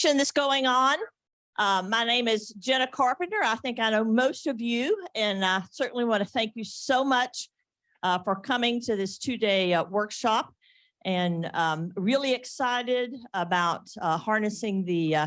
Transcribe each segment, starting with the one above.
That's going on. My name is Jenna Carpenter. I think I know most of you, and I certainly want to thank you so much for coming to this two-day workshop, and really excited about harnessing the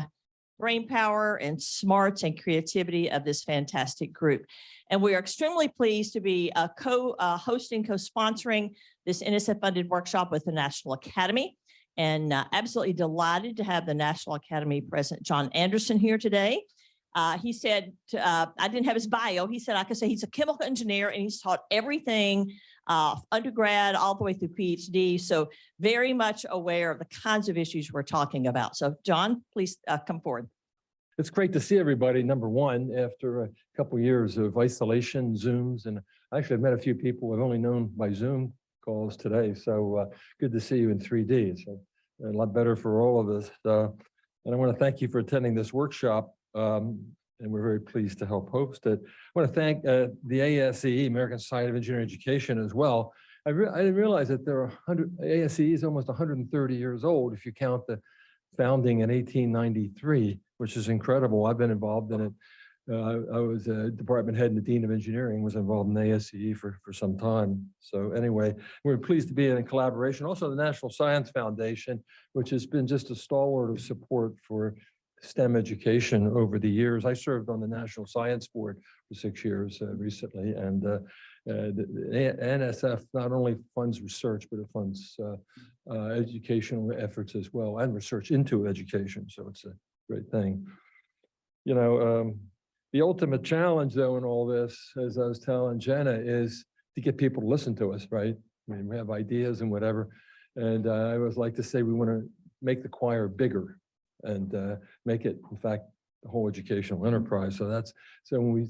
brain power and smarts and creativity of this fantastic group. And we are extremely pleased to be co-hosting, co-sponsoring this NSF-funded workshop with the National Academy. And absolutely delighted to have the National Academy President John Anderson here today. He said, I didn't have his bio. He said, I could say he's a chemical engineer and he's taught everything undergrad all the way through PhD. So very much aware of the kinds of issues we're talking about. So John, please come forward. It's great to see everybody, number one, after a couple of years of isolation, Zooms, and actually I've met a few people I've only known by Zoom calls today. So good to see you in 3D. So a lot better for all of us. And I want to thank you for attending this workshop. And we're very pleased to help host it. I want to thank the ASCE, American Society of Engineering Education, as well. I didn't realize that there are ASCE is almost 130 years old if you count the founding in 1893, which is incredible. I've been involved in it. I was a department head and the dean of engineering, was involved in ASCE for some time. So anyway, we're pleased to be in collaboration. Also the National Science Foundation, which has been just a stalwart of support for STEM education over the years. I served on the National Science Board for 6 years recently, and the NSF not only funds research, but it funds educational efforts as well, and research into education. So it's a great thing. You know, the ultimate challenge, though, in all this, as I was telling Jenna, is to get people to listen to us, right? I mean, we have ideas and whatever. And I always like to say we want to make the choir bigger and make it, in fact, the whole educational enterprise. So when we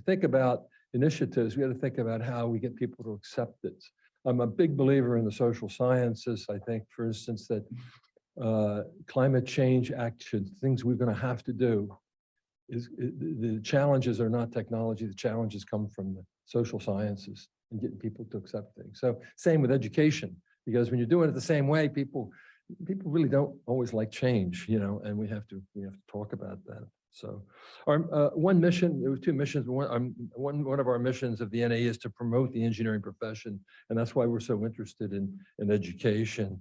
think about initiatives, we got to think about how we get people to accept it. I'm a big believer in the social sciences. I think, for instance, that climate change action, things we're going to have to do, the challenges are not technology. The challenges come from the social sciences and getting people to accept things. So same with education, because when you're doing it the same way, people really don't always like change, you know, and we have to talk about that. So our one mission, there were two missions. One of our missions of the NAE is to promote the engineering profession, and that's why we're so interested in education.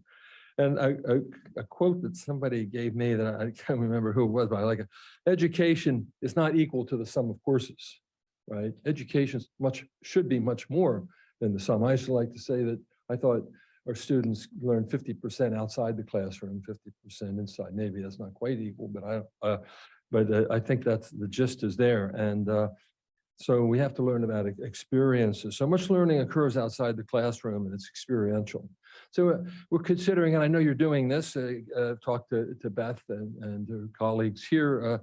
And a quote that somebody gave me that I can't remember who it was, but I like it. Education is not equal to the sum of courses, right? Education should be much more than the sum. I used to like to say that I thought our students learn 50% outside the classroom, 50% inside. Maybe that's not quite equal, but I think that's the gist is there. And so we have to learn about experiences. So much learning occurs outside the classroom, and it's experiential. So we're considering, and I know you're doing this, talk to Beth and her colleagues here,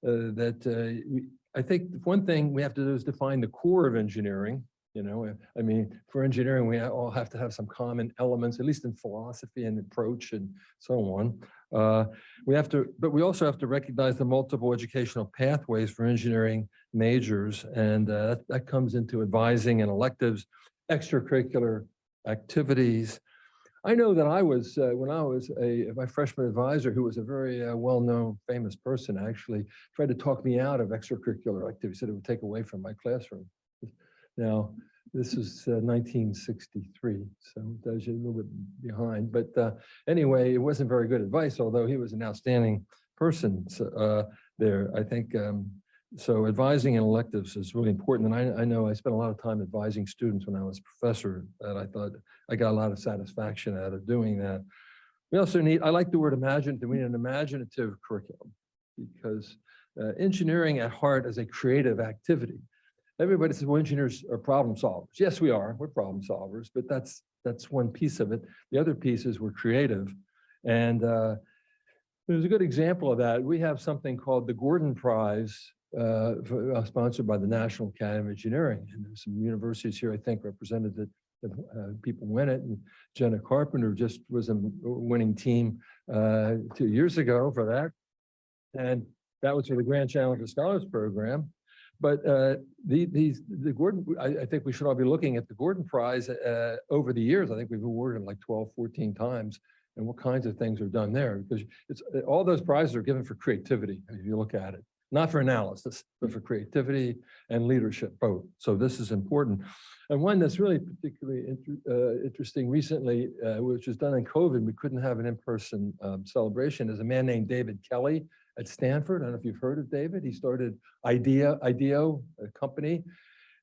I think one thing we have to do is define the core of engineering. You know, I mean, for engineering, we all have to have some common elements, at least in philosophy and approach and so on. But we also have to recognize the multiple educational pathways for engineering majors, and that comes into advising and electives, extracurricular activities. I know that I was, when I was my freshman advisor, who was a very well-known, famous person, actually tried to talk me out of extracurricular activities, said it would take away from my classroom. Now, this is 1963, so it does you a little bit behind. But anyway, it wasn't very good advice, although he was an outstanding person there. I think, so advising and electives is really important. And I know I spent a lot of time advising students when I was a professor, and I thought I got a lot of satisfaction out of doing that. We also need, I like the word imaginative, we need an imaginative curriculum, because engineering at heart is a creative activity. Everybody says, well, engineers are problem solvers. Yes, we are. We're problem solvers, but that's one piece of it. The other piece is we're creative. And there's a good example of that. We have something called the Gordon Prize, sponsored by the National Academy of Engineering. And there's some universities here, I think, represented that people win it. And Jenna Carpenter just was a winning team 2 years ago for that. And that was for the Grand Challenger Scholars Program. But the Gordon, I think we should all be looking at the Gordon Prize over the years. I think we've awarded like 12, 14 times. and what kinds of things are done there, because it's all those prizes are given for creativity, if you look at it, not for analysis, but for creativity and leadership both. So this is important. And one that's really particularly interesting recently, which was done in COVID, we couldn't have an in-person celebration, is a man named David Kelly at Stanford. I don't know if you've heard of David. He started IDEO, a company,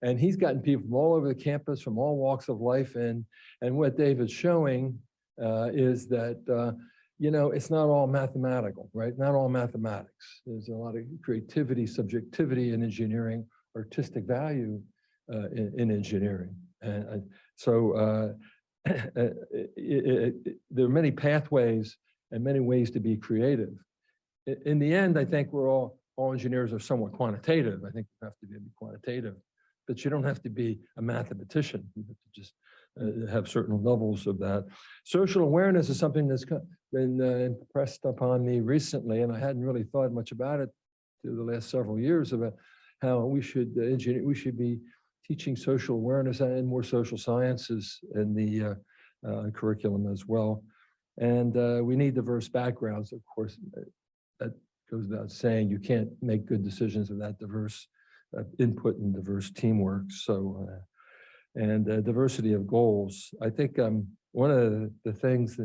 and he's gotten people from all over the campus, from all walks of life. And what David's showing is that, you know, it's not all mathematical, right? Not all mathematics. There's a lot of creativity, subjectivity in engineering, artistic value in engineering. And so there are many pathways and many ways to be creative. In the end, I think we're all engineers are somewhat quantitative. I think you have to be quantitative, but you don't have to be a mathematician. You have to just have certain levels of that. Social awareness is something that's been impressed upon me recently, and I hadn't really thought much about it through the last several years about how we should be teaching social awareness and more social sciences in the curriculum as well. And we need diverse backgrounds, of course. That goes without saying. You can't make good decisions without diverse input and diverse teamwork. So, and diversity of goals. I think one of the things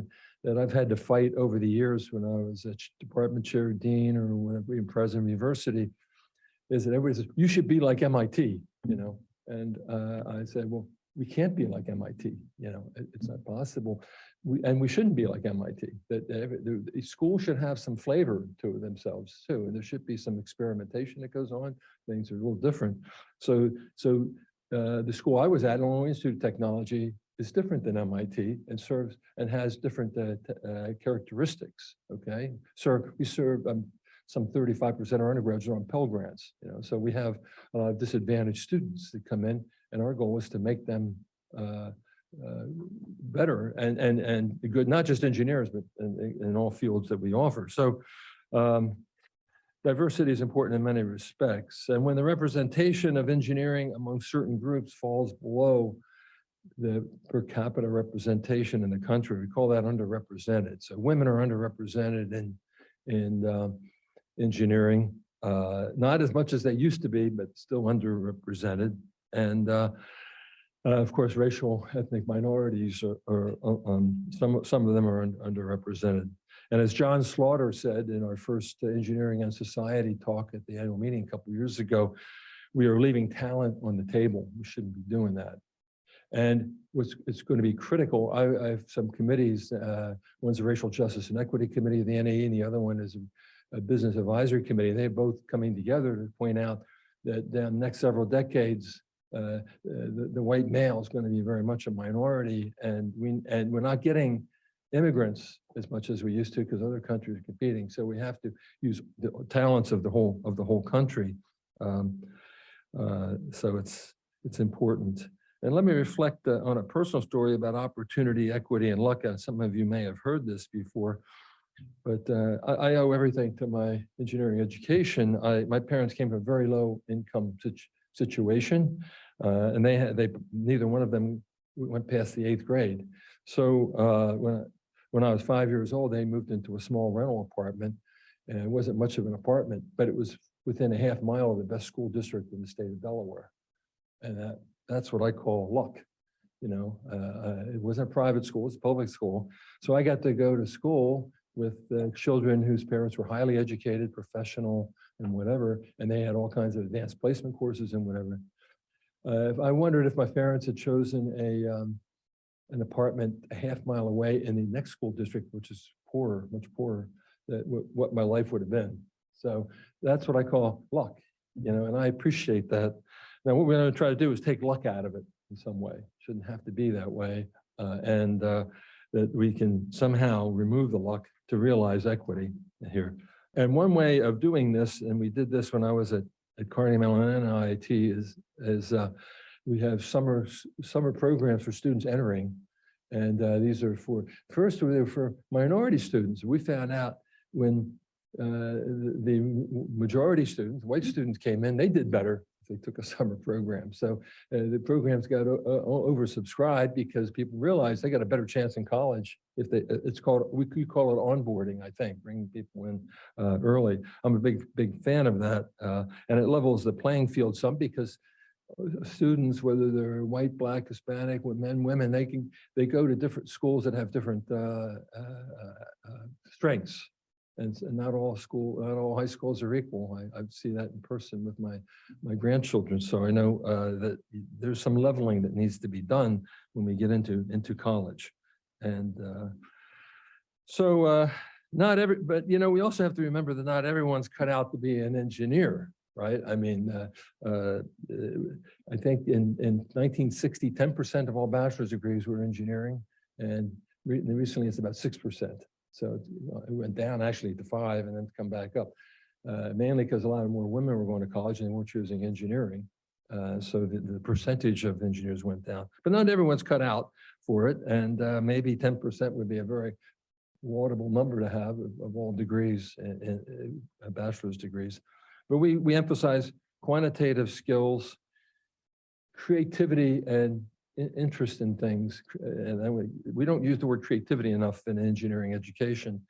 that I've had to fight over the years when I was a department chair, dean, or when I was president of university, is that everybody says, you should be like MIT, you know? And I said, well, we can't be like MIT, you know, it's not possible. We shouldn't be like MIT. That the school should have some flavor to themselves too, and there should be some experimentation that goes on. Things are a little different. So the school I was at, Illinois Institute of Technology, is different than MIT and serves and has different characteristics. Okay, we serve some 35% of our undergrads are on Pell Grants. You know, so we have disadvantaged students that come in, and our goal is to make them better and good, not just engineers, but in all fields that we offer. So diversity is important in many respects. And when the representation of engineering among certain groups falls below the per capita representation in the country, we call that underrepresented. So women are underrepresented in engineering, not as much as they used to be, but still underrepresented. And of course, racial ethnic minorities are some of them are underrepresented. And as John Slaughter said in our first Engineering and Society talk at the annual meeting a couple of years ago, we are leaving talent on the table. We shouldn't be doing that. And it's going to be critical. I have some committees. One's a Racial Justice and Equity Committee of the NAE, and the other one is a Business Advisory Committee. They're both coming together to point out that the next several decades, the white male is going to be very much a minority, and we're not getting immigrants as much as we used to because other countries are competing. So we have to use the talents of the whole country. So it's important. And let me reflect on a personal story about opportunity, equity, and luck. Some of you may have heard this before, but I owe everything to my engineering education. My parents came from a very low income situation, and neither one of them went past the 8th grade. So when I was 5 years old, they moved into a small rental apartment, and it wasn't much of an apartment, but it was within a half mile of the best school district in the state of Delaware. And that's what I call luck. You know, it wasn't a private school, it's a public school. So I got to go to school with children whose parents were highly educated, professional, and whatever, and they had all kinds of advanced placement courses and whatever. I wondered if my parents had chosen an apartment a half mile away in the next school district, which is poorer, much poorer, what my life would have been. So that's what I call luck, you know, and I appreciate that. Now, what we're going to try to do is take luck out of it in some way. It shouldn't have to be that way, and that we can somehow remove the luck to realize equity here. And one way of doing this, and we did this when I was at Carnegie Mellon and IIT, is we have summer programs for students entering, and these are first they were for minority students. We found out when the majority students, white students, came in, they did better they took a summer program. So the programs got oversubscribed because people realized they got a better chance in college if they, it's called, we could call it onboarding, I think, bringing people in early. I'm a big fan of that. And it levels the playing field some because students, whether they're white, black, Hispanic, men, women, they go to different schools that have different strengths. And not all high schools are equal. I see that in person with my grandchildren. So I know that there's some leveling that needs to be done when we get into college. And not every, but we also have to remember that not everyone's cut out to be an engineer, right? I mean, I think in 1960, 10% of all bachelor's degrees were engineering, and recently it's about 6%. So it went down actually to 5 and then come back up, mainly because a lot more women were going to college and they weren't choosing engineering. So the percentage of engineers went down, but not everyone's cut out for it. And maybe 10% would be a very laudable number to have of all degrees, bachelor's degrees. But we emphasize quantitative skills, creativity, and interest in things. And then we don't use the word creativity enough in engineering education.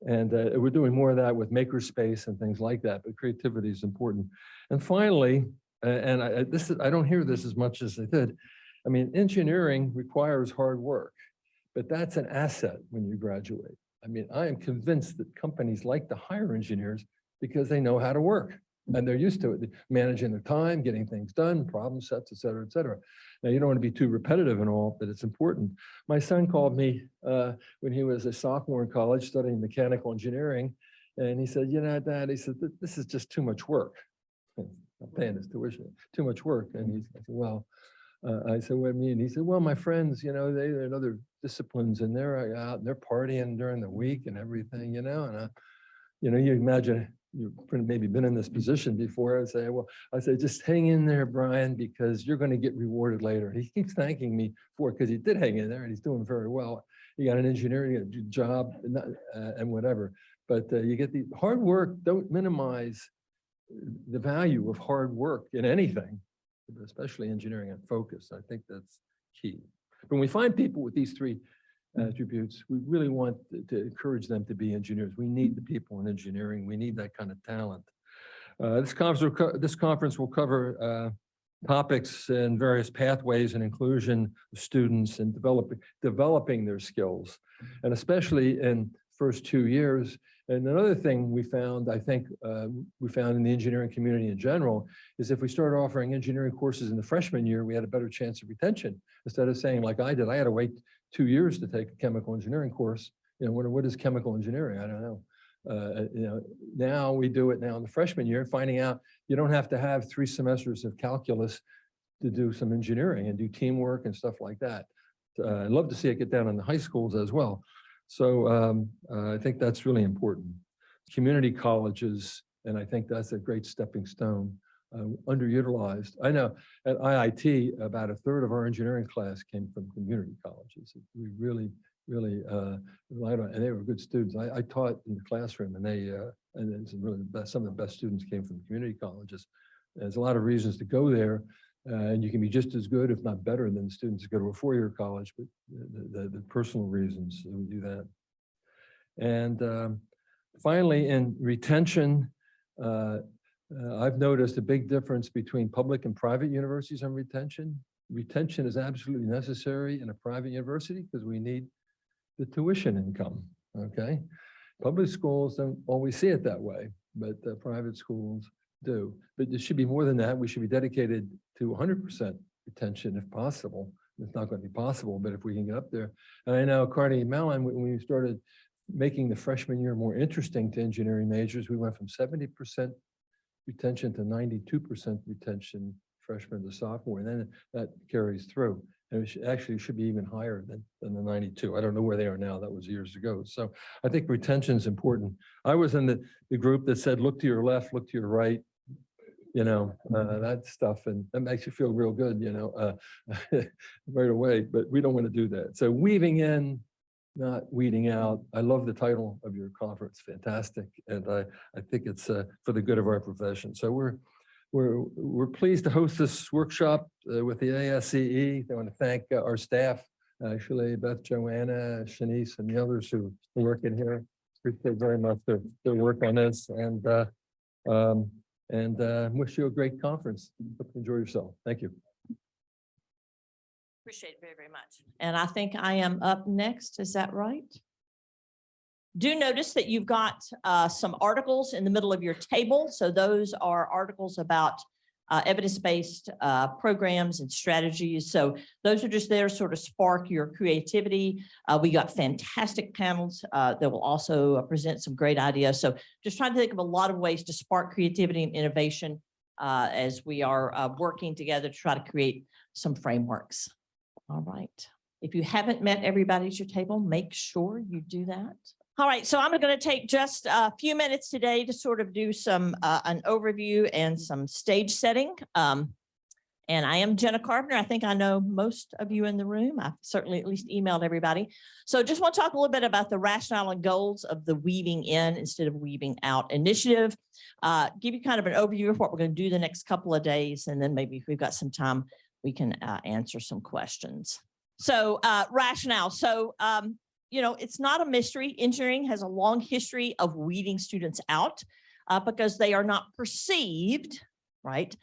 And we're doing more of that with makerspace and things like that, but creativity is important. And finally, and I don't hear this as much as I did. I mean, engineering requires hard work, but that's an asset when you graduate. I mean, I am convinced that companies like to hire engineers because they know how to work. And they're used to it, managing their time, getting things done, problem sets, et cetera, et cetera. Now, you don't want to be too repetitive and all, but it's important. My son called me when he was a sophomore in college studying mechanical engineering. And he said, Dad, he said, this is just too much work. I'm paying his tuition, too much work. And I said, well, I said, what do you mean? He said, well, my friends, they're in other disciplines and they're out and they're partying during the week and everything, and you imagine, you've maybe been in this position before. I say, just hang in there, Brian, because you're going to get rewarded later. He keeps thanking me for it because he did hang in there and he's doing very well. He got an engineering job and whatever. But you get the hard work. Don't minimize the value of hard work in anything, but especially engineering and focus. I think that's key. When we find people with these three attributes, we really want to encourage them to be engineers. We need the people in engineering. We need that kind of talent. This conference will cover topics and various pathways and inclusion of students and developing their skills, and especially in first 2 years. And another thing we found, I think we found in the engineering community in general, is if we started offering engineering courses in the freshman year, we had a better chance of retention. Instead of saying like I did, I had to wait 2 years to take a chemical engineering course. What is chemical engineering? I don't know. Now we do it now in the freshman year, finding out you don't have to have 3 semesters of calculus to do some engineering and do teamwork and stuff like that. I'd love to see it get down in the high schools as well. So I think that's really important. Community colleges, and I think that's a great stepping stone, underutilized. I know at IIT, about 1/3 of our engineering class came from community colleges. We really relied on, and they were good students. I taught in the classroom, and it's really some of the best students came from community colleges. There's a lot of reasons to go there, and you can be just as good, if not better, than students who go to a 4-year college, but the personal reasons we do that. And finally, in retention, I've noticed a big difference between public and private universities on retention. Retention is absolutely necessary in a private university because we need the tuition income, okay? Public schools don't always see it that way, but private schools do. But it should be more than that. We should be dedicated to 100% retention if possible. It's not going to be possible, but if we can get up there. And I know Carnegie Mellon, when we started making the freshman year more interesting to engineering majors, we went from 70% retention to 92% retention freshman to sophomore, and then that carries through. And it actually should be even higher than the 92. I don't know where they are now. That was years ago. So I think retention is important. I was in the group that said, look to your left, look to your right, that stuff. And that makes you feel real good, right away. But we don't want to do that. So weaving in, not weeding out. I love the title of your conference. Fantastic. And I think it's for the good of our profession. So we're We're pleased to host this workshop with the ASCE. I want to thank our staff, actually, Beth, Joanna, Shanice, and the others who work in here. Appreciate very much their work on this, and wish you a great conference. Hope you enjoy yourself. Thank you. Appreciate it very, very much. And I think I am up next. Is that right? Do notice that you've got some articles in the middle of your table. So those are articles about evidence-based programs and strategies. So those are just there to sort of spark your creativity. We got fantastic panels that will also present some great ideas. So just trying to think of a lot of ways to spark creativity and innovation as we are working together to try to create some frameworks. All right. If you haven't met everybody at your table, make sure you do that. All right, so I'm going to take just a few minutes today to sort of do some an overview and some stage setting. And I am Jenna Carpenter. I think I know most of you in the room. I've certainly at least emailed everybody. So just want to talk a little bit about the rationale and goals of the Weaving In Instead of Weaving Out initiative. Give you kind of an overview of what we're going to do the next couple of days. And then maybe if we've got some time, we can answer some questions. So rationale. So, you know, it's not a mystery. Engineering has a long history of weeding students out because they are not perceived, right,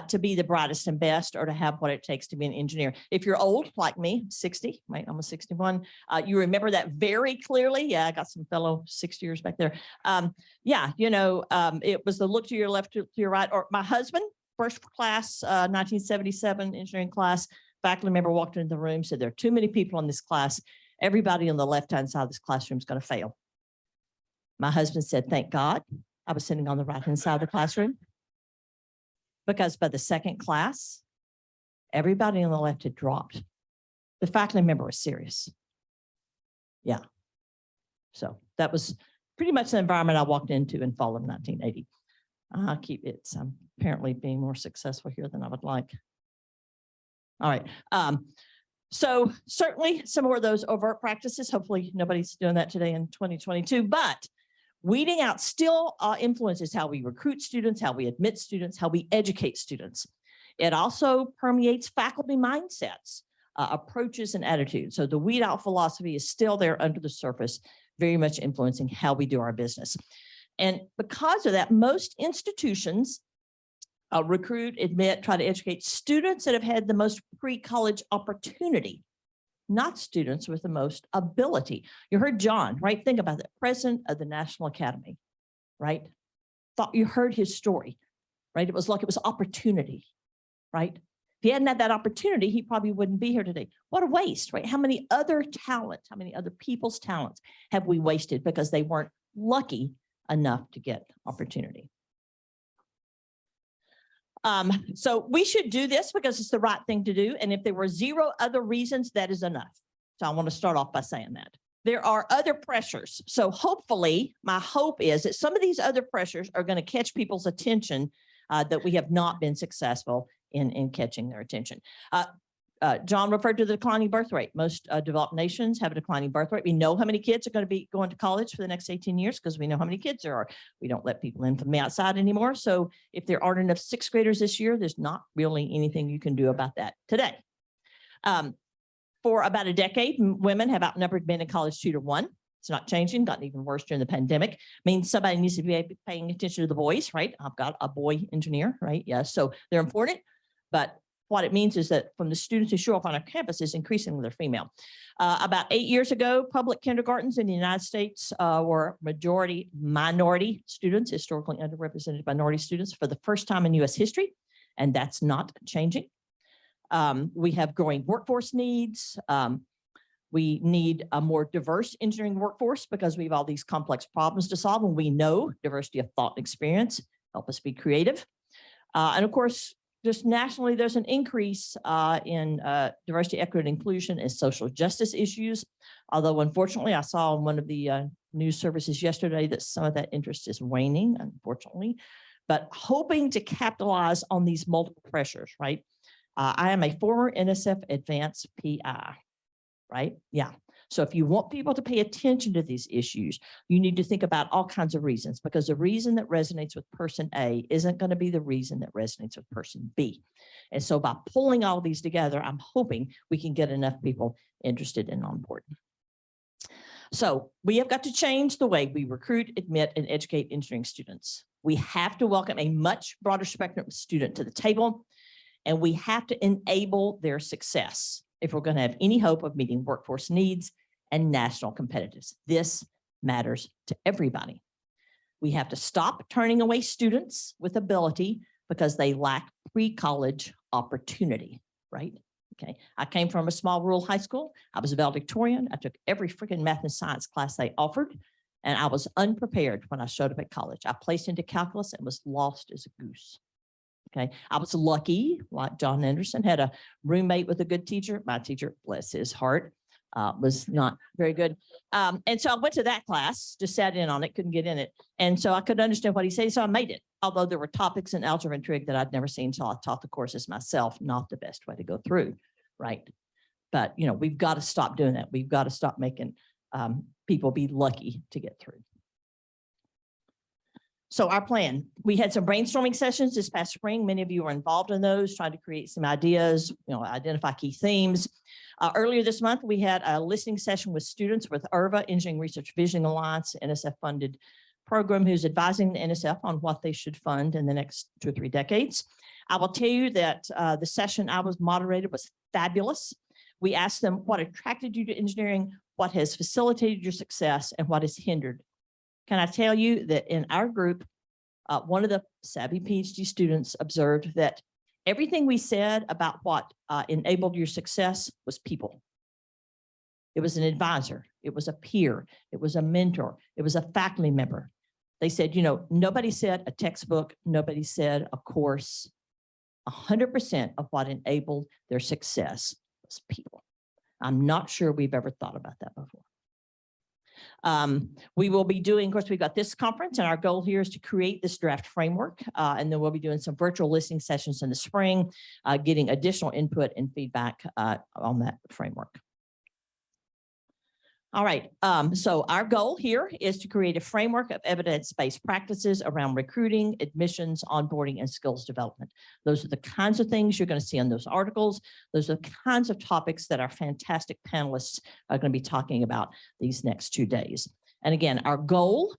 to be the brightest and best or to have what it takes to be an engineer. If you're old like me, 60, right, I'm 61, you remember that very clearly. Yeah, I got some fellow 60 years back there. Yeah, you know, it was the look to your left, to your right, or my husband, first class, 1977 engineering class, faculty member walked into the room, said there are too many people in this class. Everybody on the left-hand side of this classroom is going to fail. My husband said, thank God I was sitting on the right-hand side of the classroom, because by the second class, everybody on the left had dropped. The faculty member was serious. Yeah. So that was pretty much the environment I walked into in fall of 1980. I'll keep it. I'm apparently being more successful here than I would like. All right. So certainly some more of those overt practices, hopefully nobody's doing that today in 2022, but weeding out still influences how we recruit students, how we admit students, how we educate students. It also permeates faculty mindsets, approaches, and attitudes. So the weed out philosophy is still there under the surface, very much influencing how we do our business. And because of that, most institutions recruit, admit, try to educate students that have had the most pre-college opportunity, not students with the most ability. You heard John, right? Think about that, president of the National Academy, right? Thought you heard his story, right? It was like it was opportunity, right? If he hadn't had that opportunity, he probably wouldn't be here today. What a waste, right? How many other talents, how many other people's talents have we wasted because they weren't lucky enough to get opportunity? So we should do this because it's the right thing to do. And if there were zero other reasons, that is enough. So I want to start off by saying that. There are other pressures. So hopefully, my hope is that some of these other pressures are going to catch people's attention that we have not been successful in catching their attention. John referred to the declining birth rate. Most developed nations have a declining birth rate. We know how many kids are going to be going to college for the next 18 years because we know how many kids there are. We don't let people in from the outside anymore. So if there aren't enough sixth graders this year, there's not really anything you can do about that today. For about a decade, women have outnumbered men in college 2 to 1. It's not changing, gotten even worse during the pandemic. Means somebody needs to be paying attention to the boys, right? I've got a boy engineer, right? Yeah, so they're important, but what it means is that from the students who show up on our campus is increasingly they're female. About 8 years ago, public kindergartens in the United States were majority minority students, historically underrepresented minority students for the first time in US history, and that's not changing. We have growing workforce needs. We need a more diverse engineering workforce because we have all these complex problems to solve, and we know diversity of thought and experience help us be creative. And of course, just nationally, there's an increase in diversity, equity, and inclusion and social justice issues. Although, unfortunately, I saw on one of the news services yesterday that some of that interest is waning, unfortunately, but hoping to capitalize on these multiple pressures, right? I am a former NSF Advanced PI, right? Yeah. So if you want people to pay attention to these issues, you need to think about all kinds of reasons, because the reason that resonates with person A isn't going to be the reason that resonates with person B. And so by pulling all these together, I'm hoping we can get enough people interested and on board. So we have got to change the way we recruit, admit, and educate engineering students. We have to welcome a much broader spectrum of student to the table, and we have to enable their success if we're going to have any hope of meeting workforce needs and national competitiveness. This matters to everybody. We have to stop turning away students with ability because they lack pre-college opportunity, right? Okay, I came from a small rural high school. I was a valedictorian. I took every freaking math and science class they offered, and I was unprepared when I showed up at college. I placed into calculus and was lost as a goose. Okay, I was lucky, like John Anderson, had a roommate with a good teacher. My teacher, bless his heart, was not very good. And so I went to that class, just sat in on it, couldn't get in it. And so I could understand what he said, so I made it. Although there were topics in algebra and trig that I'd never seen, so I taught the courses myself, not the best way to go through, right? But, you know, we've got to stop doing that. We've got to stop making people be lucky to get through. So our plan, we had some brainstorming sessions this past spring. Many of you were involved in those, trying to create some ideas, identify key themes. Earlier this month, we had a listening session with students with IRVA, Engineering Research Visioning Alliance, NSF-funded program, who's advising the NSF on what they should fund in the next 2 or 3 decades. I will tell you that the session I was moderated was fabulous. We asked them what attracted you to engineering, what has facilitated your success, and what has hindered. Can I tell you that in our group, one of the savvy PhD students observed that everything we said about what enabled your success was people. It was an advisor. It was a peer. It was a mentor. It was a faculty member. They said, nobody said a textbook. Nobody said a course. 100% of what enabled their success was people. I'm not sure we've ever thought about that before. We will be doing, of course, we've got this conference, and our goal here is to create this draft framework. And then we'll be doing some virtual listening sessions in the spring, getting additional input and feedback on that framework. All right, so our goal here is to create a framework of evidence-based practices around recruiting, admissions, onboarding, and skills development. Those are the kinds of things you're going to see in those articles. Those are the kinds of topics that our fantastic panelists are going to be talking about these next 2 days. And again, our goal,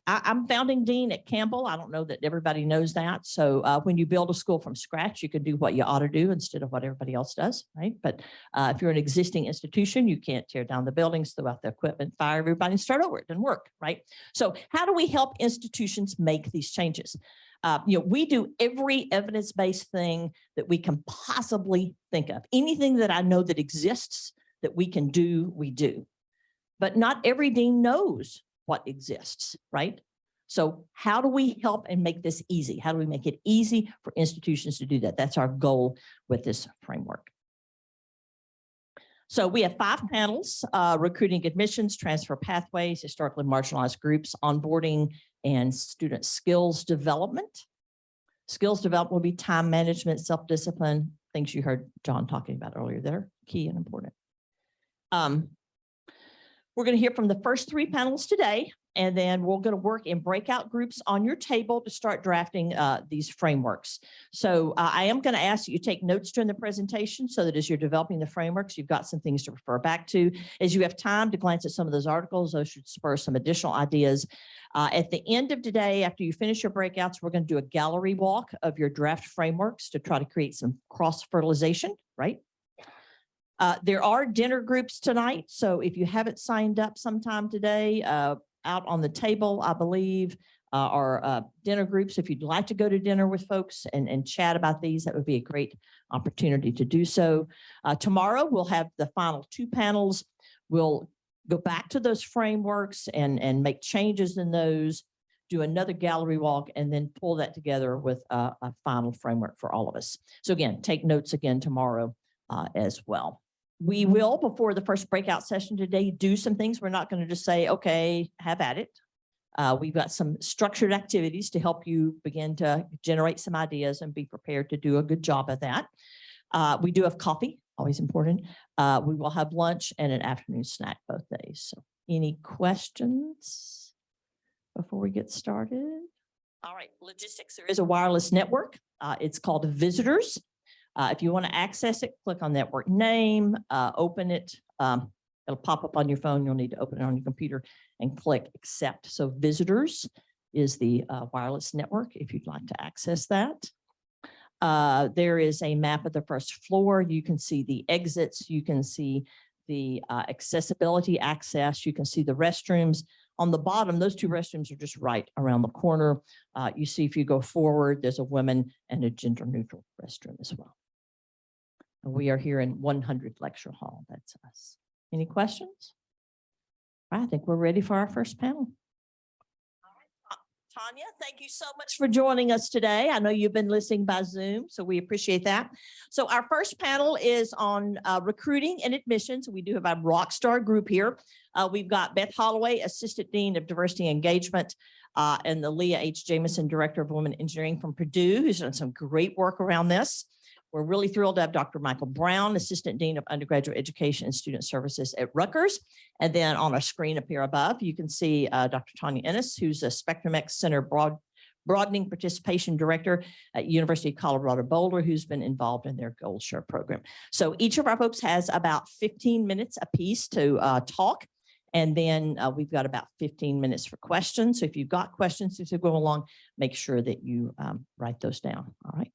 I'm founding dean at Campbell. I don't know that everybody knows that. So when you build a school from scratch, you can do what you ought to do instead of what everybody else does, right? But if you're an existing institution, you can't tear down the buildings, throw out the equipment, fire everybody, and start over. It doesn't work, right? So how do we help institutions make these changes? We do every evidence-based thing that we can possibly think of. Anything that I know that exists that we can do, we do. But not every dean knows what exists, right? So how do we help and make this easy? How do we make it easy for institutions to do that? That's our goal with this framework. So we have 5 panels: recruiting, admissions, transfer pathways, historically marginalized groups, onboarding, and student skills development. Skills development will be time management, self-discipline, things you heard John talking about earlier that are key and important. We're going to hear from the first 3 panels today, and then we're going to work in breakout groups on your table to start drafting these frameworks. So I am going to ask that you take notes during the presentation so that as you're developing the frameworks, you've got some things to refer back to. As you have time to glance at some of those articles, those should spur some additional ideas. At the end of today, after you finish your breakouts, we're going to do a gallery walk of your draft frameworks to try to create some cross-fertilization, right? There are dinner groups tonight, so if you haven't signed up sometime today, out on the table, I believe, are dinner groups. If you'd like to go to dinner with folks and chat about these, that would be a great opportunity to do so. Tomorrow, we'll have the final 2 panels. We'll go back to those frameworks and make changes in those, do another gallery walk, and then pull that together with a final framework for all of us. So again, take notes again tomorrow as well. We will, before the first breakout session today, do some things. We're not going to just say, okay, have at it. We've got some structured activities to help you begin to generate some ideas and be prepared to do a good job of that. We do have coffee always important. We will have lunch and an afternoon snack both days. So any questions before we get started? All right, logistics. There is a wireless network. It's called Visitors. If you want to access it, click on network name, open it. It'll pop up on your phone. You'll need to open it on your computer and click accept. So Visitors is the wireless network if you'd like to access that. There is a map of the first floor. You can see the exits. You can see the accessibility access. You can see the restrooms. On the bottom, those two restrooms are just right around the corner. You see if you go forward, there's a women and a gender neutral restroom as well. And we are here in 100 Lecture Hall. That's us. Any questions? I think we're ready for our first panel. Tanya, thank you so much for joining us today. I know you've been listening by Zoom, so we appreciate that. So our first panel is on recruiting and admissions. We do have a rock star group here. We've got Beth Holloway, Assistant Dean of Diversity Engagement, and the Leah H. Jamison, Director of Women Engineering from Purdue, who's done some great work around this. We're really thrilled to have Dr. Michael Brown, Assistant Dean of Undergraduate Education and Student Services at Rutgers. And then on our screen up here above, you can see Dr. Tanya Ennis, who's a Spectrum X Center Broadening Participation Director at University of Colorado Boulder, who's been involved in their Gold Share program. So each of our folks has about 15 minutes apiece to talk. And then we've got about 15 minutes for questions. So if you've got questions as you go along, make sure that you write those down. All right.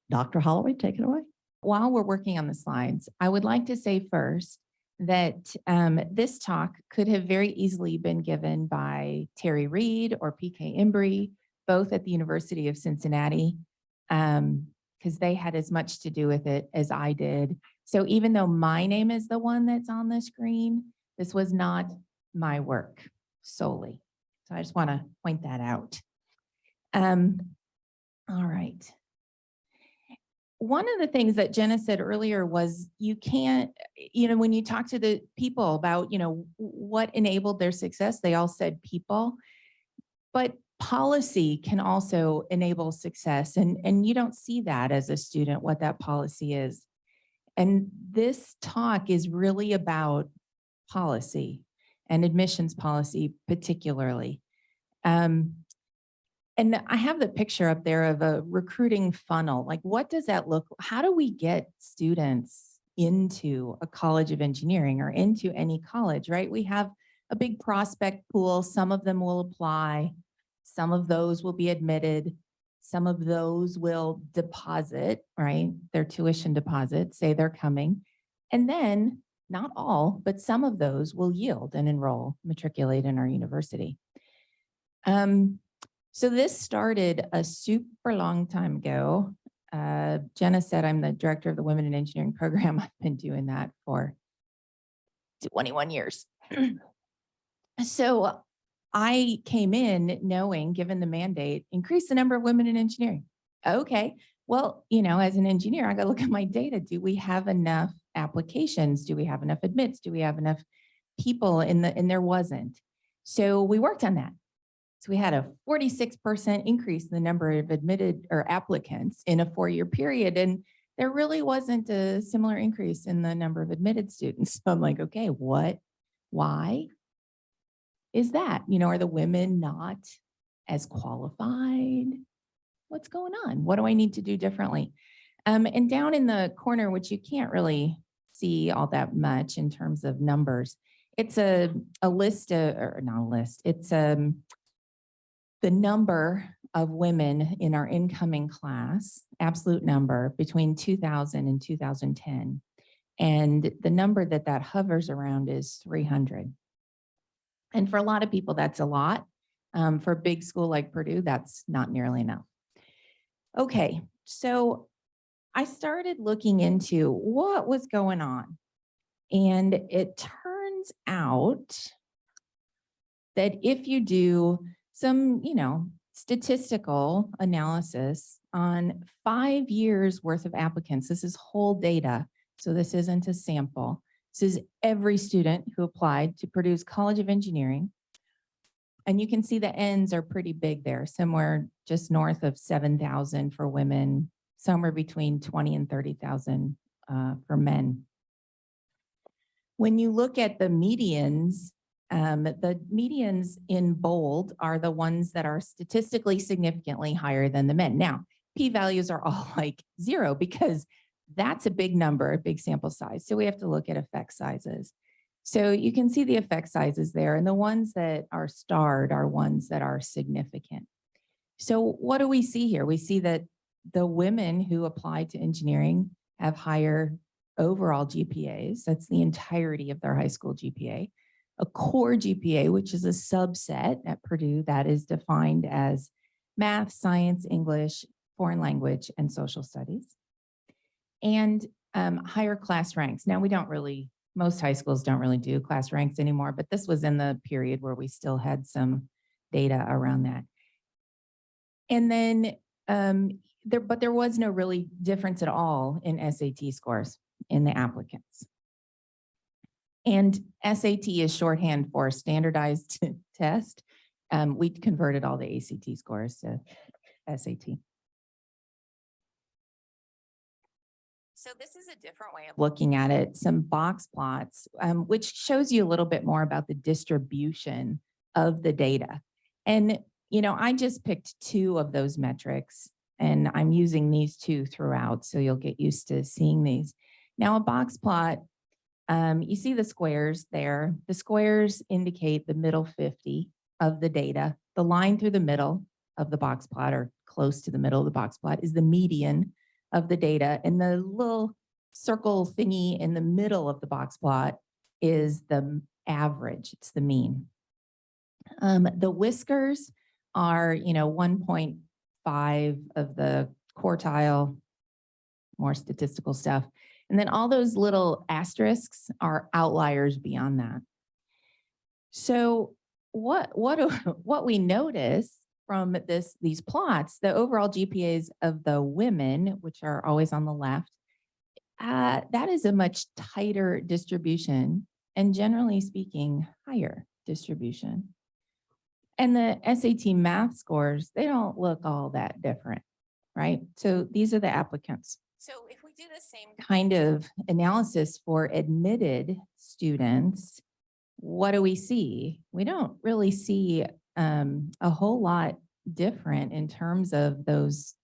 Dr. Holloway, take it away. While we're working on the slides, I would like to say first that this talk could have very easily been given by Terry Reed or PK Embry, both at the University of Cincinnati, because they had as much to do with it as I did. So even though my name is the one that's on the screen, this was not my work solely. So I just want to point that out. All right. One of the things that Jenna said earlier was you can't, when you talk to the people about, what enabled their success, they all said people, but policy can also enable success. And you don't see that as a student, what that policy is. And this talk is really about policy and admissions policy particularly. And I have the picture up there of a recruiting funnel. Like, what does that look like? How do we get students into a college of engineering or into any college, right? We have a big prospect pool. Some of them will apply. Some of those will be admitted. Some of those will deposit, right? Their tuition deposit, say they're coming. And then not all, but some of those will yield and enroll, matriculate in our university. So this started a super long time ago. Jenna said I'm the director of the Women in Engineering program. I've been doing that for 21 years. So I came in knowing, given the mandate, increase the number of women in engineering. Okay, well, as an engineer, I got to look at my data. Do we have enough applications? Do we have enough admits? Do we have enough people and there wasn't. So we worked on that. So we had a 46% increase in the number of admitted or applicants in a 4-year period. And there really wasn't a similar increase in the number of admitted students. So I'm like, okay, why is that? Are the women not as qualified? What's going on? What do I need to do differently? And down in the corner, which you can't really see all that much in terms of numbers, it's a list, or not a list, it's the number of women in our incoming class, absolute number between 2000 and 2010. And the number that hovers around is 300. And for a lot of people, that's a lot. For a big school like Purdue, that's not nearly enough. Okay, so I started looking into what was going on. And it turns out that if you do some, statistical analysis on 5 years worth of applicants, this is whole data, so this isn't a sample. This is every student who applied to Purdue's College of Engineering. And you can see the ends are pretty big there, somewhere just north of 7,000 for women, somewhere between 20 and 30,000 for men. When you look at the medians in bold are the ones that are statistically significantly higher than the men. Now, p-values are all like 0 because that's a big number, a big sample size. So we have to look at effect sizes. So you can see the effect sizes there, and the ones that are starred are ones that are significant. So what do we see here? We see that the women who apply to engineering have higher overall GPAs. That's the entirety of their high school GPA. A core GPA, which is a subset at Purdue that is defined as math, science, English, foreign language, and social studies. And higher class ranks. Now, most high schools don't really do class ranks anymore, but this was in the period where we still had some data around that. And then, there was no really difference at all in SAT scores in the applicants. And SAT is shorthand for standardized test. We converted all the ACT scores to SAT. So this is a different way of looking at it, some box plots, which shows you a little bit more about the distribution of the data. And, I just picked 2 of those metrics, and I'm using these 2 throughout, so you'll get used to seeing these. Now, a box plot, you see the squares there. The squares indicate the middle 50 of the data. The line through the middle of the box plot, or close to the middle of the box plot, is the median of the data, and the little circle thingy in the middle of the box plot is the average. It's the mean. The whiskers are, 1.5 of the quartile, more statistical stuff. And then all those little asterisks are outliers beyond that. So what we notice from these plots, the overall GPAs of the women, which are always on the left, that is a much tighter distribution, and generally speaking, higher distribution. And the SAT math scores, they don't look all that different, right? So these are the applicants. So if we do the same kind of analysis for admitted students, what do we see? We don't really see a whole lot different in terms of those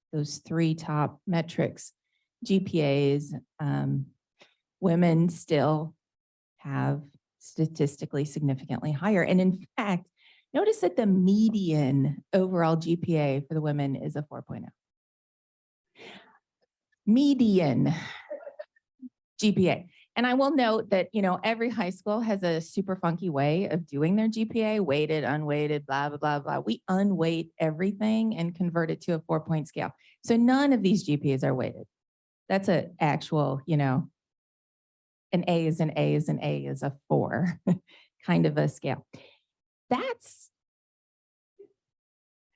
3 top metrics. GPAs, women still have statistically significantly higher. And in fact, notice that the median overall GPA for the women is a 4.0. Median GPA. And I will note that, every high school has a super funky way of doing their GPA, weighted, unweighted, blah, blah, blah, blah. We unweight everything and convert it to a 4-point scale. So none of these GPAs are weighted. That's an actual, an A is an A is an A is a 4 kind of a scale. That's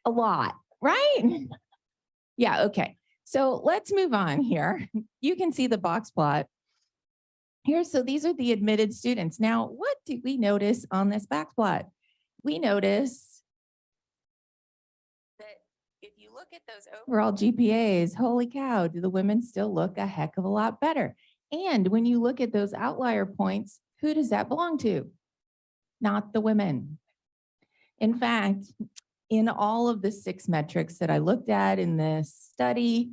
a lot, right? Yeah, okay. So let's move on here. You can see the box plot here. So these are the admitted students. Now, what do we notice on this box plot? We notice that if you look at those overall GPAs, holy cow, do the women still look a heck of a lot better? And when you look at those outlier points, who does that belong to? Not the women. In fact, in all of the 6 metrics that I looked at in this study,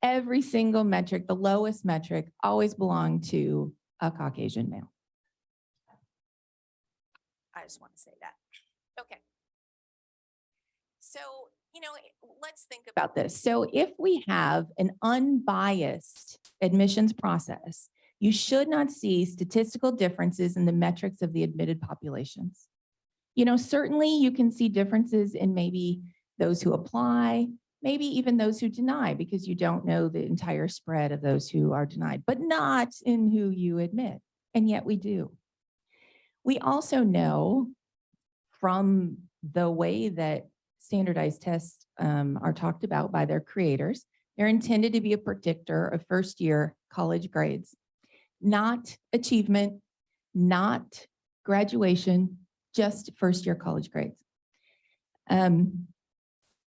every single metric, the lowest metric, always belonged to a Caucasian male. I just want to say that. Okay. So, let's think about this. So if we have an unbiased admissions process, you should not see statistical differences in the metrics of the admitted populations. Certainly you can see differences in maybe those who apply, maybe even those who deny, because you don't know the entire spread of those who are denied, but not in who you admit. And yet we do. We also know from the way that standardized tests are talked about by their creators, they're intended to be a predictor of first-year college grades, not achievement, not graduation, just first-year college grades.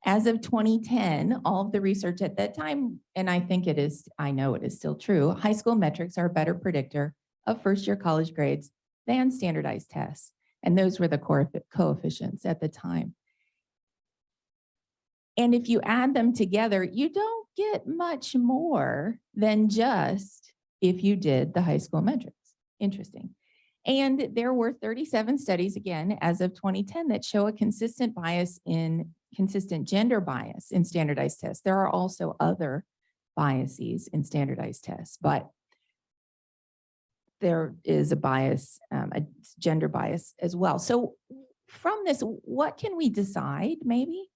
As of 2010, all of the research at that time, and I know it is still true, high school metrics are a better predictor of first-year college grades than standardized tests. And those were the coefficients at the time. And if you add them together, you don't get much more than just if you did the high school metrics. Interesting. And there were 37 studies, again, as of 2010, that show a consistent gender bias in standardized tests. There are also other biases in standardized tests, but there is a bias, a gender bias as well. So from this, what can we decide maybe?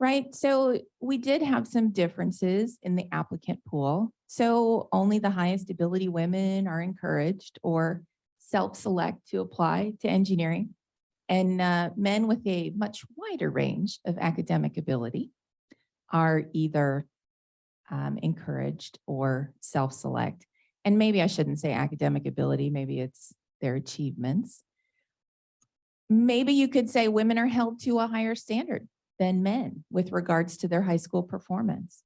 Right, so we did have some differences in the applicant pool. So only the highest ability women are encouraged or self-select to apply to engineering. And men with a much wider range of academic ability are either encouraged or self-select. And maybe I shouldn't say academic ability, maybe it's their achievements. Maybe you could say women are held to a higher standard than men with regards to their high school performance.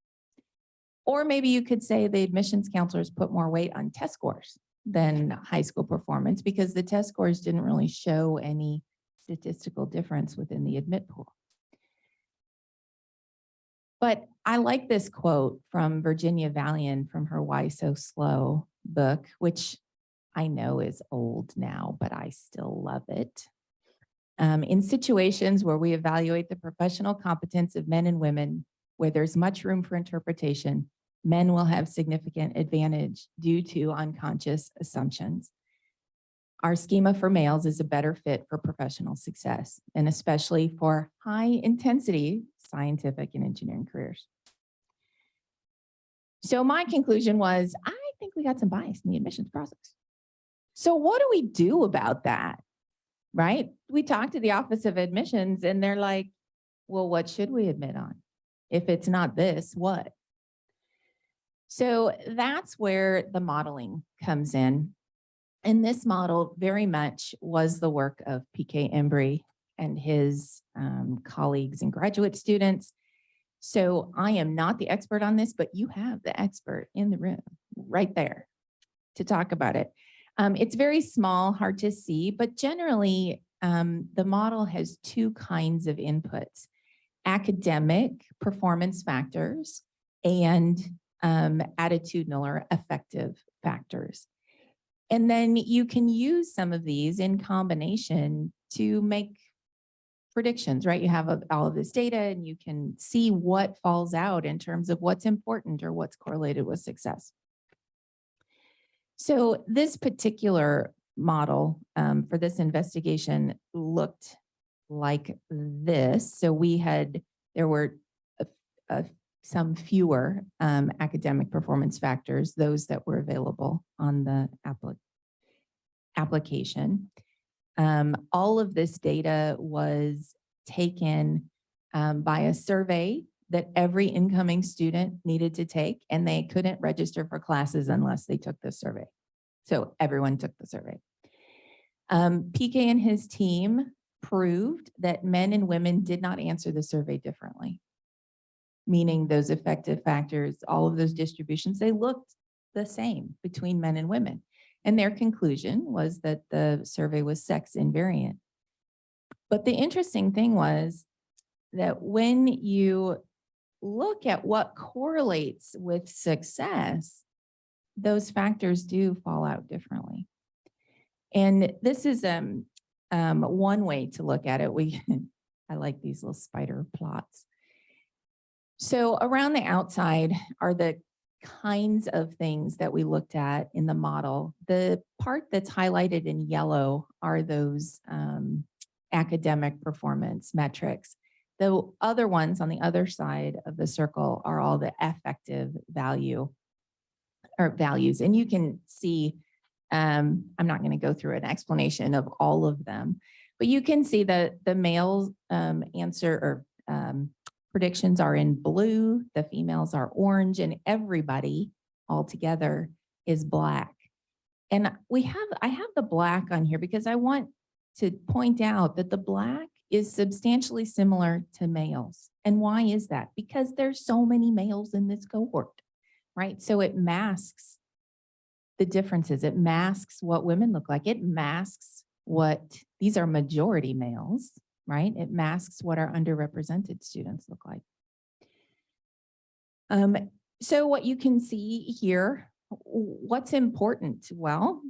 Or maybe you could say the admissions counselors put more weight on test scores than high school performance because the test scores didn't really show any statistical difference within the admit pool. But I like this quote from Virginia Valian from her Why So Slow book, which I know is old now, but I still love it. In situations where we evaluate the professional competence of men and women, where there's much room for interpretation, men will have significant advantage due to unconscious assumptions. Our schema for males is a better fit for professional success, and especially for high intensity scientific and engineering careers. So my conclusion was, I think we got some bias in the admissions process. So what do we do about that? Right? We talked to the Office of Admissions and they're like, well, what should we admit on? If it's not this, what? So that's where the modeling comes in. And this model very much was the work of PK Embry and his colleagues and graduate students. So I am not the expert on this, but you have the expert in the room right there to talk about it. It's very small, hard to see, but generally the model has two kinds of inputs: academic performance factors and attitudinal or affective factors. And then you can use some of these in combination to make predictions, right? You have all of this data and you can see what falls out in terms of what's important or what's correlated with success. So this particular model for this investigation looked like this. So there were some fewer academic performance factors, those that were available on the application. All of this data was taken by a survey that every incoming student needed to take, and they couldn't register for classes unless they took the survey. So everyone took the survey. PK and his team proved that men and women did not answer the survey differently, meaning those affective factors, all of those distributions, they looked the same between men and women. And their conclusion was that the survey was sex invariant. But the interesting thing was that when you look at what correlates with success, those factors do fall out differently. And this is one way to look at it. I like these little spider plots. So around the outside are the kinds of things that we looked at in the model. The part that's highlighted in yellow are those academic performance metrics. The other ones on the other side of the circle are all the affective values. And you can see, I'm not going to go through an explanation of all of them, but you can see that the male answer or predictions are in blue, the females are orange, and everybody altogether is black. And I have the black on here because I want to point out that the black is substantially similar to males. And why is that? Because there's so many males in this cohort, right? So it masks the differences. It masks what women look like. It masks what, these are majority males, right? It masks what our underrepresented students look like. So what you can see here, what's important? Well,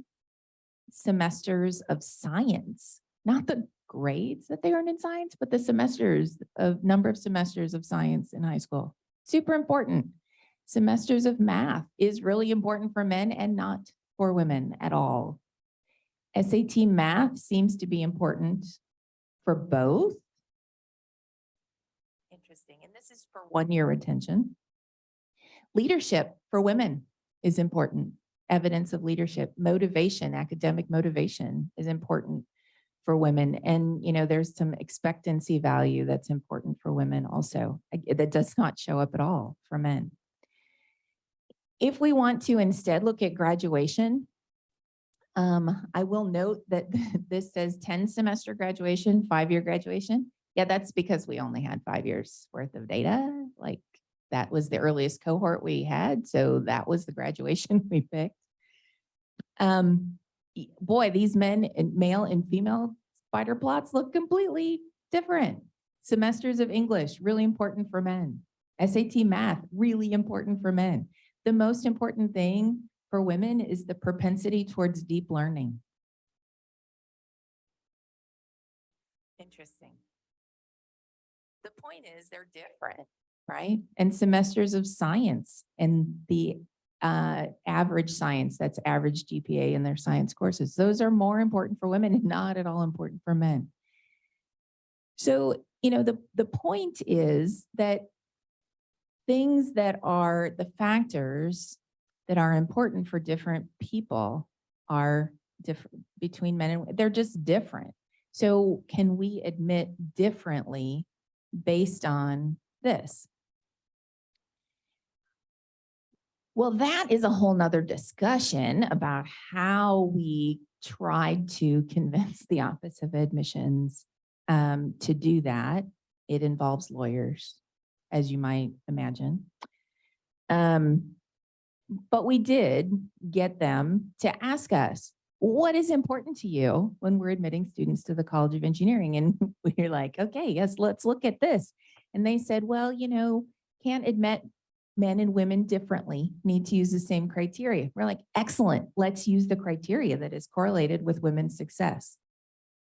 semesters of science, not the grades that they earn in science, but the number of semesters of science in high school. Super important. Semesters of math is really important for men and not for women at all. SAT math seems to be important for both. Interesting. And this is for 1 year retention. Leadership for women is important. Evidence of leadership, motivation, academic motivation is important for women. And, you know, there's some expectancy value that's important for women also that does not show up at all for men. If we want to instead look at graduation, I will note that this says 10 semester graduation, 5-year graduation. Yeah, that's because we only had 5 years worth of data. Like that was the earliest cohort we had. So that was the graduation we picked. Boy, these men and male and female spider plots look completely different. Semesters of English, really important for men. SAT math, really important for men. The most important thing for women is the propensity towards deep learning. Interesting. The point is they're different, right? And semesters of science and the average science, that's average GPA in their science courses. Those are more important for women and not at all important for men. So, you know, the point is that things that are the factors that are important for different people are different between men and women. They're just different. So can we admit differently based on this? Well, that is a whole nother discussion about how we tried to convince the Office of Admissions to do that. It involves lawyers, as you might imagine. But we did get them to ask us, what is important to you when we're admitting students to the College of Engineering? And we're like, okay, yes, let's look at this. And they said, well, you know, can't admit men and women differently, need to use the same criteria. We're like, excellent, let's use the criteria that is correlated with women's success.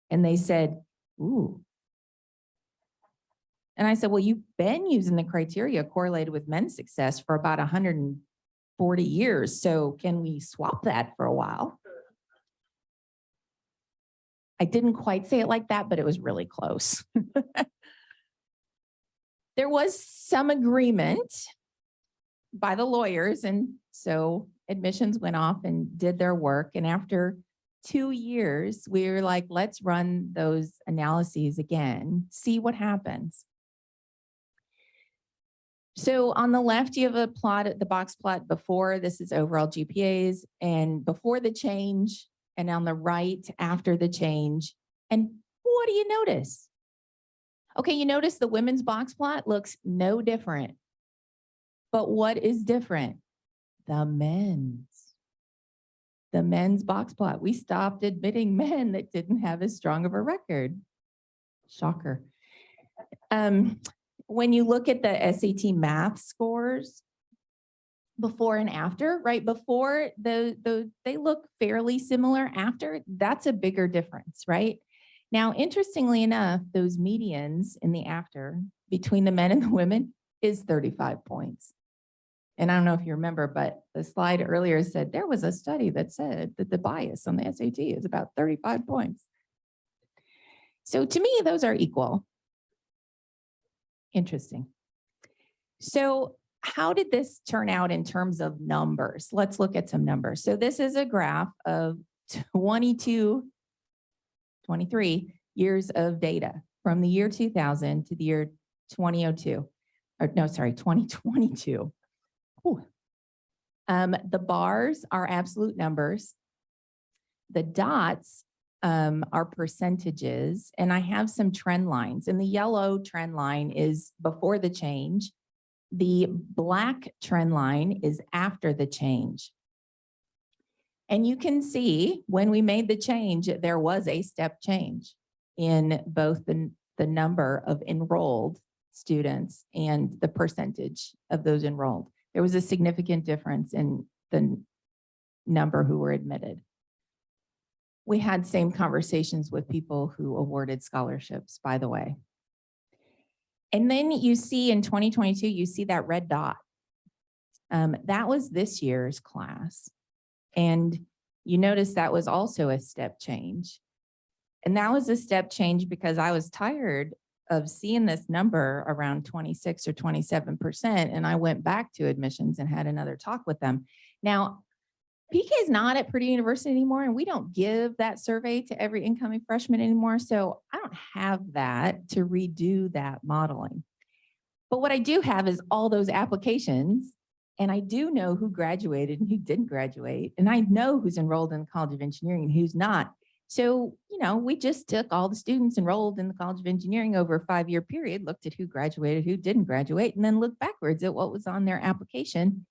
And they said, ooh. And I said, well, you've been using the criteria correlated with men's success for about 140 years. So can we swap that for a while? I didn't quite say it like that, but it was really close. There was some agreement by the lawyers. And so admissions went off and did their work. And after 2 years, we were like, let's run those analyses again, see what happens. So on the left, you have a plot, the box plot before, this is overall GPAs, and before the change, and on the right, after the change. And what do you notice? Okay, you notice the women's box plot looks no different. But what is different? The men's box plot. We stopped admitting men that didn't have as strong of a record. Shocker. When you look at the SAT math scores, before and after, right? Before they look fairly similar. After, that's a bigger difference, right? Now, interestingly enough, those medians in the after between the men and the women is 35 points. And I don't know if you remember, but the slide earlier said there was a study that said that the bias on the SAT is about 35 points. So to me, those are equal. Interesting. So how did this turn out in terms of numbers? Let's look at some numbers. So this is a graph of 23 years of data from the year 2000 to the year 2002, or no, sorry, 2022. The bars are absolute numbers. The dots our percentages, and I have some trend lines. And the yellow trend line is before the change. The black trend line is after the change. And you can see when we made the change, there was a step change in both the number of enrolled students and the percentage of those enrolled. There was a significant difference in the number who were admitted. We had same conversations with people who awarded scholarships, by the way. And then you see in 2022, you see that red dot. That was this year's class. And you notice that was also a step change. And that was a step change because I was tired of seeing this number around 26 or 27%. And I went back to admissions and had another talk with them. Now, PK is not at Purdue University anymore, and we don't give that survey to every incoming freshman anymore. So I don't have that to redo that modeling. But what I do have is all those applications, and I do know who graduated and who didn't graduate. And I know who's enrolled in the College of Engineering and who's not. So, you know, we just took all the students enrolled in the College of Engineering over a 5-year period, looked at who graduated, who didn't graduate, and then looked backwards at what was on their application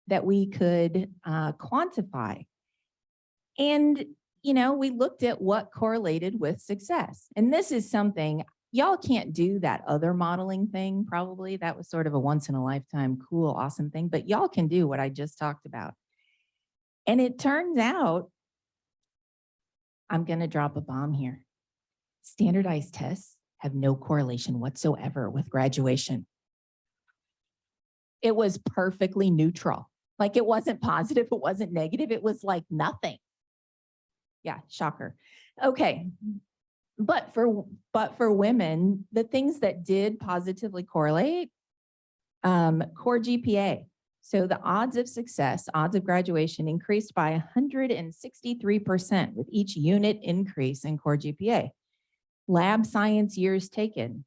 that we could quantify. And, you know, we looked at what correlated with success. And this is something, y'all can't do that other modeling thing, probably. That was sort of a once in a lifetime, cool, awesome thing, but y'all can do what I just talked about. And it turns out, I'm gonna drop a bomb here. Standardized tests have no correlation whatsoever with graduation. It was perfectly neutral. Like it wasn't positive, it wasn't negative, it was like nothing. Yeah, shocker. Okay, but for women, the things that did positively correlate, core GPA. So the odds of success, odds of graduation increased by 163% with each unit increase in core GPA. Lab science years taken,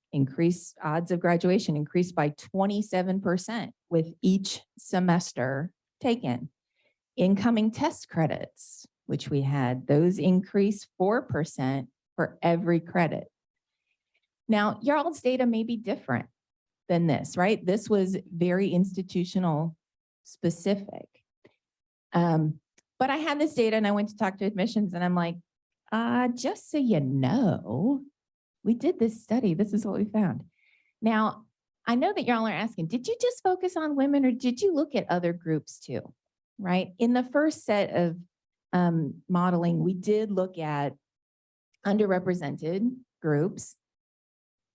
odds of graduation increased by 27% with each semester taken. Incoming test credits, which we had, those increased 4% for every credit. Now, y'all's data may be different than this, right? This was very institutional specific. But I had this data and I went to talk to admissions and I'm like, just so you know, we did this study. This is what we found. Now, I know that y'all are asking, did you just focus on women or did you look at other groups too, right? In the first set of modeling, we did look at underrepresented groups.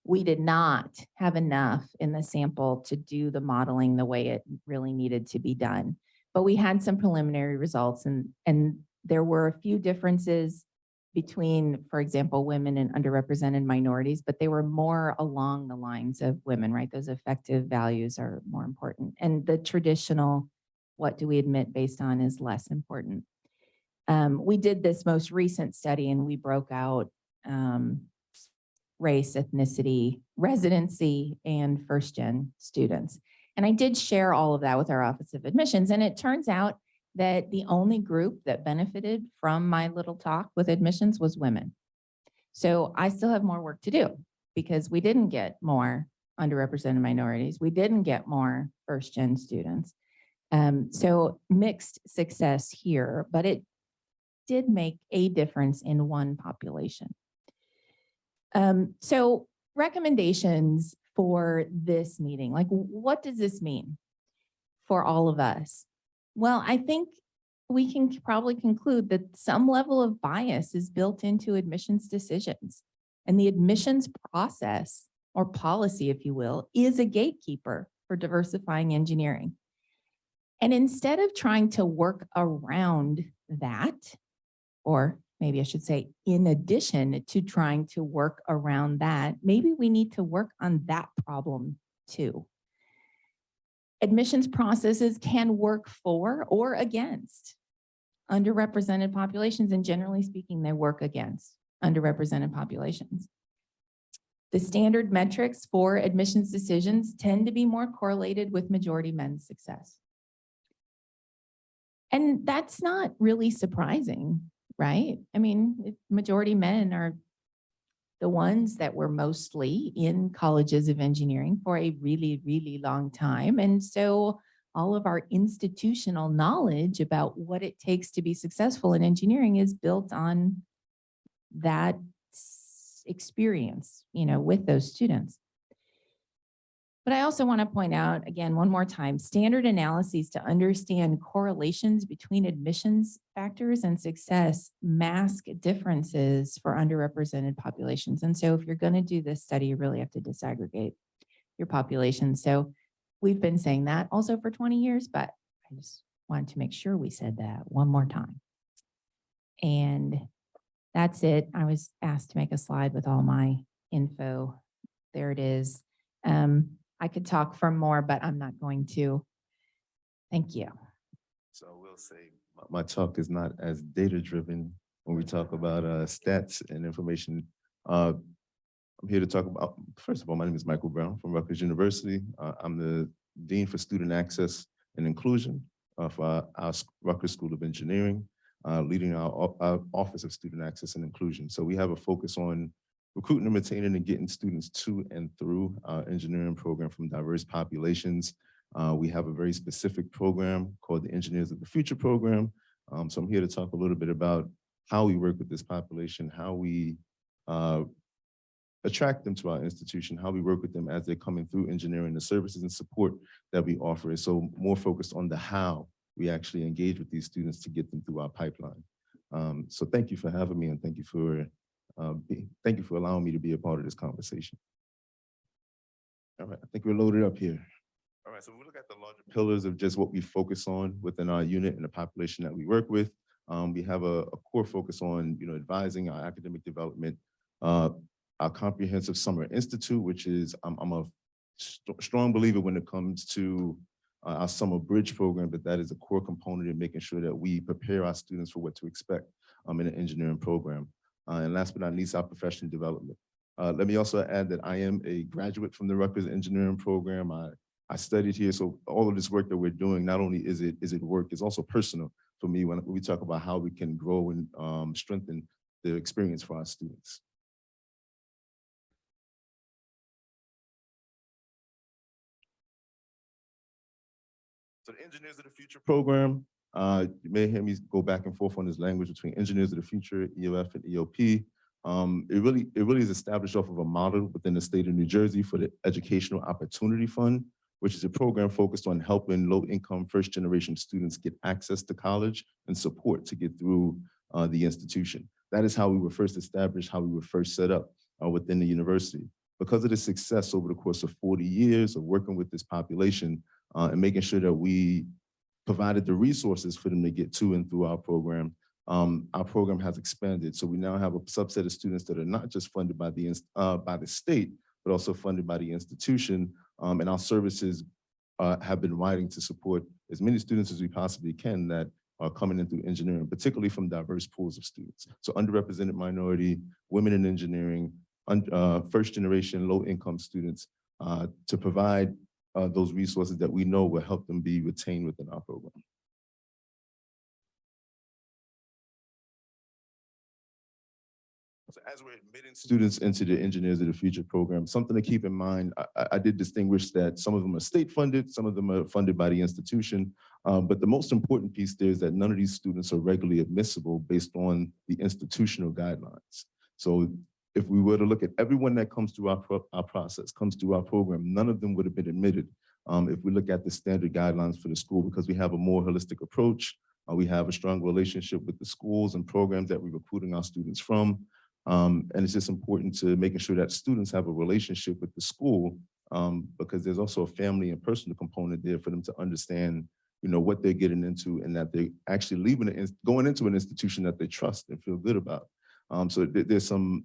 We did not have enough in the sample to do the modeling the way it really needed to be done. But we had some preliminary results and there were a few differences between, for example, women and underrepresented minorities, but they were more along the lines of women, right? Those effective values are more important. And the traditional, what do we admit based on, is less important. We did this most recent study and we broke out race, ethnicity, residency, and first-gen students. And I did share all of that with our Office of Admissions. And it turns out that the only group that benefited from my little talk with admissions was women. So I still have more work to do because we didn't get more underrepresented minorities. We didn't get more first-gen students. So mixed success here, but it did make a difference in one population. So recommendations for this meeting, like what does this mean for all of us? Well, I think we can probably conclude that some level of bias is built into admissions decisions. And the admissions process, or policy, if you will, is a gatekeeper for diversifying engineering. And instead of trying to work around that, or maybe I should say, in addition to trying to work around that, maybe we need to work on that problem too. Admissions processes can work for or against underrepresented populations, and generally speaking, they work against underrepresented populations. The standard metrics for admissions decisions tend to be more correlated with majority men's success. And that's not really surprising. right? I mean, majority men are the ones that were mostly in colleges of engineering for a really, really long time. And so all of our institutional knowledge about what it takes to be successful in engineering is built on that experience, with those students. But I also want to point out, again, one more time, standard analyses to understand correlations between admissions factors and success mask differences for underrepresented populations. And so if you're going to do this study, you really have to disaggregate your population. So we've been saying that also for 20 years, but I just wanted to make sure we said that one more time. And that's it. I was asked to make a slide with all my info. There it is. I could talk for more, but I'm not going to. Thank you. So I will say my talk is not as data driven when we talk about stats and information. I'm here to talk about, first of all, my name is Michael Brown from Rutgers University. I'm the Dean for Student Access and Inclusion for our Rutgers School of Engineering, leading our Office of Student Access and Inclusion. So we have a focus on recruiting and retaining and getting students to and through our engineering program from diverse populations. We have a very specific program called the Engineers of the Future program. So I'm here to talk a little bit about how we work with this population, how we attract them to our institution, how we work with them as they're coming through engineering, the services and support that we offer is so more focused on the how we actually engage with these students to get them through our pipeline. So thank you for having me, and thank you for allowing me to be a part of this conversation. All right, I think we're loaded up here. All right, so we look at the larger pillars of just what we focus on within our unit and the population that we work with. We have a core focus on, advising our academic development, our comprehensive summer institute, which is, I'm a strong believer when it comes to our summer bridge program, that is a core component in making sure that we prepare our students for what to expect in an engineering program. And last but not least, our professional development. Let me also add that I am a graduate from the Rutgers Engineering program. I studied here, so all of this work that we're doing, not only is it work, it's also personal for me when we talk about how we can grow and strengthen the experience for our students. So the Engineers of the Future program, you may hear me go back and forth on this language between Engineers of the Future, EOF and EOP. It really is established off of a model within the state of New Jersey for the Educational Opportunity Fund, which is a program focused on helping low-income first-generation students get access to college and support to get through the institution. That is how we were first established, how we were first set up within the university. Because of the success over the course of 40 years of working with this population and making sure that we provided the resources for them to get to and through our program has expanded. So we now have a subset of students that are not just funded by the state, but also funded by the institution. And our services have been widening to support as many students as we possibly can that are coming in through engineering, particularly from diverse pools of students. So underrepresented minority, women in engineering, first generation, low income students to provide those resources that we know will help them be retained within our program. So as we're admitting students into the Engineers of the Future program, something to keep in mind, I did distinguish that some of them are state funded, some of them are funded by the institution, but the most important piece there is that none of these students are regularly admissible based on the institutional guidelines. So if we were to look at everyone that comes through our process, comes through our program, none of them would have been admitted if we look at the standard guidelines for the school, because we have a more holistic approach. We have a strong relationship with the schools and programs that we're recruiting our students from. And it's just important to making sure that students have a relationship with the school because there's also a family and personal component there for them to understand, what they're getting into and that they're actually going into an institution that they trust and feel good about. So there's some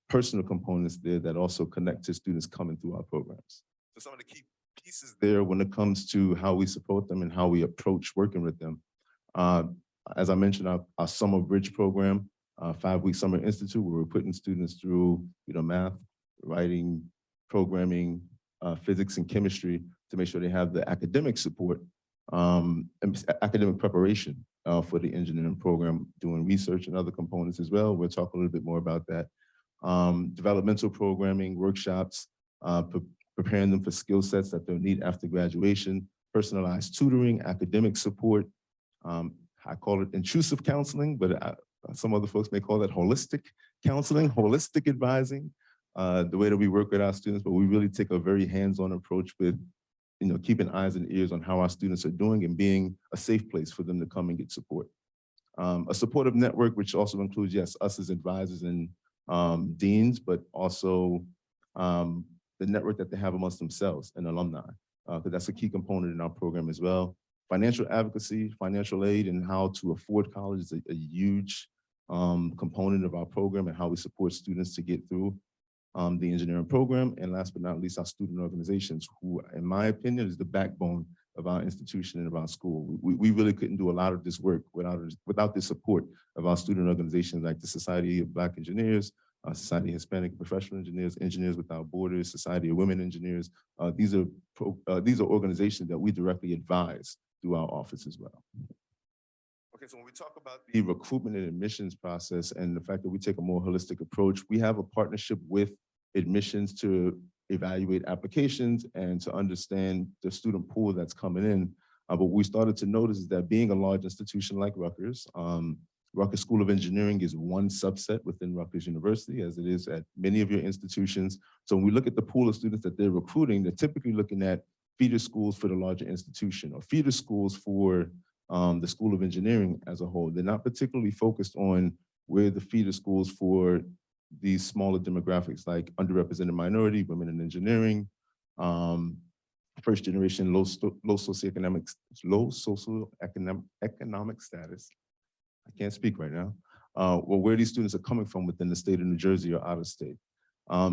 personal components there that also connect to students coming through our programs. So some of the key pieces there when it comes to how we support them and how we approach working with them. As I mentioned, our Summer Bridge program, 5-week summer institute, where we're putting students through, math, writing, programming, physics and chemistry to make sure they have the academic support and academic preparation for the engineering program, doing research and other components as well. We'll talk a little bit more about that. Developmental programming, workshops, preparing them for skill sets that they'll need after graduation, personalized tutoring, academic support. I call it intrusive counseling, but some other folks may call that holistic counseling, holistic advising, the way that we work with our students, but we really take a very hands-on approach with, keeping eyes and ears on how our students are doing and being a safe place for them to come and get support. A supportive network, which also includes, yes, us as advisors and deans, but also the network that they have amongst themselves and alumni, because that's a key component in our program as well. Financial advocacy, financial aid, and how to afford college is a huge component of our program and how we support students to get through the engineering program. And last but not least, our student organizations, who, in my opinion, is the backbone of our institution and of our school. We really couldn't do a lot of this work without the support of our student organizations like the Society of Black Engineers, Society of Hispanic Professional Engineers, Engineers Without Borders, Society of Women Engineers. These are organizations that we directly advise through our office as well. Okay, so when we talk about the recruitment and admissions process and the fact that we take a more holistic approach, we have a partnership with admissions to evaluate applications and to understand the student pool that's coming in. But what we started to notice is that being a large institution like Rutgers, Rutgers School of Engineering is one subset within Rutgers University, as it is at many of your institutions. So when we look at the pool of students that they're recruiting, they're typically looking at feeder schools for the larger institution or feeder schools for the School of Engineering as a whole. They're not particularly focused on where the feeder schools for these smaller demographics like underrepresented minority, women in engineering, first generation low socioeconomic status. I can't speak right now. Well, where these students are coming from within the state of New Jersey or out of state.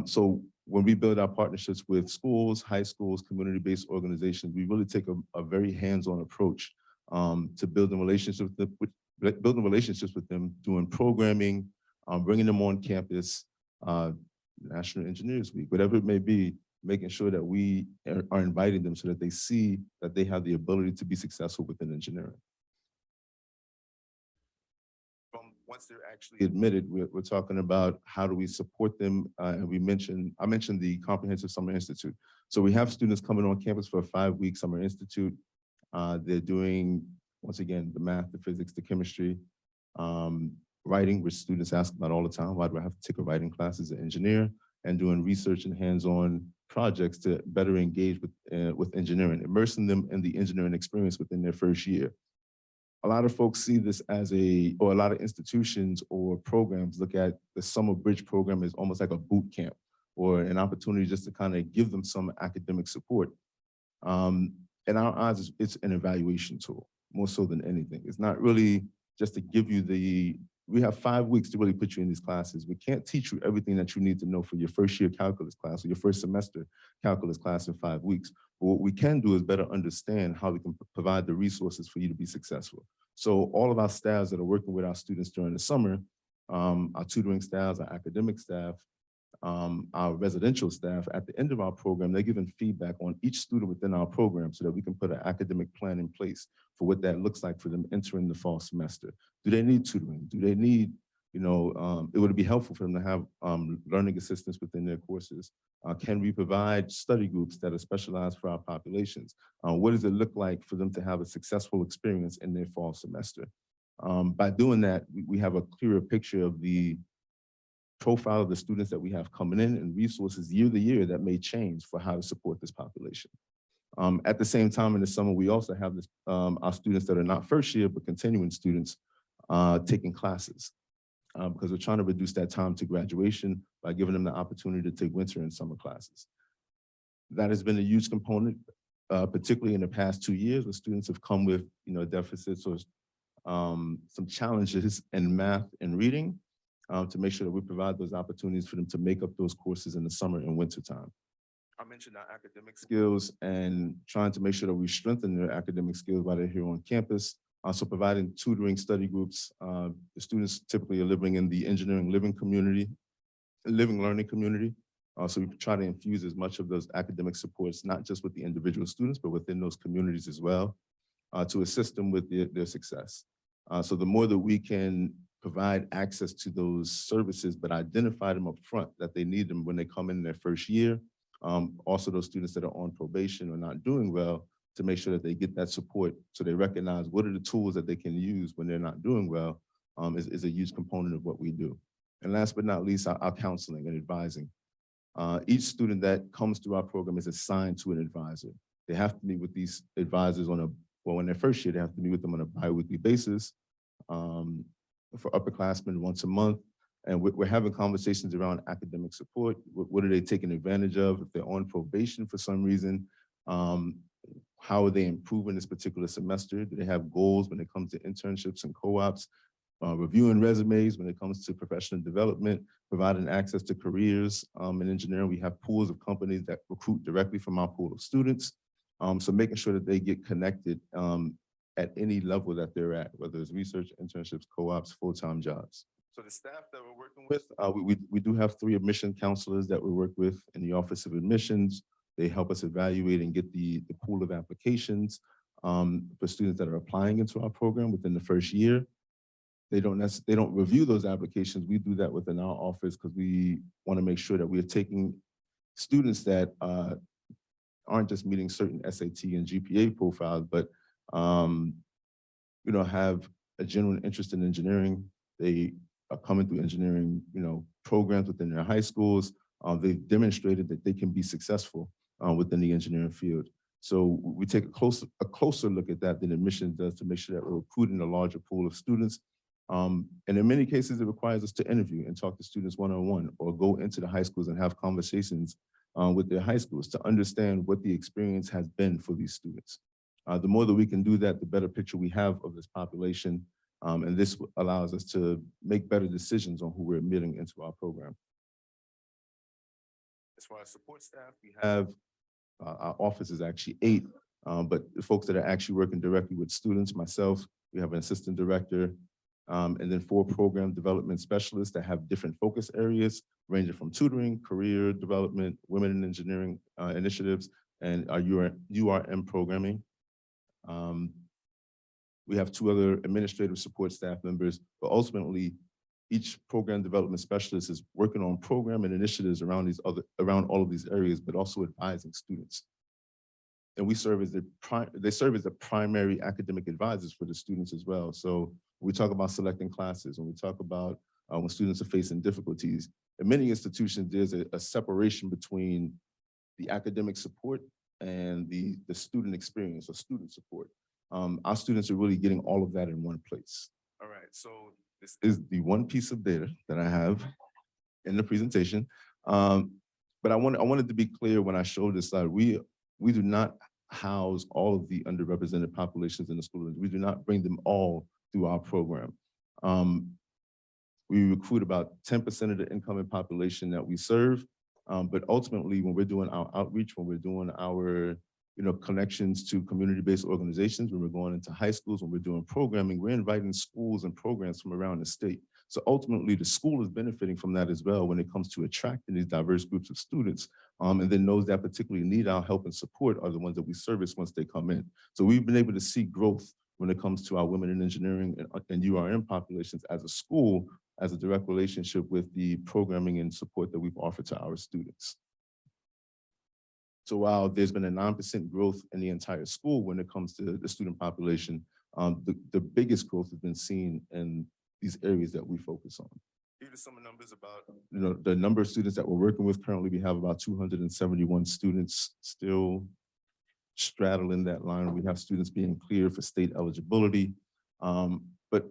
So when we build our partnerships with schools, high schools, community-based organizations, we really take a very hands-on approach to building relationships with them, doing programming, bringing them on campus, National Engineers Week, whatever it may be, making sure that we are inviting them so that they see that they have the ability to be successful within engineering. Once they're actually admitted, we're talking about how do we support them, and I mentioned the Comprehensive Summer Institute. So we have students coming on campus for a 5-week summer institute. They're doing, once again, the math, the physics, the chemistry, writing, which students ask about all the time. Why do I have to take a writing class as an engineer? And doing research and hands-on projects to better engage with engineering, immersing them in the engineering experience within their first year. A lot of folks see this as a lot of institutions or programs look at the Summer Bridge program as almost like a boot camp or an opportunity just to kind of give them some academic support. In our eyes, it's an evaluation tool, more so than anything. It's not really just to give you we have 5 weeks to really put you in these classes. We can't teach you everything that you need to know for your first year calculus class or your first semester calculus class in 5 weeks. But what we can do is better understand how we can provide the resources for you to be successful. So all of our staffs that are working with our students during the summer, our tutoring staffs, our academic staff, our residential staff, at the end of our program, they're giving feedback on each student within our program so that we can put an academic plan in place for what that looks like for them entering the fall semester. Do they need tutoring? Do they need, it would be helpful for them to have learning assistants within their courses. Can we provide study groups that are specialized for our populations? What does it look like for them to have a successful experience in their fall semester? By doing that, we have a clearer picture of the profile of the students that we have coming in and resources year to year that may change for how to support this population. At the same time in the summer, we also have our students that are not first year, but continuing students taking classes because we're trying to reduce that time to graduation by giving them the opportunity to take winter and summer classes. That has been a huge component, particularly in the past 2 years where students have come with deficits or some challenges in math and reading. To make sure that we provide those opportunities for them to make up those courses in the summer and winter time. I mentioned our academic skills and trying to make sure that we strengthen their academic skills while they're here on campus. Also providing tutoring study groups. The students typically are living in the engineering learning community. So we try to infuse as much of those academic supports, not just with the individual students, but within those communities as well. to assist them with their success. So the more that we can provide access to those services, but identify them up front that they need them when they come in their first year. Also those students that are on probation or not doing well, to make sure that they get that support so they recognize what are the tools that they can use when they're not doing well, is a huge component of what we do. And last but not least, our counseling and advising. Each student that comes through our program is assigned to an advisor. They have to meet with these advisors in their first year, they have to meet with them on a bi-weekly basis. For upperclassmen once a month. And we're having conversations around academic support. What are they taking advantage of? If they're on probation for some reason, how are they improving this particular semester? Do they have goals when it comes to internships and co-ops? Reviewing resumes when it comes to professional development, providing access to careers in engineering. We have pools of companies that recruit directly from our pool of students. So making sure that they get connected at any level that they're at, whether it's research, internships, co-ops, full-time jobs. So the staff that we're working with, we do have 3 admission counselors that we work with in the Office of Admissions. They help us evaluate and get the pool of applications for students that are applying into our program within the first year. They don't review those applications. We do that within our office because we want to make sure that we are taking students that aren't just meeting certain SAT and GPA profiles, but have a genuine interest in engineering. They are coming through engineering, programs within their high schools. They've demonstrated that they can be successful within the engineering field. So we take a closer look at that than admissions does to make sure that we're recruiting a larger pool of students. And in many cases, it requires us to interview and talk to students one-on-one or go into the high schools and have conversations with their high schools to understand what the experience has been for these students. The more that we can do that, the better picture we have of this population. And this allows us to make better decisions on who we're admitting into our program. As far as support staff, we have, our office is actually 8, but the folks that are actually working directly with students, myself, we have an assistant director, and then 4 program development specialists that have different focus areas, ranging from tutoring, career development, women in engineering initiatives, and our URM programming. We have 2 other administrative support staff members, but ultimately, each program development specialist is working on program and initiatives around all of these areas, but also advising students. And we serve as they serve as the primary academic advisors for the students as well. So we talk about selecting classes, when we talk about when students are facing difficulties. In many institutions, there's a separation between the academic support and the student experience or student support. Our students are really getting all of that in one place. All right, so this is the one piece of data that I have in the presentation. But I wanted to be clear when I showed this slide, we do not house all of the underrepresented populations in the school. We do not bring them all through our program. We recruit about 10% of the incoming population that we serve. But ultimately, when we're doing our outreach, when we're doing our connections to community-based organizations, when we're going into high schools, when we're doing programming, we're inviting schools and programs from around the state. So ultimately, the school is benefiting from that as well when it comes to attracting these diverse groups of students. And then those that particularly need our help and support are the ones that we service once they come in. So we've been able to see growth when it comes to our women in engineering and URM populations as a school, as a direct relationship with the programming and support that we've offered to our students. So while there's been a 9% growth in the entire school when it comes to the student population, the biggest growth has been seen in these areas that we focus on. Here are some numbers about the number of students that we're working with. Currently, we have about 271 students still straddling that line. We have students being cleared for state eligibility. But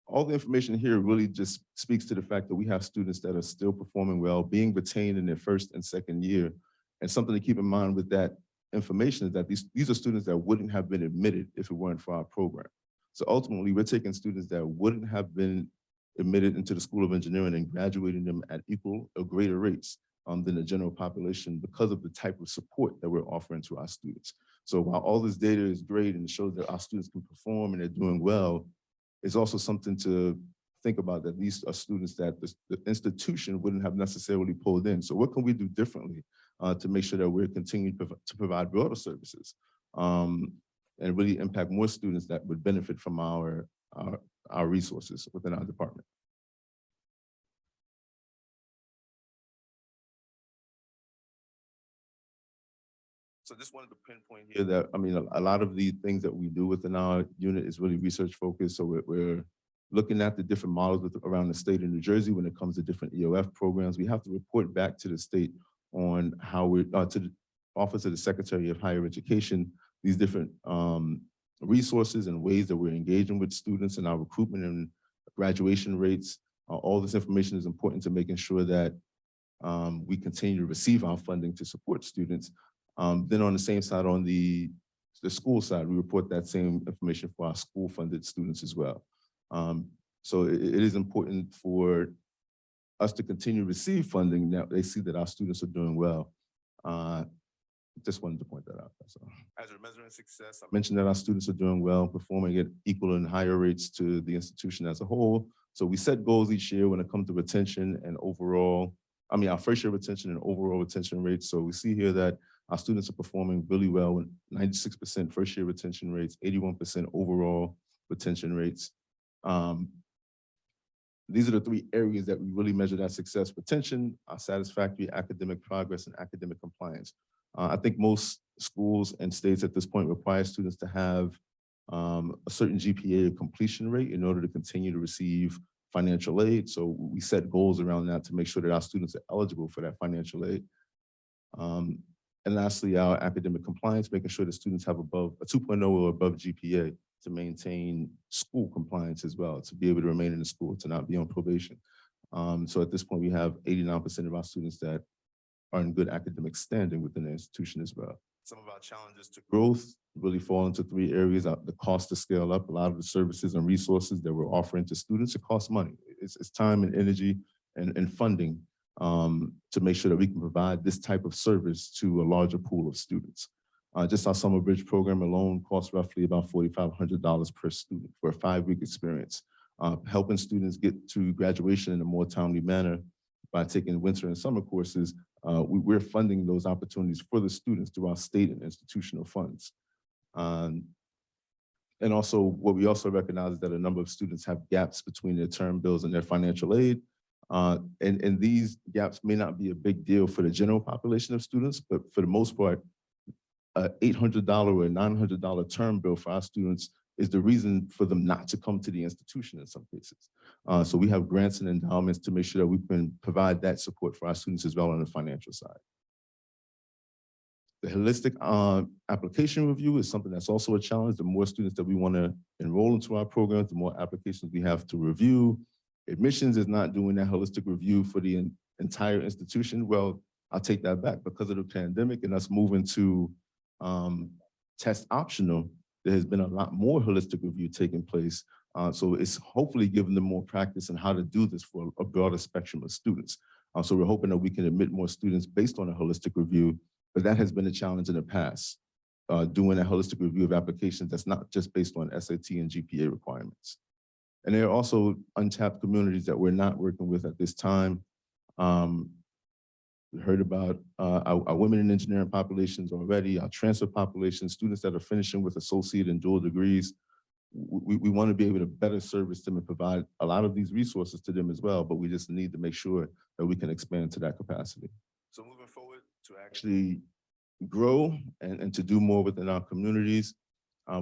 all the information here really just speaks to the fact that we have students that are still performing well, being retained in their first and second year. And something to keep in mind with that information is that these are students that wouldn't have been admitted if it weren't for our program. So ultimately, we're taking students that wouldn't have been admitted into the School of Engineering and graduating them at equal or greater rates than the general population because of the type of support that we're offering to our students. So while all this data is great and it shows that our students can perform and they're doing well, it's also something to think about that these are students that the institution wouldn't have necessarily pulled in. So what can we do differently to make sure that we're continuing to provide broader services? and really impact more students that would benefit from our resources within our department. So just wanted to pinpoint here that, I mean, a lot of the things that we do within our unit is really research focused. So we're looking at the different models around the state of New Jersey when it comes to different EOF programs. We have to report back to the state on how we're, to the Office of the Secretary of Higher Education, these different resources and ways that we're engaging with students in our recruitment and graduation rates. All this information is important to making sure that we continue to receive our funding to support students. Then on the same side, on the school side, we report that same information for our school funded students as well. So it is important for us to continue to receive funding. Now they see that our students are doing well. Just wanted to point that out. That's all. As we're measuring success, I mentioned that our students are doing well, performing at equal and higher rates to the institution as a whole. So we set goals each year when it comes to retention and overall, I mean, our first year retention and overall retention rates. So we see here that our students are performing really well with 96% first year retention rates, 81% overall retention rates. These are the three areas that we really measure that success: retention, our satisfactory academic progress, and academic compliance. I think most schools and states at this point require students to have a certain GPA completion rate in order to continue to receive financial aid. So we set goals around that to make sure that our students are eligible for that financial aid. And lastly, our academic compliance, making sure that students have above a 2.0 or above GPA to maintain school compliance as well, to be able to remain in the school, to not be on probation. So at this point, we have 89% of our students that are in good academic standing within the institution as well. Some of our challenges to growth really fall into three areas: the cost to scale up. A lot of the services and resources that we're offering to students, it costs money. It's time and energy and funding to make sure that we can provide this type of service to a larger pool of students. Just our summer bridge program alone costs roughly about $4,500 per student for a 5-week experience. Helping students get to graduation in a more timely manner by taking winter and summer courses, we're funding those opportunities for the students through our state and institutional funds. And also, what we also recognize is that a number of students have gaps between their term bills and their financial aid. And these gaps may not be a big deal for the general population of students, but for the most part, an $800 or a $900 term bill for our students is the reason for them not to come to the institution in some cases. So we have grants and endowments to make sure that we can provide that support for our students as well on the financial side. The holistic application review is something that's also a challenge. The more students that we want to enroll into our programs, the more applications we have to review. Admissions is not doing that holistic review for the entire institution. Well, I'll take that back. Because of the pandemic and us moving to test optional, there has been a lot more holistic review taking place. So it's hopefully giving them more practice on how to do this for a broader spectrum of students. So we're hoping that we can admit more students based on a holistic review, but that has been a challenge in the past, doing a holistic review of applications that's not just based on SAT and GPA requirements. And there are also untapped communities that we're not working with at this time. We heard about our women in engineering populations already, our transfer populations, students that are finishing with associate and dual degrees. We want to be able to better service them and provide a lot of these resources to them as well, but we just need to make sure that we can expand to that capacity. So moving forward to actually grow and to do more within our communities,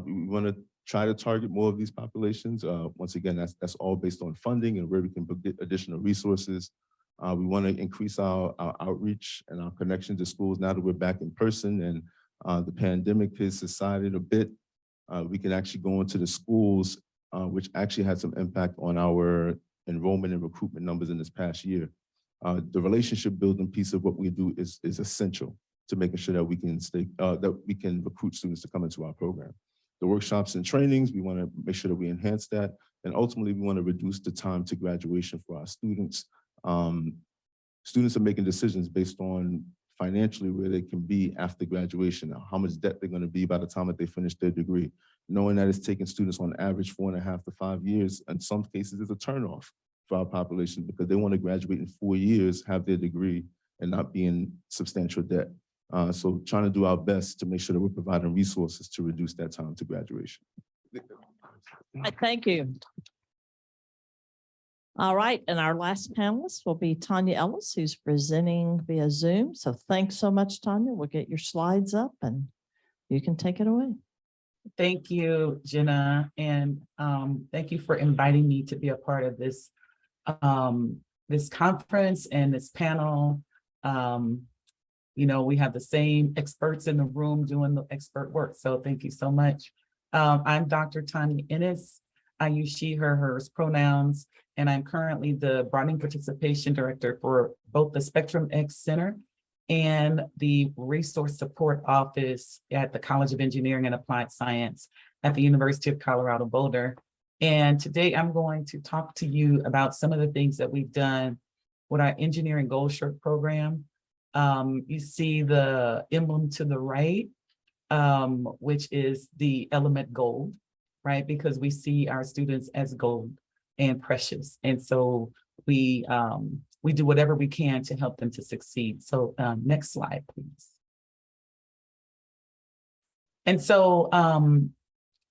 we want to try to target more of these populations. Once again, that's all based on funding and where we can get additional resources. We want to increase our outreach and our connection to schools now that we're back in person and the pandemic has subsided a bit. We can actually go into the schools, which actually had some impact on our enrollment and recruitment numbers in this past year. The relationship building piece of what we do is essential to making sure that we can recruit students to come into our program. The workshops and trainings, we want to make sure that we enhance that. And ultimately, we want to reduce the time to graduation for our students. Students are making decisions based on financially where they can be after graduation, how much debt they're going to be by the time that they finish their degree, knowing that it's taking students on average 4.5 to 5 years. In some cases, it's a turnoff for our population because they want to graduate in 4 years, have their degree, and not be in substantial debt. So trying to do our best to make sure that we're providing resources to reduce that time to graduation. Thank you. All right, and our last panelist will be Tanya Ellis, who's presenting via Zoom. So thanks so much, Tanya. We'll get your slides up and you can take it away. Thank you, Jenna, and thank you for inviting me to be a part of this this conference and this panel. You know, we have the same experts in the room doing the expert work, so thank you so much. I'm Dr. Tanya Ennis. I use she, her, hers pronouns, and I'm currently the Broadening Participation Director for both the Spectrum X Center and the Resource Support Office at the College of Engineering and Applied Science at the University of Colorado Boulder. And today I'm going to talk to you about some of the things that we've done with our Engineering Gold Shirt program. You see the emblem to the right, which is the element gold, right? Because we see our students as gold and precious. And so we do whatever we can to help them to succeed. So next slide, please. And so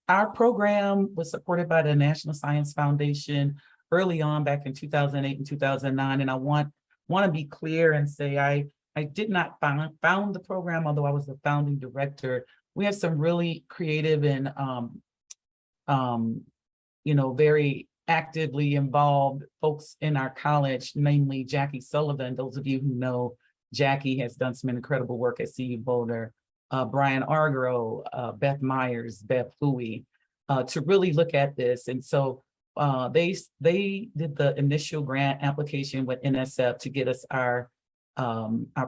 our program was supported by the National Science Foundation early on back in 2008 and 2009. And I want to be clear and say I did not found the program, although I was the founding director. We have some really creative and you know, very actively involved folks in our college, namely Jackie Sullivan. Those of you who know Jackie has done some incredible work at CU Boulder, Brian Argro, Beth Myers, Beth Fui, to really look at this. And so they did the initial grant application with NSF to get us our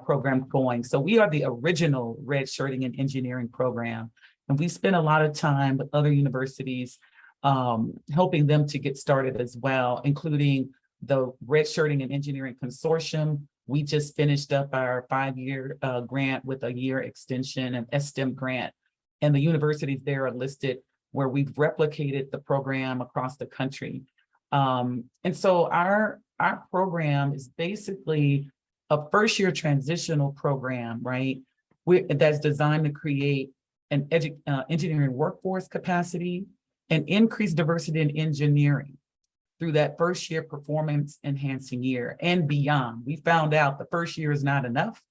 program going. So we are the original Red Shirting and Engineering program. And we spent a lot of time with other universities helping them to get started as well, including the Red Shirting and Engineering Consortium. We just finished up our 5-year grant with a year extension, an STEM grant. And the universities there are listed where we've replicated the program across the country. And so our program is basically a first-year transitional program, right? That's designed to create an engineering workforce capacity and increase diversity in engineering through that first year performance enhancing year and beyond. We found out the first year is not enough.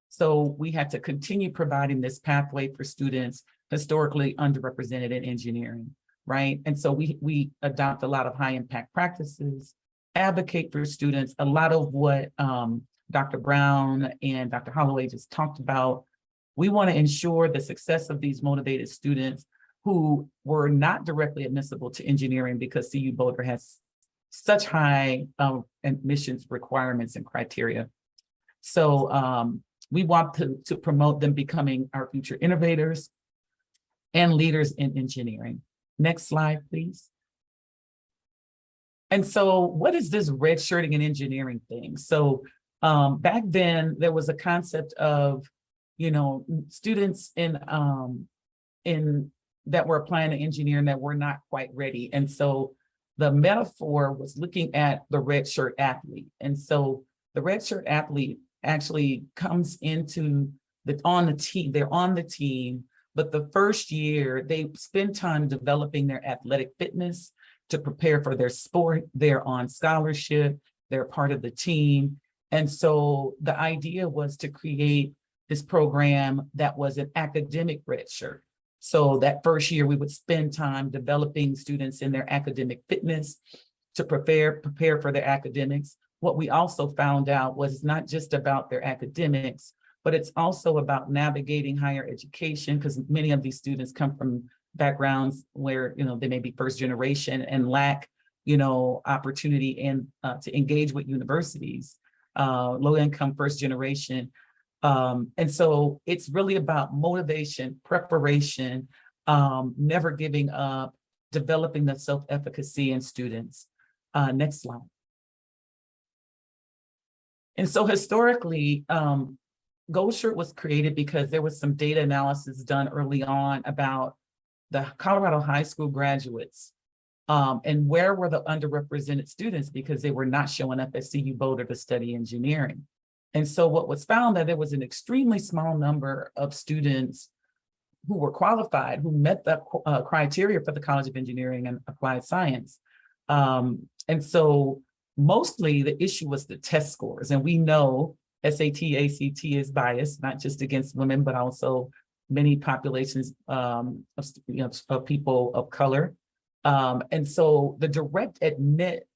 So we had to continue providing this pathway for students historically underrepresented in engineering, right? And so we adopt a lot of high impact practices, advocate for students, a lot of what Dr. Brown and Dr. Holloway just talked about. We want to ensure the success of these motivated students who were not directly admissible to engineering because CU Boulder has such high admissions requirements and criteria. So we want to promote them becoming our future innovators and leaders in engineering. Next slide, please. And so what is this red shirting and engineering thing? So back then there was a concept of, you know, students in that were applying to engineering that were not quite ready. And so the metaphor was looking at the red shirt athlete. And so the red shirt athlete actually comes into they're on the team, but the first year they spend time developing their athletic fitness to prepare for their sport. They're on scholarship, they're part of the team. And so the idea was to create this program that was an academic red shirt. So that first year we would spend time developing students in their academic fitness to prepare for their academics. What we also found out was it's not just about their academics, but it's also about navigating higher education, because many of these students come from backgrounds where, you know, they may be first generation and lack, you know, opportunity and to engage with universities, low income first generation. And so it's really about motivation, preparation, never giving up, developing the self-efficacy in students. Next slide. And so historically, Gold Shirt was created because there was some data analysis done early on about the Colorado high school graduates and where were the underrepresented students because they were not showing up at CU Boulder to study engineering. And so what was found that there was an extremely small number of students who were qualified, who met the criteria for the College of Engineering and Applied Science. And so mostly the issue was the test scores. And we know SAT, ACT is biased, not just against women, but also many populations of people of color. And so the direct admit,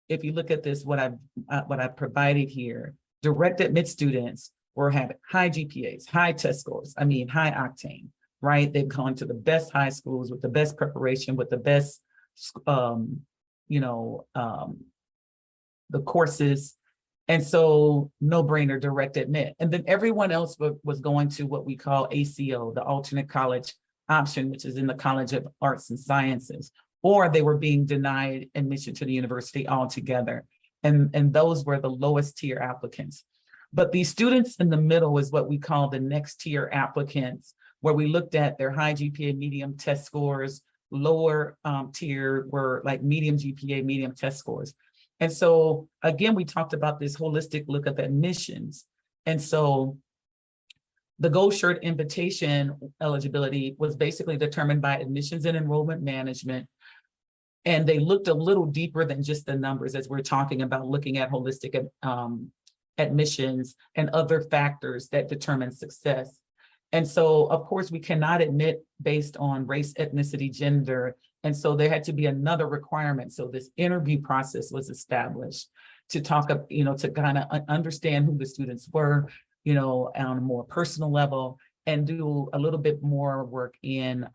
if you look at this, what I've provided here, direct admit students were having high GPAs, high test scores, high octane, right? They've gone to the best high schools with the best preparation, with the best, the courses. And so no brainer direct admit. And then everyone else was going to what we call ACO, the alternate college option, which is in the College of Arts and Sciences, or they were being denied admission to the university altogether. And those were the lowest tier applicants. But these students in the middle is what we call the next tier applicants, where we looked at their high GPA, medium test scores, lower tier were like medium GPA, medium test scores. And so again, we talked about this holistic look at admissions. And so the Gold Shirt invitation eligibility was basically determined by admissions and enrollment management. And they looked a little deeper than just the numbers, as we're talking about looking at holistic admissions and other factors that determine success. And so, of course, we cannot admit based on race, ethnicity, gender. And so there had to be another requirement. So this interview process was established to talk, to kind of understand who the students were, on a more personal level, and do a little bit more work in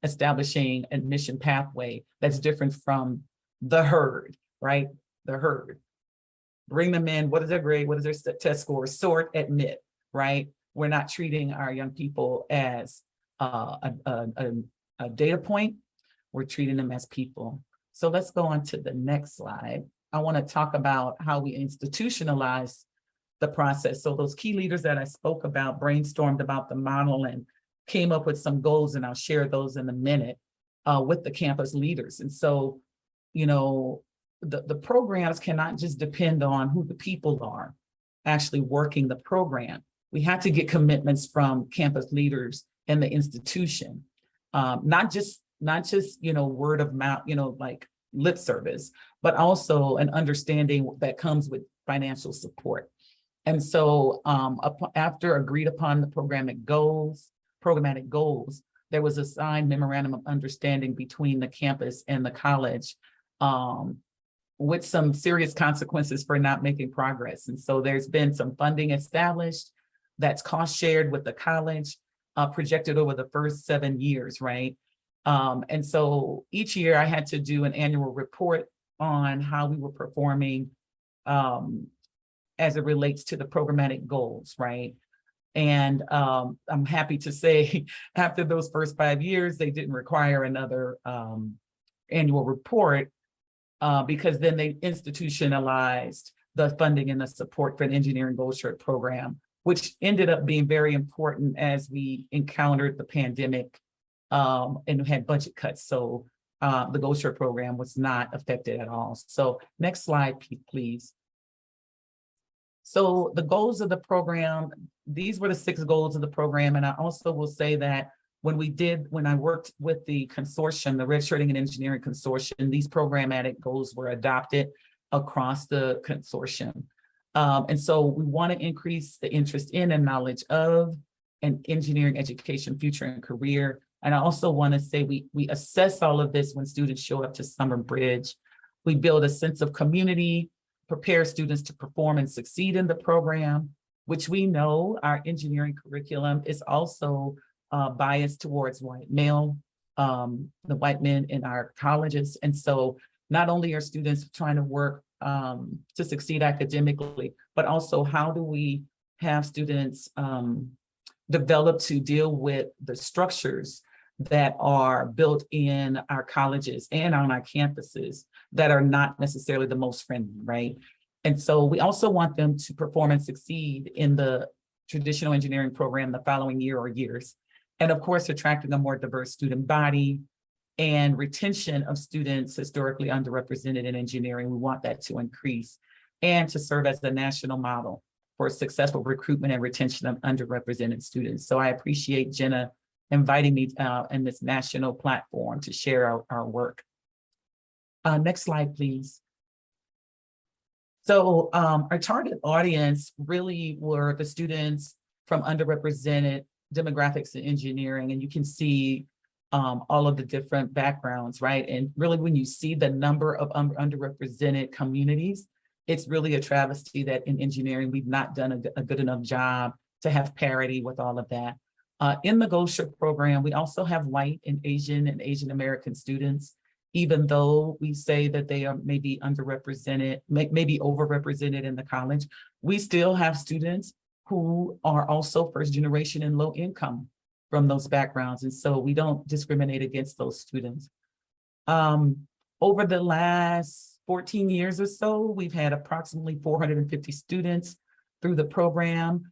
establishing admission pathway that's different from the herd, right? The herd. Bring them in, what is their grade, what is their test score, sort, admit, right? We're not treating our young people as a data point, we're treating them as people. So let's go on to the next slide. I want to talk about how we institutionalize the process. So those key leaders that I spoke about brainstormed about the model and came up with some goals, and I'll share those in a minute with the campus leaders. And so, the programs cannot just depend on who the people are actually working the program. We have to get commitments from campus leaders and the institution, not just word of mouth, like lip service, but also an understanding that comes with financial support. And so after agreed upon the programmatic goals, there was a signed memorandum of understanding between the campus and the college with some serious consequences for not making progress. And so there's been some funding established that's cost shared with the college, projected over the first 7 years, right? And so each year I had to do an annual report on how we were performing as it relates to the programmatic goals, right? And I'm happy to say after those first 5 years, they didn't require another annual report because then they institutionalized the funding and the support for the Engineering Gold Shirt program, which ended up being very important as we encountered the pandemic and had budget cuts. So the Gold Shirt program was not affected at all. So next slide, please. So the goals of the program, these were the 6 goals of the program. And I also will say that when I worked with the consortium, the Red Shirting and Engineering Consortium, these programmatic goals were adopted across the consortium. And so we want to increase the interest in and knowledge of an engineering education, future and career. And I also want to say we assess all of this when students show up to Summer Bridge. We build a sense of community, prepare students to perform and succeed in the program, which we know our engineering curriculum is also biased towards white male, the white men in our colleges. And so not only are students trying to work to succeed academically, but also how do we have students develop to deal with the structures that are built in our colleges and on our campuses that are not necessarily the most friendly, right? And so we also want them to perform and succeed in the traditional engineering program the following year or years. And of course, attracting a more diverse student body and retention of students historically underrepresented in engineering. We want that to increase and to serve as the national model for successful recruitment and retention of underrepresented students. So I appreciate Jenna inviting me in this national platform to share our work. Next slide, please. So our target audience really were the students from underrepresented demographics in engineering, and you can see all of the different backgrounds, right? And really when you see the number of underrepresented communities, it's really a travesty that in engineering, we've not done a good enough job to have parity with all of that. In the GoShip program, we also have white and Asian American students, even though we say that they are maybe underrepresented, maybe overrepresented in the college, we still have students who are also first generation and low income from those backgrounds. And so we don't discriminate against those students. Over the last 14 years or so, we've had approximately 450 students through the program.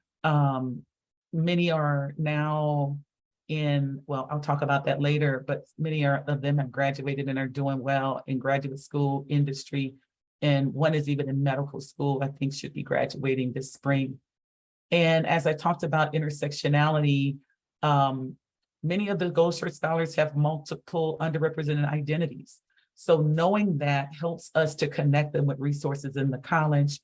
Many are now well, I'll talk about that later, but many of them have graduated and are doing well in graduate school, industry, and one is even in medical school, I think should be graduating this spring. And as I talked about intersectionality, many of the Gold Shirt scholars have multiple underrepresented identities. So knowing that helps us to connect them with resources in the college,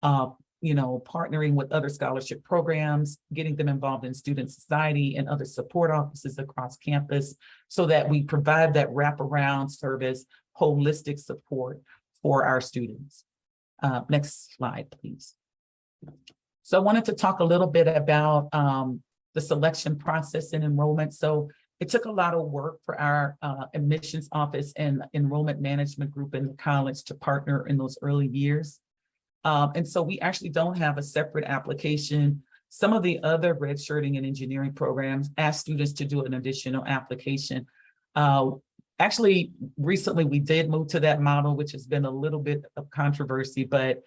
partnering with other scholarship programs, getting them involved in student society and other support offices across campus so that we provide that wraparound service, holistic support for our students. Next slide, please. So I wanted to talk a little bit about the selection process and enrollment. So it took a lot of work for our admissions office and enrollment management group in the college to partner in those early years. And so we actually don't have a separate application. Some of the other redshirting and engineering programs ask students to do an additional application. Actually, recently we did move to that model, which has been a little bit of controversy, but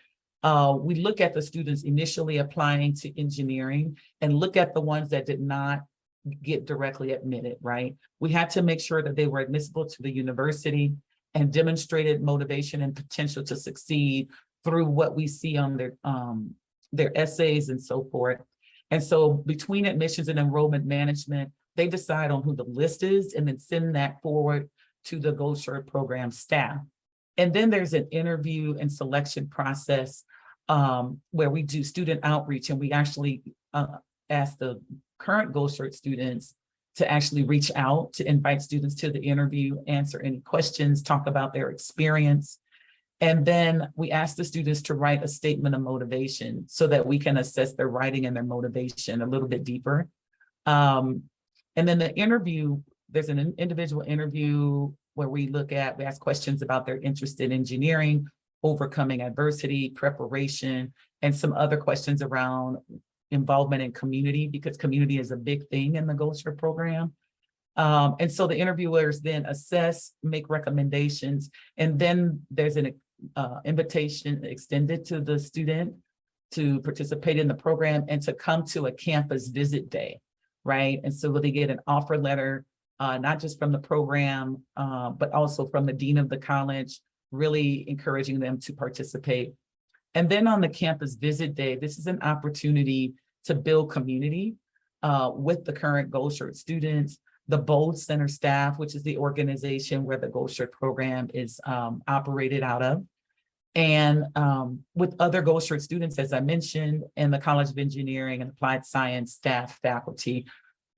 we look at the students initially applying to engineering and look at the ones that did not get directly admitted, right? We had to make sure that they were admissible to the university and demonstrated motivation and potential to succeed through what we see on their essays and so forth. And so between admissions and enrollment management, they decide on who the list is and then send that forward to the Gold Shirt program staff. And then there's an interview and selection process where we do student outreach, and we actually ask the current Gold Shirt students to actually reach out to invite students to the interview, answer any questions, talk about their experience. And then we ask the students to write a statement of motivation so that we can assess their writing and their motivation a little bit deeper. And then the interview, there's an individual interview where we ask questions about their interest in engineering, overcoming adversity, preparation, and some other questions around involvement in community, because community is a big thing in the Gold Shirt program. And so the interviewers then assess, make recommendations, and then there's an invitation extended to the student to participate in the program and to come to a campus visit day, right? And so they get an offer letter, not just from the program, but also from the dean of the college, really encouraging them to participate. And then on the campus visit day, this is an opportunity to build community with the current Gold Shirt students, the Bold Center staff, which is the organization where the Gold Shirt program is operated out of, and with other Gold Shirt students, as I mentioned, and the College of Engineering and Applied Science staff, faculty.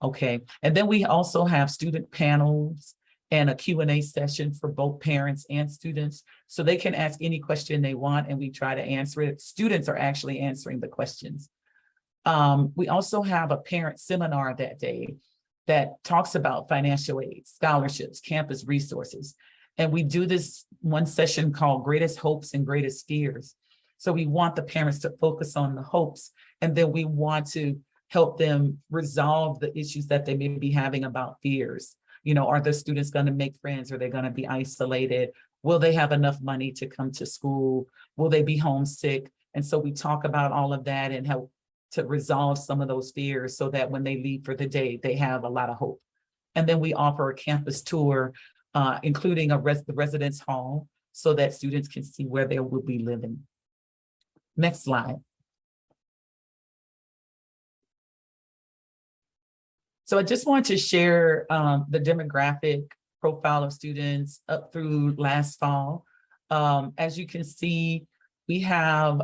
Okay, and then we also have student panels and a Q&A session for both parents and students, so they can ask any question they want and we try to answer it. Students are actually answering the questions. We also have a parent seminar that day that talks about financial aid, scholarships, campus resources. And we do this one session called Greatest Hopes and Greatest Fears. So we want the parents to focus on the hopes, and then we want to help them resolve the issues that they may be having about fears. Are the students going to make friends? Are they going to be isolated? Will they have enough money to come to school? Will they be homesick? And so we talk about all of that and help to resolve some of those fears so that when they leave for the day, they have a lot of hope. And then we offer a campus tour, including the residence hall, so that students can see where they will be living. Next slide. So I just want to share the demographic profile of students up through last fall. As you can see, we have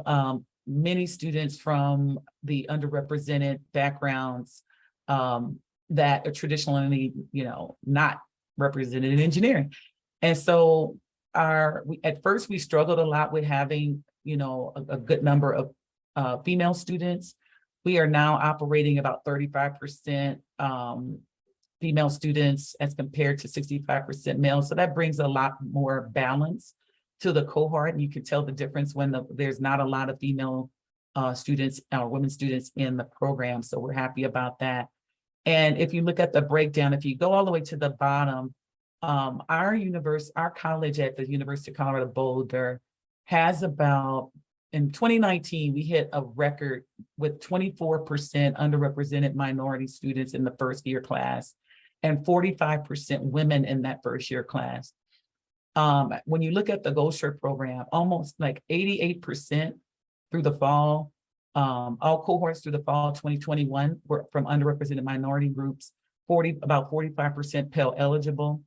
many students from the underrepresented backgrounds that are traditionally, not represented in engineering. And so at first we struggled a lot with having, a good number of female students. We are now operating about 35% female students as compared to 65% male. So that brings a lot more balance to the cohort. And you can tell the difference when there's not a lot of female students or women students in the program. So we're happy about that. And if you look at the breakdown, if you go all the way to the bottom, our college at the University of Colorado Boulder has about, in 2019, we hit a record with 24% underrepresented minority students in the first year class and 45% women in that first year class. When you look at the Gold Shirt program, almost like 88% through the fall, all cohorts through the fall 2021 were from underrepresented minority groups, about 45% Pell eligible.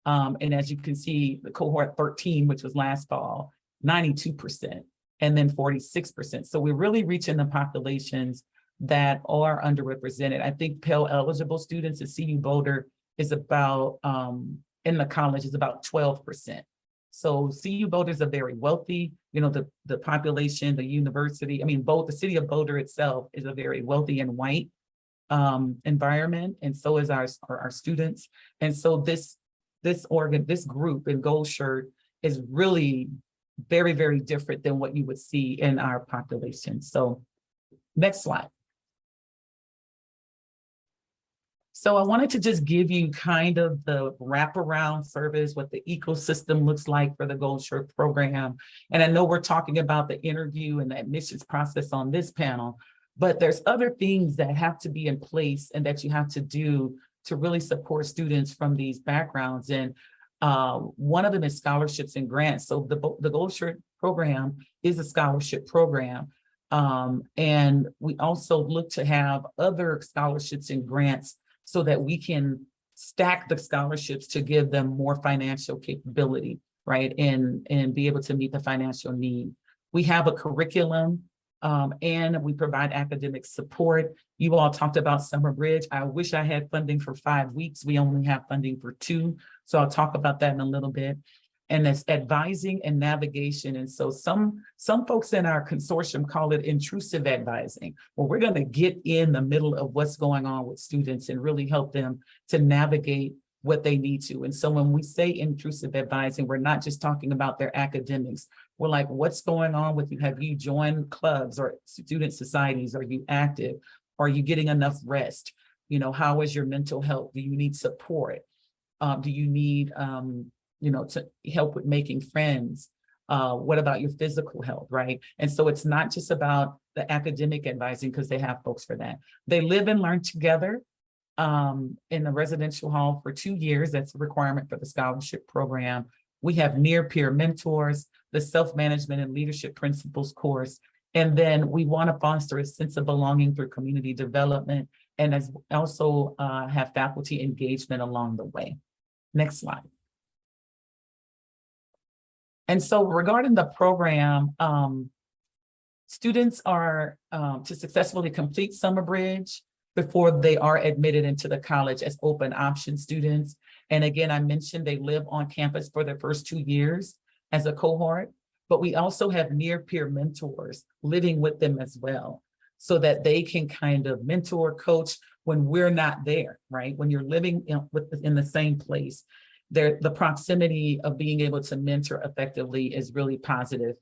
And as you can see, the cohort 13, which was last fall, 92%, and then 46%. So we're really reaching the populations that are underrepresented. I think Pell eligible students at CU Boulder is about, in the college is about 12%. So CU Boulder is a very wealthy, the population, the university, both the city of Boulder itself is a very wealthy and white environment, and so is our students. And so this group in Gold Shirt is really very, very different than what you would see in our population. So next slide. So I wanted to just give you kind of the wraparound service, what the ecosystem looks like for the Gold Shirt program. And I know we're talking about the interview and the admissions process on this panel, but there's other things that have to be in place and that you have to do to really support students from these backgrounds. And one of them is scholarships and grants. So the Gold Shirt program is a scholarship program. And we also look to have other scholarships and grants so that we can stack the scholarships to give them more financial capability, right? And be able to meet the financial need. We have a curriculum and we provide academic support. You all talked about Summer Bridge. I wish I had funding for 5 weeks. We only have funding for 2. So I'll talk about that in a little bit. And it's advising and navigation. And so some folks in our consortium call it intrusive advising, where we're going to get in the middle of what's going on with students and really help them to navigate what they need to. And so when we say intrusive advising, we're not just talking about their academics. We're like, what's going on with you? Have you joined clubs or student societies? Are you active? Are you getting enough rest? How is your mental health? Do you need support? Do you need, to help with making friends? What about your physical health, right? And so it's not just about the academic advising, because they have folks for that. They live and learn together in the residential hall for 2 years. That's a requirement for the scholarship program. We have near peer mentors, the self-management and leadership principles course. And then we want to foster a sense of belonging through community development, and as also have faculty engagement along the way. Next slide. And so regarding the program, students are to successfully complete Summer Bridge before they are admitted into the college as open option students. And again, I mentioned they live on campus for their first 2 years as a cohort, but we also have near peer mentors living with them as well, so that they can kind of mentor, coach when we're not there, right? When you're living in the same place, the proximity of being able to mentor effectively is really positive.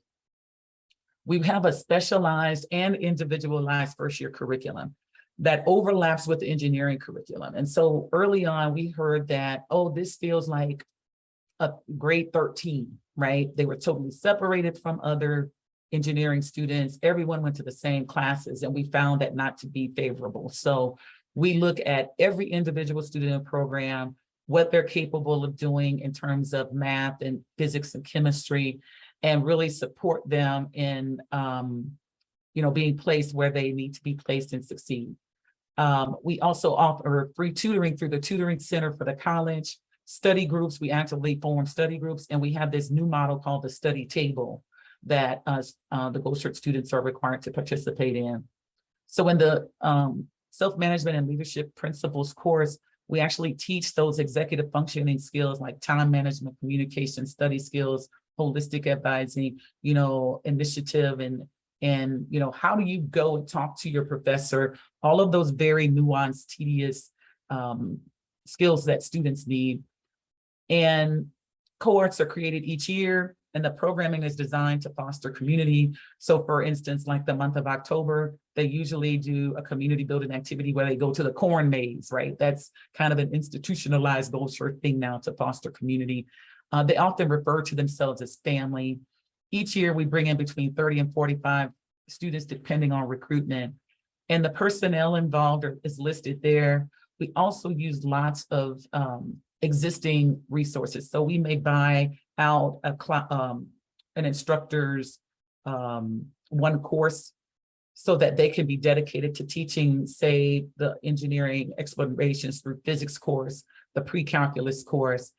We have a specialized and individualized first year curriculum that overlaps with the engineering curriculum. And so early on, we heard that, oh, this feels like a grade 13, right? They were totally separated from other engineering students. Everyone went to the same classes, and we found that not to be favorable. So we look at every individual student in the program, what they're capable of doing in terms of math and physics and chemistry, and really support them in being placed where they need to be placed and succeed. We also offer free tutoring through the Tutoring Center for the college. Study groups, we actively form study groups, and we have this new model called the study table that the Gold Shirt students are required to participate in. So in the self-management and leadership principles course, we actually teach those executive functioning skills like time management, communication, study skills, holistic advising, initiative, and how do you go and talk to your professor? All of those very nuanced, tedious skills that students need. And cohorts are created each year, and the programming is designed to foster community. So for instance, like the month of October, they usually do a community building activity where they go to the corn maze, right? That's kind of an institutionalized Gold Shirt thing now to foster community. They often refer to themselves as family. Each year we bring in between 30 and 45 students depending on recruitment. And the personnel involved is listed there. We also use lots of existing resources. So we may buy out an instructor's one course so that they can be dedicated to teaching, say, the engineering explorations through physics course, the pre-calculus course.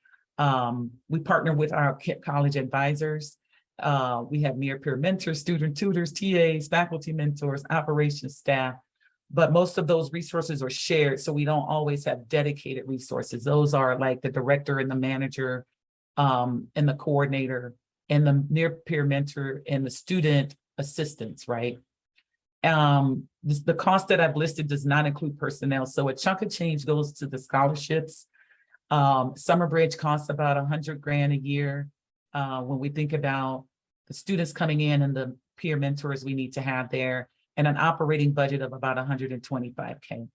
We partner with our college advisors. We have near-peer mentors, student tutors, TAs, faculty mentors, operations staff. But most of those resources are shared, so we don't always have dedicated resources. Those are like the director and the manager and the coordinator and the near-peer mentor and the student assistants, right? The cost that I've listed does not include personnel, so a chunk of change goes to the scholarships. Summer Bridge costs about $100,000 a year. When we think about the students coming in and the peer mentors we need to have there, and an operating budget of about $125,000.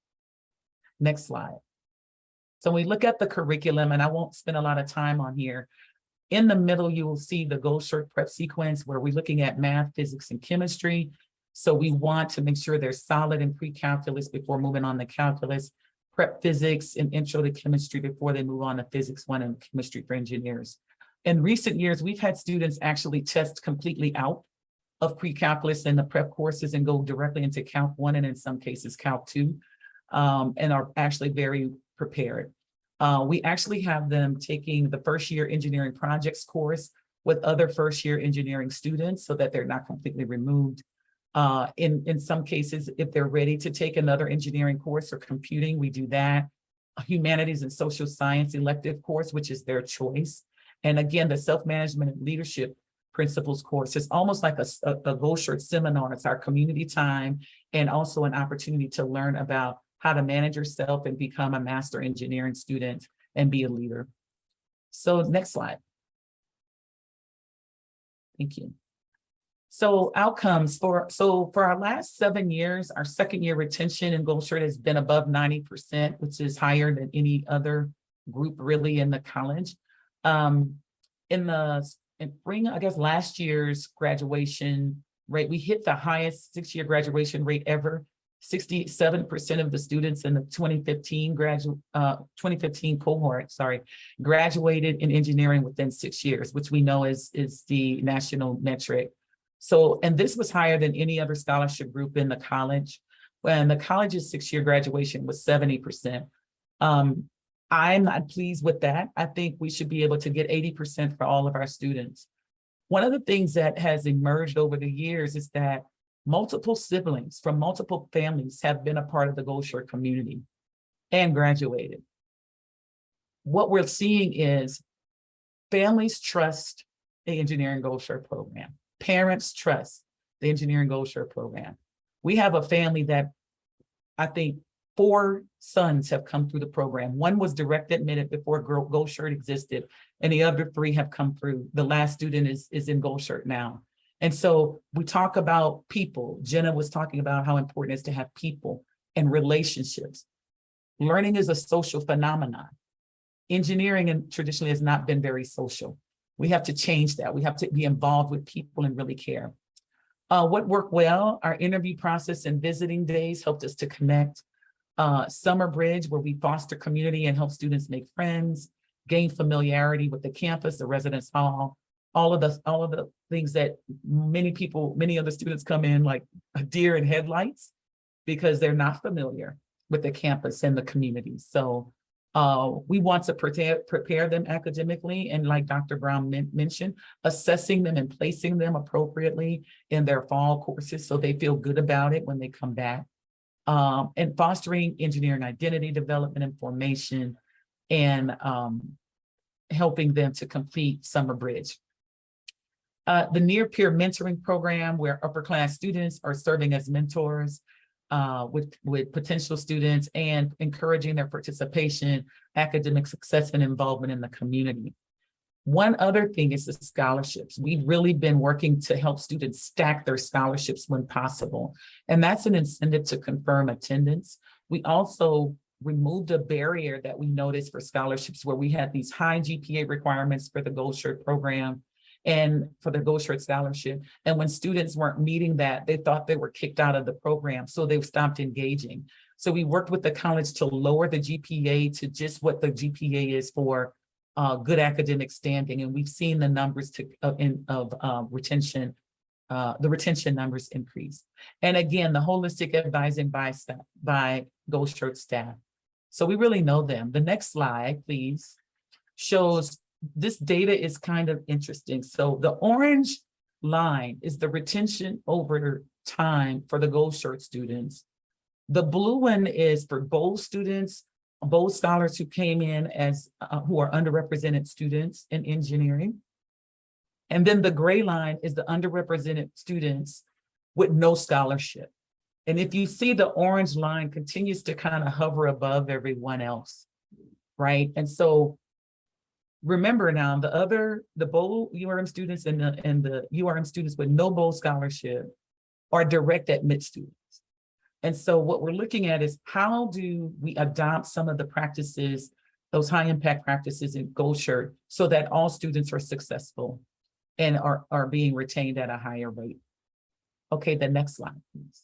Next slide. So we look at the curriculum, and I won't spend a lot of time on here. In the middle, you will see the Gold Shirt prep sequence where we're looking at math, physics, and chemistry. So we want to make sure they're solid in pre-calculus before moving on to calculus, prep physics and intro to chemistry before they move on to physics 1 and chemistry for engineers. In recent years, we've had students actually test completely out of pre-calculus and the prep courses and go directly into Calc 1 and in some cases Calc 2 and are actually very prepared. We actually have them taking the first year engineering projects course with other first year engineering students so that they're not completely removed. In some cases, if they're ready to take another engineering course or computing, we do that. Humanities and social science elective course, which is their choice. And again, the self-management and leadership principles course is almost like a Gold Shirt seminar. It's our community time and also an opportunity to learn about how to manage yourself and become a master engineering student and be a leader. So next slide. Thank you. So outcomes for our last 7 years, our second year retention in Gold Shirt has been above 90%, which is higher than any other group really in the college. In spring, I guess last year's graduation rate, we hit the highest 6-year graduation rate ever. 67% of the students in the 2015 cohort, graduated in engineering within 6 years, which we know is the national metric. So, and this was higher than any other scholarship group in the college. When the college's 6-year graduation was 70%. I'm not pleased with that. I think we should be able to get 80% for all of our students. One of the things that has emerged over the years is that multiple siblings from multiple families have been a part of the Gold Shirt community and graduated. What we're seeing is families trust the Engineering Gold Shirt program. Parents trust the Engineering Gold Shirt program. We have a family that I think 4 sons have come through the program. 1 was direct admitted before Gold Shirt existed, and the other 3 have come through. The last student is in Gold Shirt now. And so we talk about people. Jenna was talking about how important it is to have people and relationships. Learning is a social phenomenon. Engineering traditionally has not been very social. We have to change that. We have to be involved with people and really care. What worked well, our interview process and visiting days helped us to connect. Summer Bridge, where we foster community and help students make friends, gain familiarity with the campus, the residence hall, all of the things that many other students come in like a deer in headlights because they're not familiar. with the campus and the community. So we want to prepare them academically, and like Dr. Brown mentioned, assessing them and placing them appropriately in their fall courses so they feel good about it when they come back. And fostering engineering identity development and formation, and helping them to complete Summer Bridge. The near peer mentoring program, where upper class students are serving as mentors with potential students and encouraging their participation, academic success, and involvement in the community. One other thing is the scholarships. We've really been working to help students stack their scholarships when possible. And that's an incentive to confirm attendance. We also removed a barrier that we noticed for scholarships, where we had these high GPA requirements for the Gold Shirt program and for the Gold Shirt Scholarship. And when students weren't meeting that, they thought they were kicked out of the program, so they stopped engaging. So we worked with the college to lower the GPA to just what the GPA is for good academic standing. And we've seen the numbers retention, the retention numbers increase. And again, the holistic advising by Gold Shirt staff. So we really know them. The next slide, please, shows this data is kind of interesting. So the orange line is the retention over time for the Gold Shirt students. The blue one is for Gold students, Gold scholars who came in as who are underrepresented students in engineering. And then the gray line is the underrepresented students with no scholarship. And if you see, the orange line continues to kind of hover above everyone else, right? And so remember now, the Bowl URM students and the URM students with no Bowl scholarship are direct admit students. And so what we're looking at is, how do we adopt some of the practices, those high impact practices in Gold Shirt, so that all students are successful and are being retained at a higher rate. Okay, the next slide, please.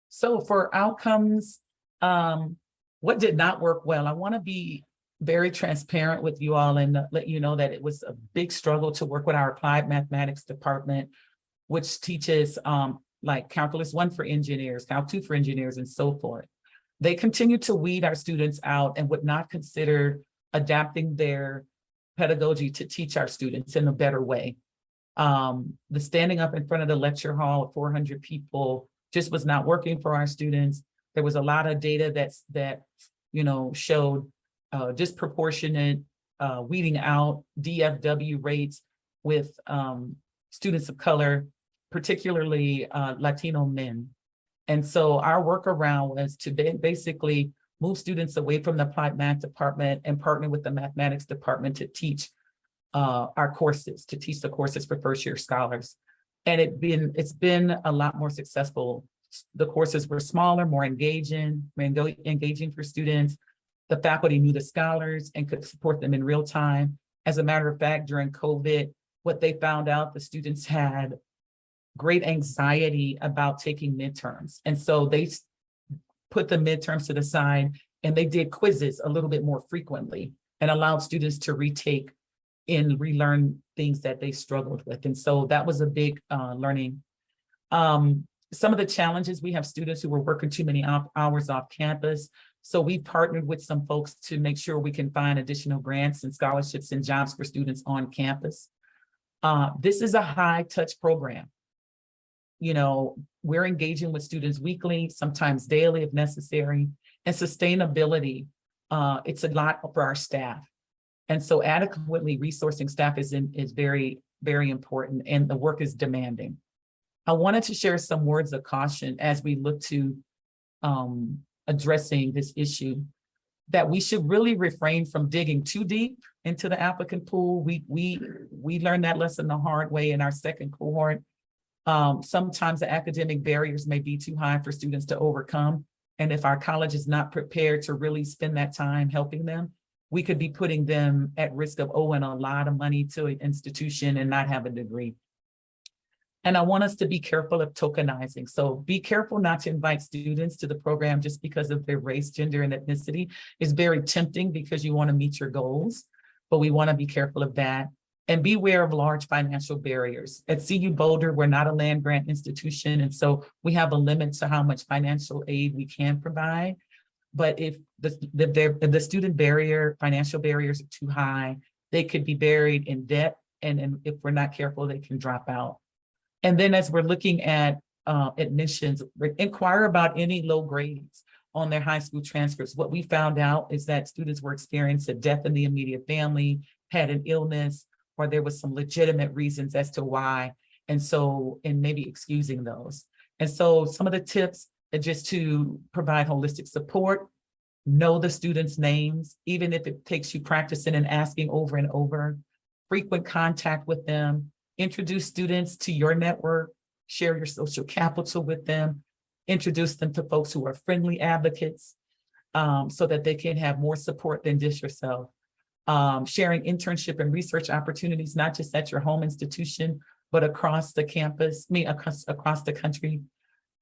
So for outcomes, what did not work well? I want to be very transparent with you all and let you know that it was a big struggle to work with our applied mathematics department, which teaches like Calculus 1 for engineers, Calc 2 for engineers, and so forth. They continue to weed our students out and would not consider adapting their pedagogy to teach our students in a better way. The standing up in front of the lecture hall of 400 people just was not working for our students. There was a lot of data that showed disproportionate weeding out DFW rates with students of color, particularly Latino men. And so our workaround was to basically move students away from the applied math department and partner with the mathematics department to teach our courses, to teach the courses for first year scholars. And it's been a lot more successful. The courses were smaller, more engaging for students. The faculty knew the scholars and could support them in real time. As a matter of fact, during COVID, what they found out, the students had great anxiety about taking midterms. And so they put the midterms to the side and they did quizzes a little bit more frequently and allowed students to retake and relearn things that they struggled with. And so that was a big learning. Some of the challenges, we have students who were working too many hours off campus. So we partnered with some folks to make sure we can find additional grants and scholarships and jobs for students on campus. This is a high touch program. We're engaging with students weekly, sometimes daily if necessary, and sustainability. It's a lot for our staff. And so adequately resourcing staff is very, very important, and the work is demanding. I wanted to share some words of caution as we look to addressing this issue, that we should really refrain from digging too deep into the applicant pool. We learned that lesson the hard way in our second cohort. Sometimes the academic barriers may be too high for students to overcome. And if our college is not prepared to really spend that time helping them, we could be putting them at risk of owing a lot of money to an institution and not have a degree. And I want us to be careful of tokenizing. So be careful not to invite students to the program just because of their race, gender, and ethnicity. It's very tempting because you want to meet your goals, but we want to be careful of that. And beware of large financial barriers. At CU Boulder, we're not a land grant institution, and so we have a limit to how much financial aid we can provide. But if the student financial barriers are too high, they could be buried in debt, and if we're not careful, they can drop out. And then as we're looking at admissions, inquire about any low grades on their high school transcripts. What we found out is that students were experiencing a death in the immediate family, had an illness, or there was some legitimate reasons as to why. And maybe excusing those. And so some of the tips are just to provide holistic support, know the students' names, even if it takes you practicing and asking over and over, frequent contact with them, introduce students to your network, share your social capital with them, introduce them to folks who are friendly advocates, so that they can have more support than just yourself. Sharing internship and research opportunities, not just at your home institution, but across the campus, across the country.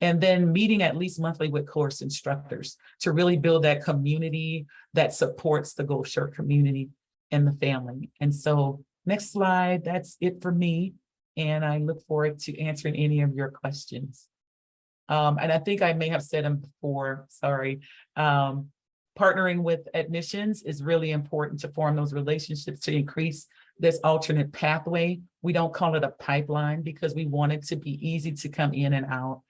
And then meeting at least monthly with course instructors to really build that community that supports the Gulfshire community and the family. And so next slide, that's it for me. And I look forward to answering any of your questions. And I think I may have said them before, sorry. Partnering with admissions is really important to form those relationships to increase this alternate pathway. We don't call it a pipeline because we want it to be easy to come in and out.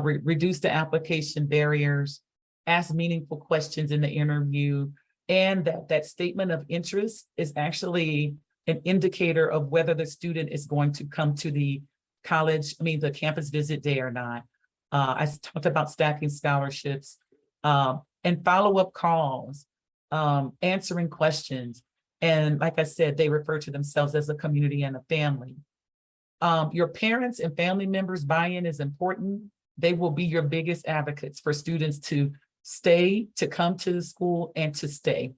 Reduce the application barriers, ask meaningful questions in the interview, and that statement of interest is actually an indicator of whether the student is going to come to the the campus visit day or not. I talked about stacking scholarships, and follow-up calls, answering questions. And like I said, they refer to themselves as a community and a family. Your parents and family members' buy-in is important. They will be your biggest advocates for students to stay, to come to the school and to stay.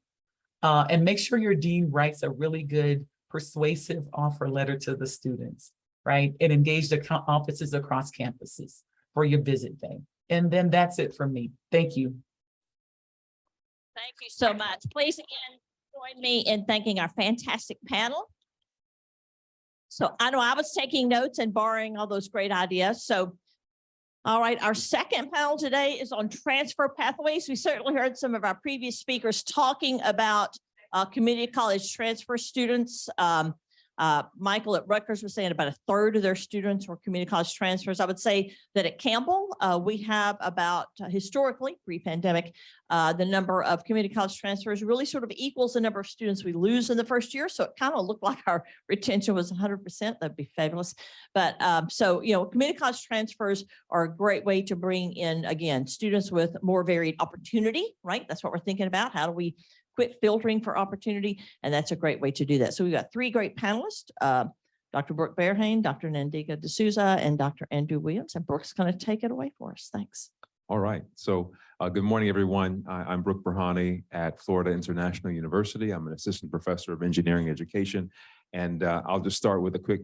And make sure your dean writes a really good persuasive offer letter to the students, right? And engage the offices across campuses for your visit day. And then that's it for me. Thank you. Thank you so much. Please again, join me in thanking our fantastic panel. So I know I was taking notes and borrowing all those great ideas. So, all right, our second panel today is on transfer pathways. We certainly heard some of our previous speakers talking about community college transfer students. Michael at Rutgers was saying about a third of their students were community college transfers. I would say that at Campbell, we have about historically pre-pandemic, the number of community college transfers really sort of equals the number of students we lose in the first year. So it kind of looked like our retention was 100%. That'd be fabulous. But so, community college transfers are a great way to bring in, again, students with more varied opportunity, right? That's what we're thinking about. How do we quit filtering for opportunity? And that's a great way to do that. So we've got three great panelists, Dr. Brooke Bearhane, Dr. Nandika D'Souza, and Dr. Andrew Williams. And Brooke's going to take it away for us. Thanks. All right. So good morning, everyone. I'm Brooke Bearhane at Florida International University. I'm an assistant professor of engineering education. And I'll just start with a quick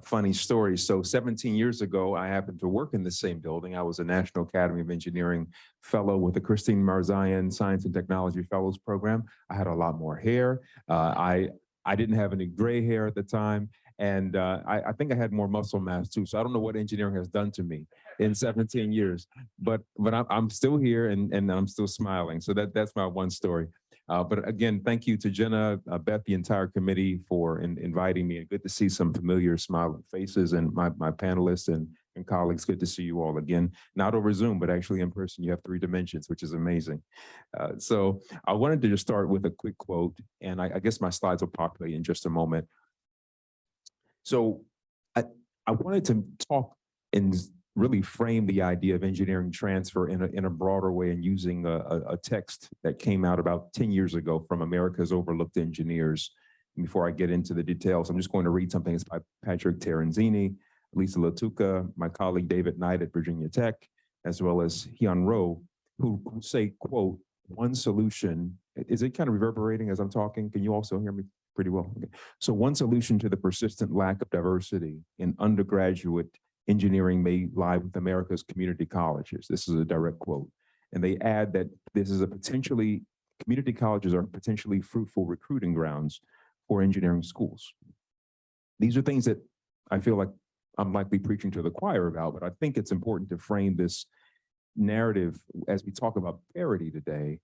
funny story. So 17 years ago, I happened to work in the same building. I was a National Academy of Engineering fellow with the Christine Marzian Science and Technology Fellows Program. I had a lot more hair. I didn't have any gray hair at the time. And I think I had more muscle mass too. So I don't know what engineering has done to me in 17 years, but I'm still here and I'm still smiling. So that's my one story. But again, thank you to Jenna, Beth, the entire committee for inviting me. And good to see some familiar smiling faces and my panelists and colleagues. Good to see you all again, not over Zoom, but actually in person. You have 3 dimensions, which is amazing. So I wanted to just start with a quick quote, and I guess my slides will populate in just a moment. So I wanted to talk and really frame the idea of engineering transfer in a broader way and using a text that came out about 10 years ago from America's Overlooked Engineers. And before I get into the details, I'm just going to read something that's by Patrick Terenzini, Lisa Latuca, my colleague David Knight at Virginia Tech, as well as Hyun Roh, who say, quote, one solution. Is it kind of reverberating as I'm talking? Can you also hear me pretty well? Okay. So one solution to the persistent lack of diversity in undergraduate engineering may lie with America's community colleges. This is a direct quote. And they add that community colleges are potentially fruitful recruiting grounds for engineering schools. These are things that I feel like I'm likely preaching to the choir about, but I think it's important to frame this narrative as we talk about parity today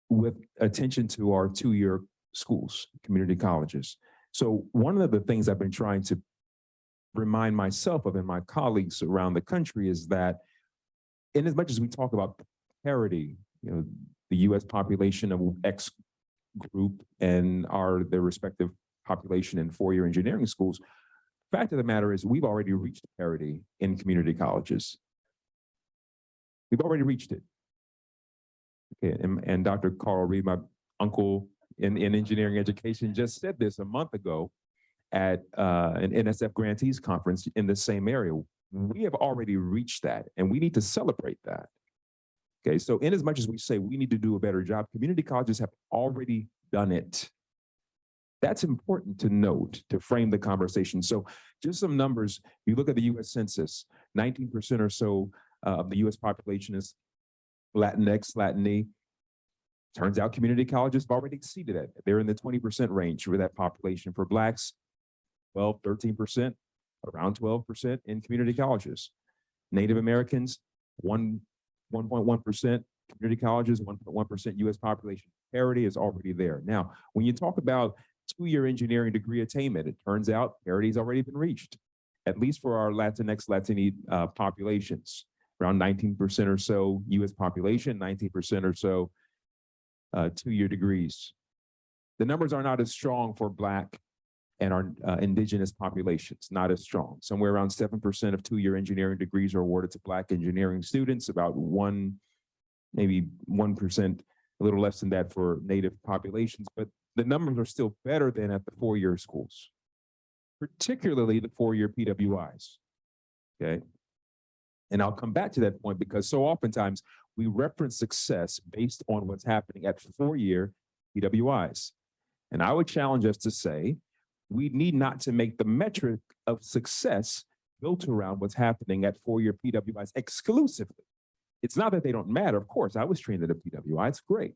with attention to our two-year schools, community colleges. So one of the things I've been trying to remind myself of and my colleagues around the country is that in as much as we talk about parity, the US population of X group and their respective population in four-year engineering schools, fact of the matter is we've already reached parity in community colleges. We've already reached it. Okay, and Dr. Carl Reed, my uncle in engineering education, just said this a month ago at an NSF grantees conference in the same area. We have already reached that, and we need to celebrate that. Okay, so in as much as we say we need to do a better job, community colleges have already done it. That's important to note, to frame the conversation. So just some numbers, you look at the US Census, 19% or so of the US population is Latinx, Latine. Turns out community colleges have already exceeded it. They're in the 20% range for that population. For Blacks, 12, 13%, around 12% in community colleges. Native Americans, 1.1%, community colleges, 1.1% US population. Parity is already there. Now, when you talk about two-year engineering degree attainment, it turns out parity has already been reached, at least for our Latinx, Latine populations. Around 19% or so US population, 19% or so two-year degrees. The numbers are not as strong for Black and our indigenous populations, not as strong. Somewhere around 7% of two-year engineering degrees are awarded to Black engineering students, about maybe 1%, a little less than that for Native populations, but the numbers are still better than at the four-year schools, particularly the four-year PWIs, okay? And I'll come back to that point because so oftentimes we reference success based on what's happening at four-year PWIs. And I would challenge us to say, we need not to make the metric of success built around what's happening at four-year PWIs exclusively. It's not that they don't matter. Of course, I was trained at a PWI. It's great.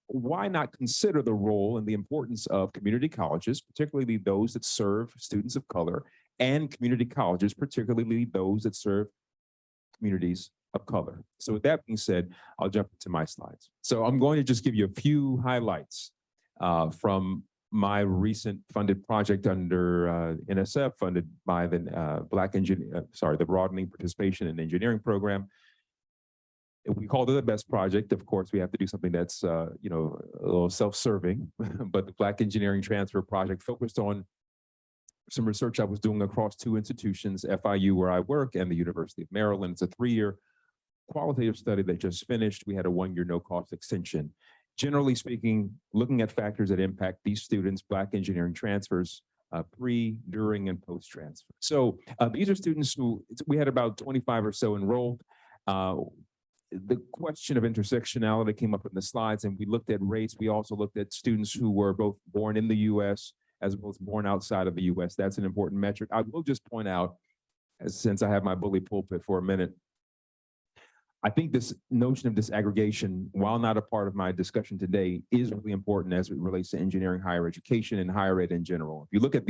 Why not consider the role and the importance of community colleges, particularly those that serve students of color, and community colleges, particularly those that serve communities of color. So with that being said, I'll jump into my slides. So I'm going to just give you a few highlights from my recent funded project under NSF, funded by the the Broadening Participation in Engineering Program. If we called it the BEST project, of course, we have to do something that's a little self-serving, but the Black Engineering Transfer Project focused on some research I was doing across two institutions, FIU, where I work, and the University of Maryland. It's a three-year qualitative study that just finished. We had a one-year no-cost extension. Generally speaking, looking at factors that impact these students, Black engineering transfers, pre, during, and post-transfer. So these are students who, we had about 25 or so enrolled. The question of intersectionality came up in the slides, and we looked at race. We also looked at students who were both born in the US as well as born outside of the US. That's an important metric. I will just point out, since I have my bully pulpit for a minute, I think this notion of disaggregation, while not a part of my discussion today, is really important as it relates to engineering higher education and higher ed in general. If you look at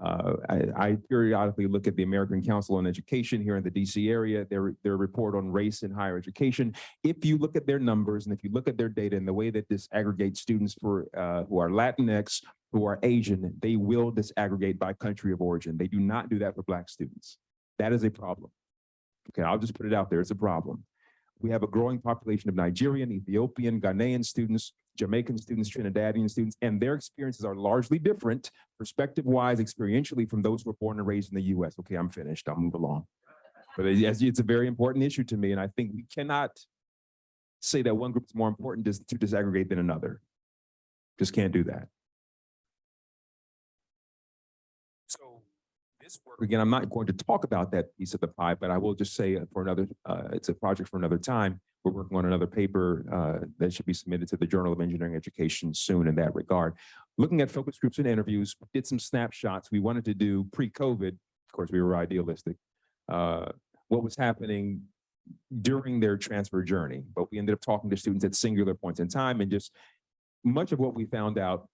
I periodically look at the American Council on Education here in the DC area, their report on race in higher education. If you look at their numbers and if you look at their data and the way that disaggregates students who are Latinx, who are Asian, they will disaggregate by country of origin. They do not do that for Black students. That is a problem. Okay, I'll just put it out there, it's a problem. We have a growing population of Nigerian, Ethiopian, Ghanaian students, Jamaican students, Trinidadian students, and their experiences are largely different, perspective-wise, experientially, from those who were born and raised in the US. Okay, I'm finished, I'll move along. But it's a very important issue to me, and I think we cannot say that one group is more important to disaggregate than another. Just can't do that. So this work, again, I'm not going to talk about that piece of the pie, but I will just say for another, it's a project for another time. We're working on another paper that should be submitted to the Journal of Engineering Education soon in that regard. Looking at focus groups and interviews, we did some snapshots. We wanted to do pre-COVID, of course, we were idealistic, what was happening during their transfer journey, but we ended up talking to students at singular points in time, and just much of what we found out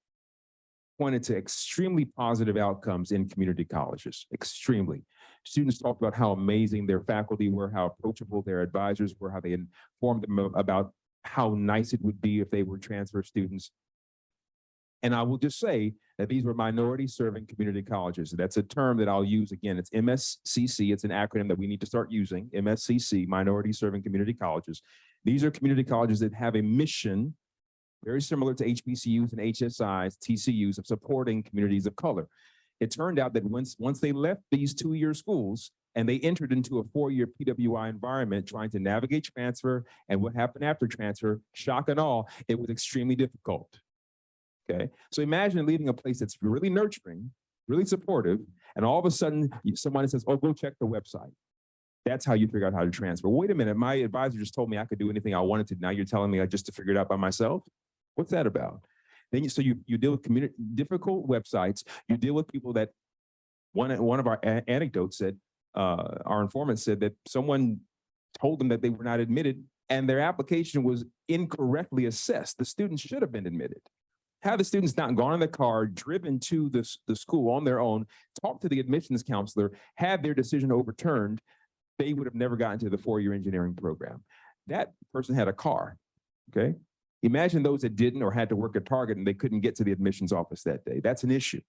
pointed to extremely positive outcomes in community colleges, extremely. Students talked about how amazing their faculty were, how approachable their advisors were, how they informed them about how nice it would be if they were transfer students. And I will just say that these were minority serving community colleges. That's a term that I'll use again. It's MSCC. It's an acronym that we need to start using, MSCC, minority serving community colleges. These are community colleges that have a mission very similar to HBCUs and HSIs, TCUs, of supporting communities of color. It turned out that once they left these 2-year schools and they entered into a 4-year PWI environment trying to navigate transfer and what happened after transfer, shock and all, it was extremely difficult. Okay, so imagine leaving a place that's really nurturing, really supportive, and all of a sudden someone says, oh, go check the website. That's how you figure out how to transfer. Wait a minute, my advisor just told me I could do anything I wanted to. Now you're telling me I just to figure it out by myself? What's that about? Then you deal with difficult websites. You deal with people that one of our anecdotes said, our informant said that someone told them that they were not admitted and their application was incorrectly assessed. The students should have been admitted. Had the students not gone in the car, driven to the school on their own, talked to the admissions counselor, had their decision overturned, they would have never gotten to the 4-year engineering program. That person had a car, okay? Imagine those that didn't or had to work at Target and they couldn't get to the admissions office that day. That's an issue.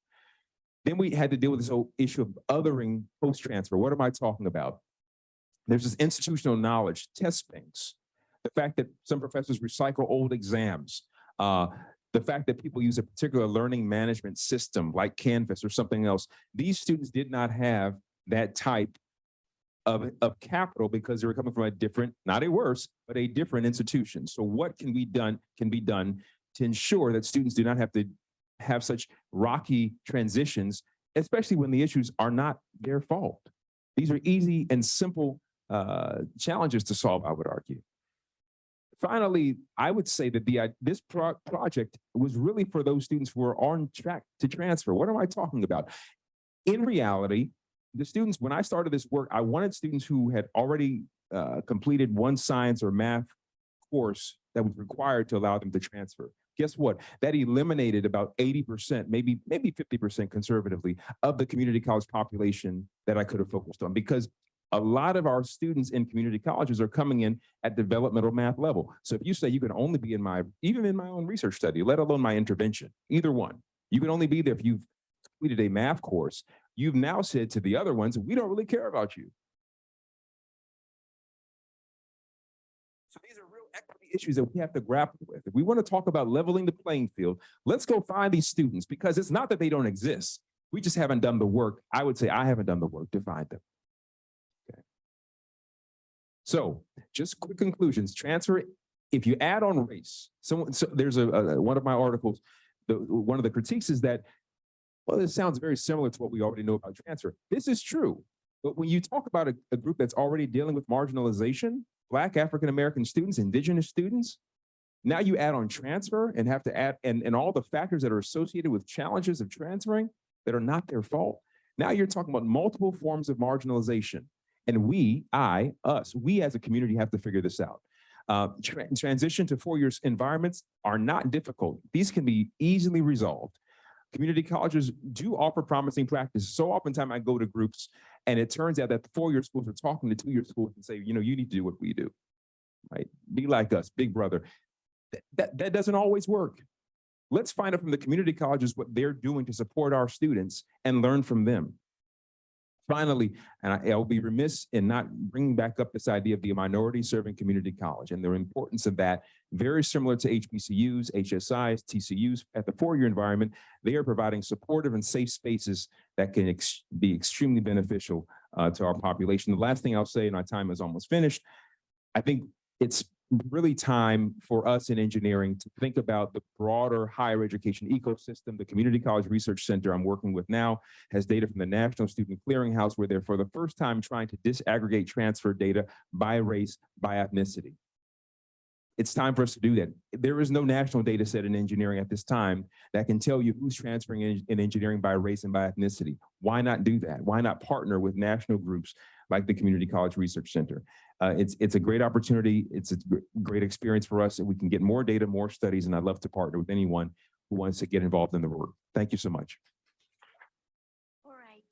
Then we had to deal with this whole issue of othering post-transfer. What am I talking about? There's this institutional knowledge, test banks, the fact that some professors recycle old exams, the fact that people use a particular learning management system like Canvas or something else. These students did not have that type of capital because they were coming from a different, not a worse, but a different institution. So what can be done to ensure that students do not have to have such rocky transitions, especially when the issues are not their fault. These are easy and simple challenges to solve, I would argue. Finally, I would say that this project was really for those students who are on track to transfer. What am I talking about? In reality, the students, when I started this work, I wanted students who had already completed one science or math course that was required to allow them to transfer. Guess what? That eliminated about 80%, maybe 50% conservatively of the community college population that I could have focused on, because a lot of our students in community colleges are coming in at developmental math level. So if you say you can only be even in my own research study, let alone my intervention, either one, you can only be there if you've completed a math course. You've now said to the other ones, we don't really care about you. So these are real equity issues that we have to grapple with. If we want to talk about leveling the playing field, let's go find these students, because it's not that they don't exist. We just haven't done the work. I would say I haven't done the work to find them. Okay. So just quick conclusions. Transfer, if you add on race, so there's one of my articles, one of the critiques is that, well, this sounds very similar to what we already know about transfer. This is true. But when you talk about a group that's already dealing with marginalization, Black African-American students, Indigenous students, now you add on transfer and have to add, and all the factors that are associated with challenges of transferring that are not their fault. Now you're talking about multiple forms of marginalization. And we as a community have to figure this out. Transition to 4-year environments are not difficult. These can be easily resolved. Community colleges do offer promising practice. So oftentimes I go to groups and it turns out that the 4-year schools are talking to 2-year schools and say, you know, you need to do what we do, right? Be like us, big brother. That doesn't always work. Let's find out from the community colleges what they're doing to support our students and learn from them. Finally, and I'll be remiss in not bringing back up this idea of the minority serving community college and the importance of that. Very similar to HBCUs, HSIs, TCUs, at the 4-year environment, they are providing supportive and safe spaces that can be extremely beneficial to our population. The last thing I'll say, and my time is almost finished, I think it's really time for us in engineering to think about the broader higher education ecosystem. The Community College Research Center I'm working with now has data from the National Student Clearinghouse, where they're for the first time trying to disaggregate transfer data by race, by ethnicity. It's time for us to do that. There is no national data set in engineering at this time that can tell you who's transferring in engineering by race and by ethnicity. Why not do that? Why not partner with national groups like the Community College Research Center? It's a great opportunity. It's a great experience for us, and we can get more data, more studies, and I'd love to partner with anyone who wants to get involved in the work. Thank you so much. All right,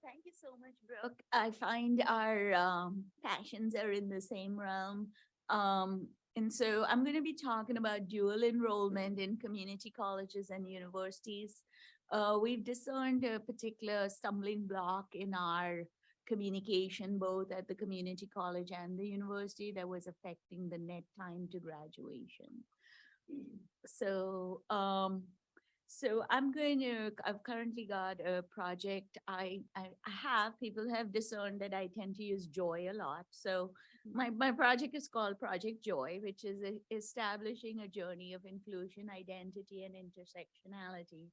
thank you so much, Brooke. I find our passions are in the same realm. And so I'm going to be talking about dual enrollment in community colleges and universities. We've discerned a particular stumbling block in our communication, both at the community college and the university, that was affecting the net time to graduation. So, I've currently got a project. People have discerned that I tend to use joy a lot. So my project is called Project Joy, which is establishing a journey of inclusion, identity, and intersectionality.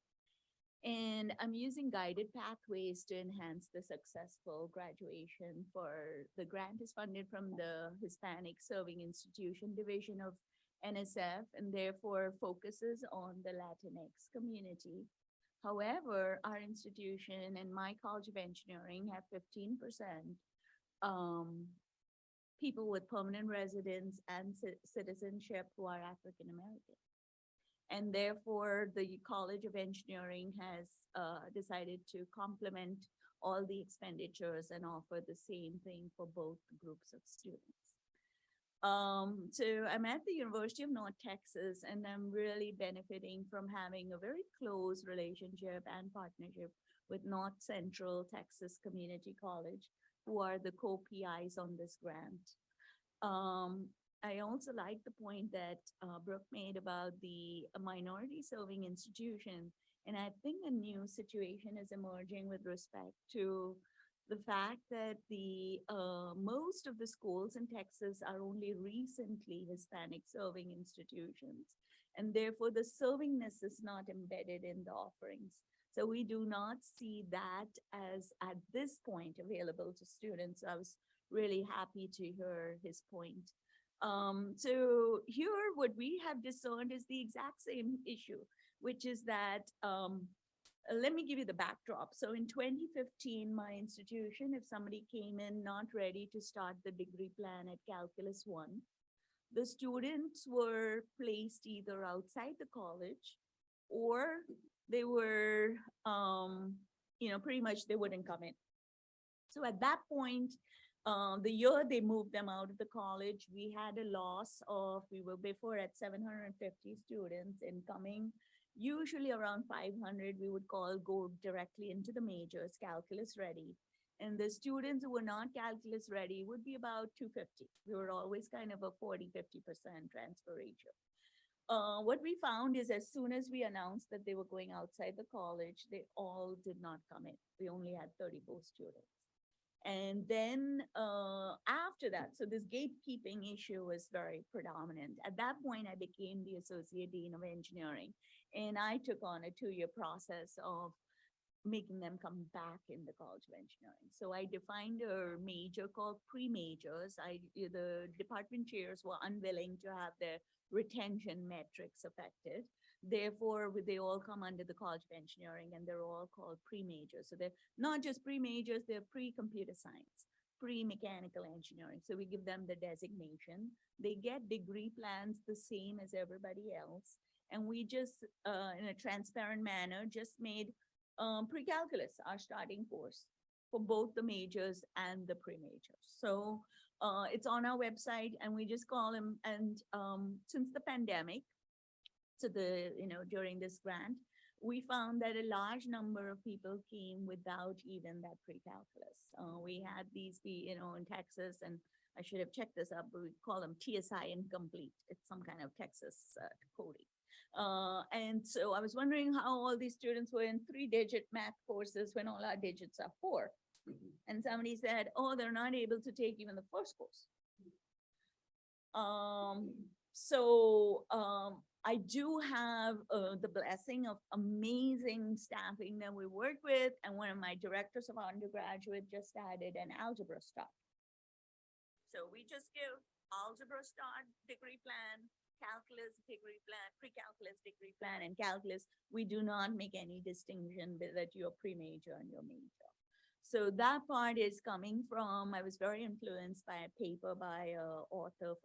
And I'm using guided pathways to enhance the successful graduation. The grant is funded from the Hispanic Serving Institution Division of NSF, and therefore focuses on the Latinx community. However, our institution and my College of Engineering have 15% people with permanent residence and citizenship who are African American. And therefore, the College of Engineering has decided to complement all the expenditures and offer the same thing for both groups of students. So I'm at the University of North Texas, and I'm really benefiting from having a very close relationship and partnership with North Central Texas Community College, who are the co-PIs on this grant. I also like the point that Brooke made about the minority serving institution. And I think a new situation is emerging with respect to the fact that most of the schools in Texas are only recently Hispanic serving institutions. And therefore the servingness is not embedded in the offerings. So we do not see that as at this point available to students. I was really happy to hear his point. So here what we have discerned is the exact same issue, which is that, let me give you the backdrop. So in 2015, my institution, if somebody came in not ready to start the degree plan at Calculus 1, the students were placed either outside the college or they were, pretty much they wouldn't come in. So at that point, the year they moved them out of the college, we had a loss of, we were before at 750 students incoming. Usually around 500, we would go directly into the majors, calculus ready. And the students who were not calculus ready would be about 250. We were always kind of a 40-50% transfer ratio. What we found is as soon as we announced that they were going outside the college, they all did not come in. We only had 34 students. And then after that, so this gatekeeping issue was very predominant. At that point, I became the Associate Dean of Engineering, and I took on a 2-year process of making them come back in the College of Engineering. So I defined a major called pre-majors. The department chairs were unwilling to have their retention metrics affected. Therefore, they all come under the College of Engineering, and they're all called pre-majors. So they're not just pre-majors, they're pre-computer science, pre-mechanical engineering. So we give them the designation. They get degree plans the same as everybody else. And we just, in a transparent manner, just made pre-calculus our starting course for both the majors and the pre-majors. So it's on our website, and we just call them, and since the pandemic, so during this grant, we found that a large number of people came without even that pre-calculus. We had these in Texas, and I should have checked this up, but we call them TSI incomplete. It's some kind of Texas coding. And so I was wondering how all these students were in 3-digit math courses when all our digits are 4. And somebody said, oh, they're not able to take even the first course. I do have the blessing of amazing staffing that we work with, and one of my directors of undergraduate just added an algebra start. So we just give algebra start degree plan, calculus degree plan, pre-calculus degree plan, and calculus. We do not make any distinction that you're pre-major and you're major. So that part is coming from, I was very influenced by a paper by author,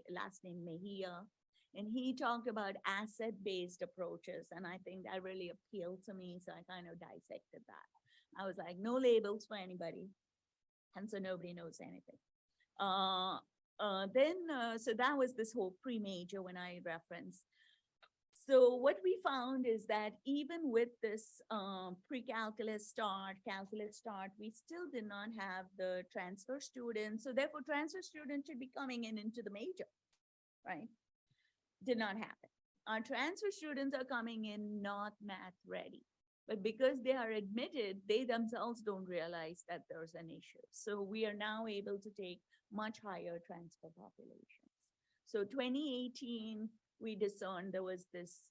last name Mejia. And he talked about asset-based approaches, and I think that really appealed to me, so I kind of dissected that. I was like, no labels for anybody, and so nobody knows anything. So that was this whole pre-major when I referenced. So what we found is that even with this pre-calculus start, calculus start, we still did not have the transfer students. So therefore, transfer students should be coming in into the major, right? Did not happen. Our transfer students are coming in not math ready, but because they are admitted, they themselves don't realize that there's an issue. So we are now able to take much higher transfer populations. So 2018, we discerned there was this,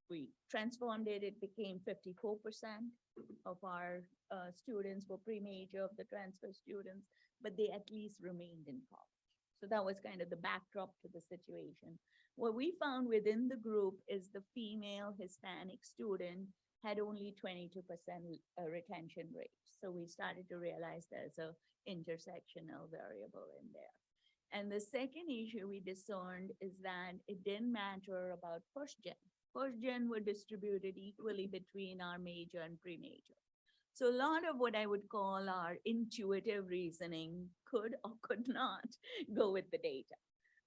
we transformed it, it became 54% of our students were pre-major of the transfer students, but they at least remained in college. So that was kind of the backdrop to the situation. What we found within the group is the female Hispanic student had only 22% retention rate. So we started to realize there's a intersectional variable in there. And the second issue we discerned is that it didn't matter about first gen. First gen were distributed equally between our major and pre-major. So a lot of what I would call our intuitive reasoning could or could not go with the data.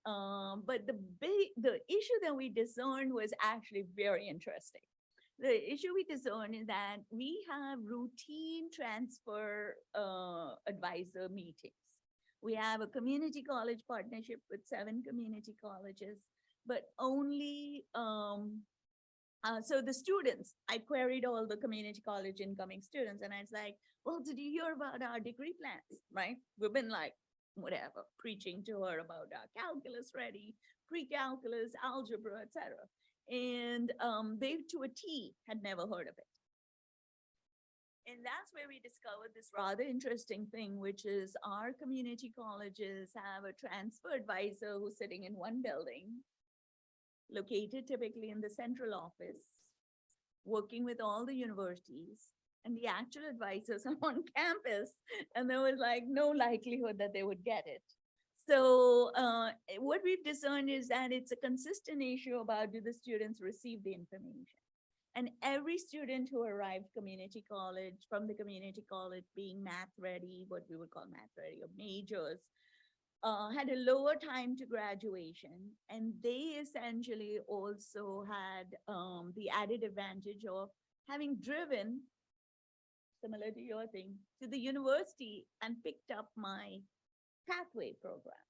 But the issue that we discerned was actually very interesting. The issue we discerned is that we have routine transfer advisor meetings. We have a community college partnership with 7 community colleges, but only, so the students, I queried all the community college incoming students and I was like, well, did you hear about our degree plans, right? We've been like, whatever, preaching to her about our calculus ready, pre-calculus, algebra, etc. And they, to a T, had never heard of it. And that's where we discovered this rather interesting thing, which is our community colleges have a transfer advisor who's sitting in one building, located typically in the central office, working with all the universities, and the actual advisors are on campus, and there was like no likelihood that they would get it. So what we've discerned is that it's a consistent issue about do the students receive the information. And every student who arrived community college, from the community college being math ready, what we would call math ready or majors, had a lower time to graduation. And they essentially also had the added advantage of having driven, similar to your thing, to the university and picked up my pathway program.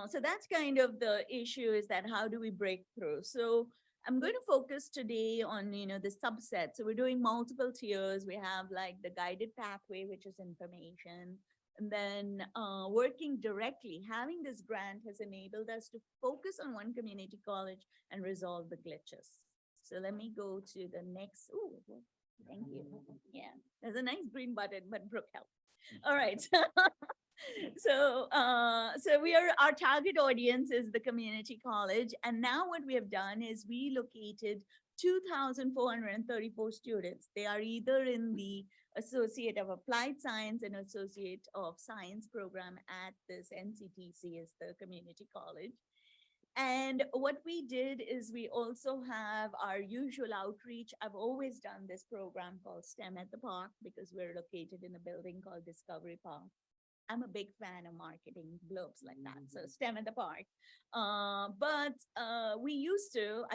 So that's kind of the issue, is that how do we break through? So I'm going to focus today on, the subset. So we're doing multiple tiers. We have like the guided pathway, which is information. And then working directly, having this grant has enabled us to focus on one community college and resolve the glitches. So let me go to the next. Oh, thank you. Yeah, there's a nice green button, but Brooke helped. All right. So our target audience is the community college. And now what we have done is we located 2,434 students. They are either in the Associate of Applied Science and Associate of Science program at this NCTC, is the community college. And what we did is we also have our usual outreach. I've always done this program called STEM at the Park because we're located in a building called Discovery Park. I'm a big fan of marketing blurbs like that. So STEM at the Park. But I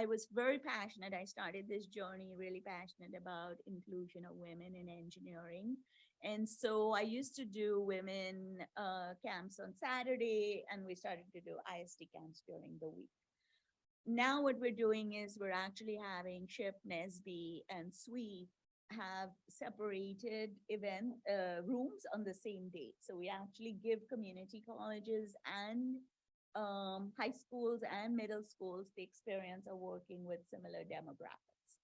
was very passionate. I started this journey really passionate about inclusion of women in engineering. And so I used to do women camps on Saturday, and we started to do ISD camps during the week. Now what we're doing is we're actually having SHIP, NSBE, and SWE have separated event rooms on the same day. So we actually give community colleges and high schools and middle schools the experience of working with similar demographics.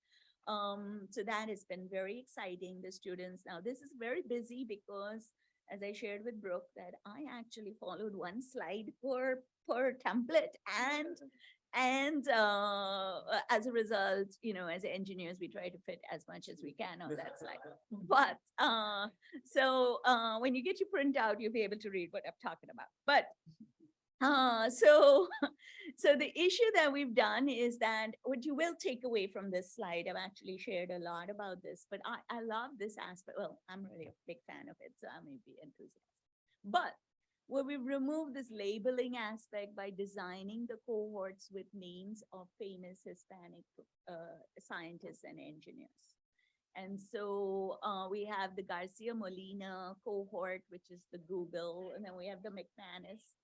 So that has been very exciting. The students, now this is very busy because, as I shared with Brooke, that I actually followed one slide per template, and as a result, as engineers, we try to fit as much as we can on that slide. But when you get your printout, you'll be able to read what I'm talking about. But So, so the issue that we've done is that what you will take away from this slide, I've actually shared a lot about this, but I love this aspect. Well, I'm really a big fan of it, so I may be enthusiastic. But where we've removed this labeling aspect by designing the cohorts with names of famous Hispanic scientists and engineers. And so we have the Garcia Molina cohort, which is the Google, and then we have the McManus,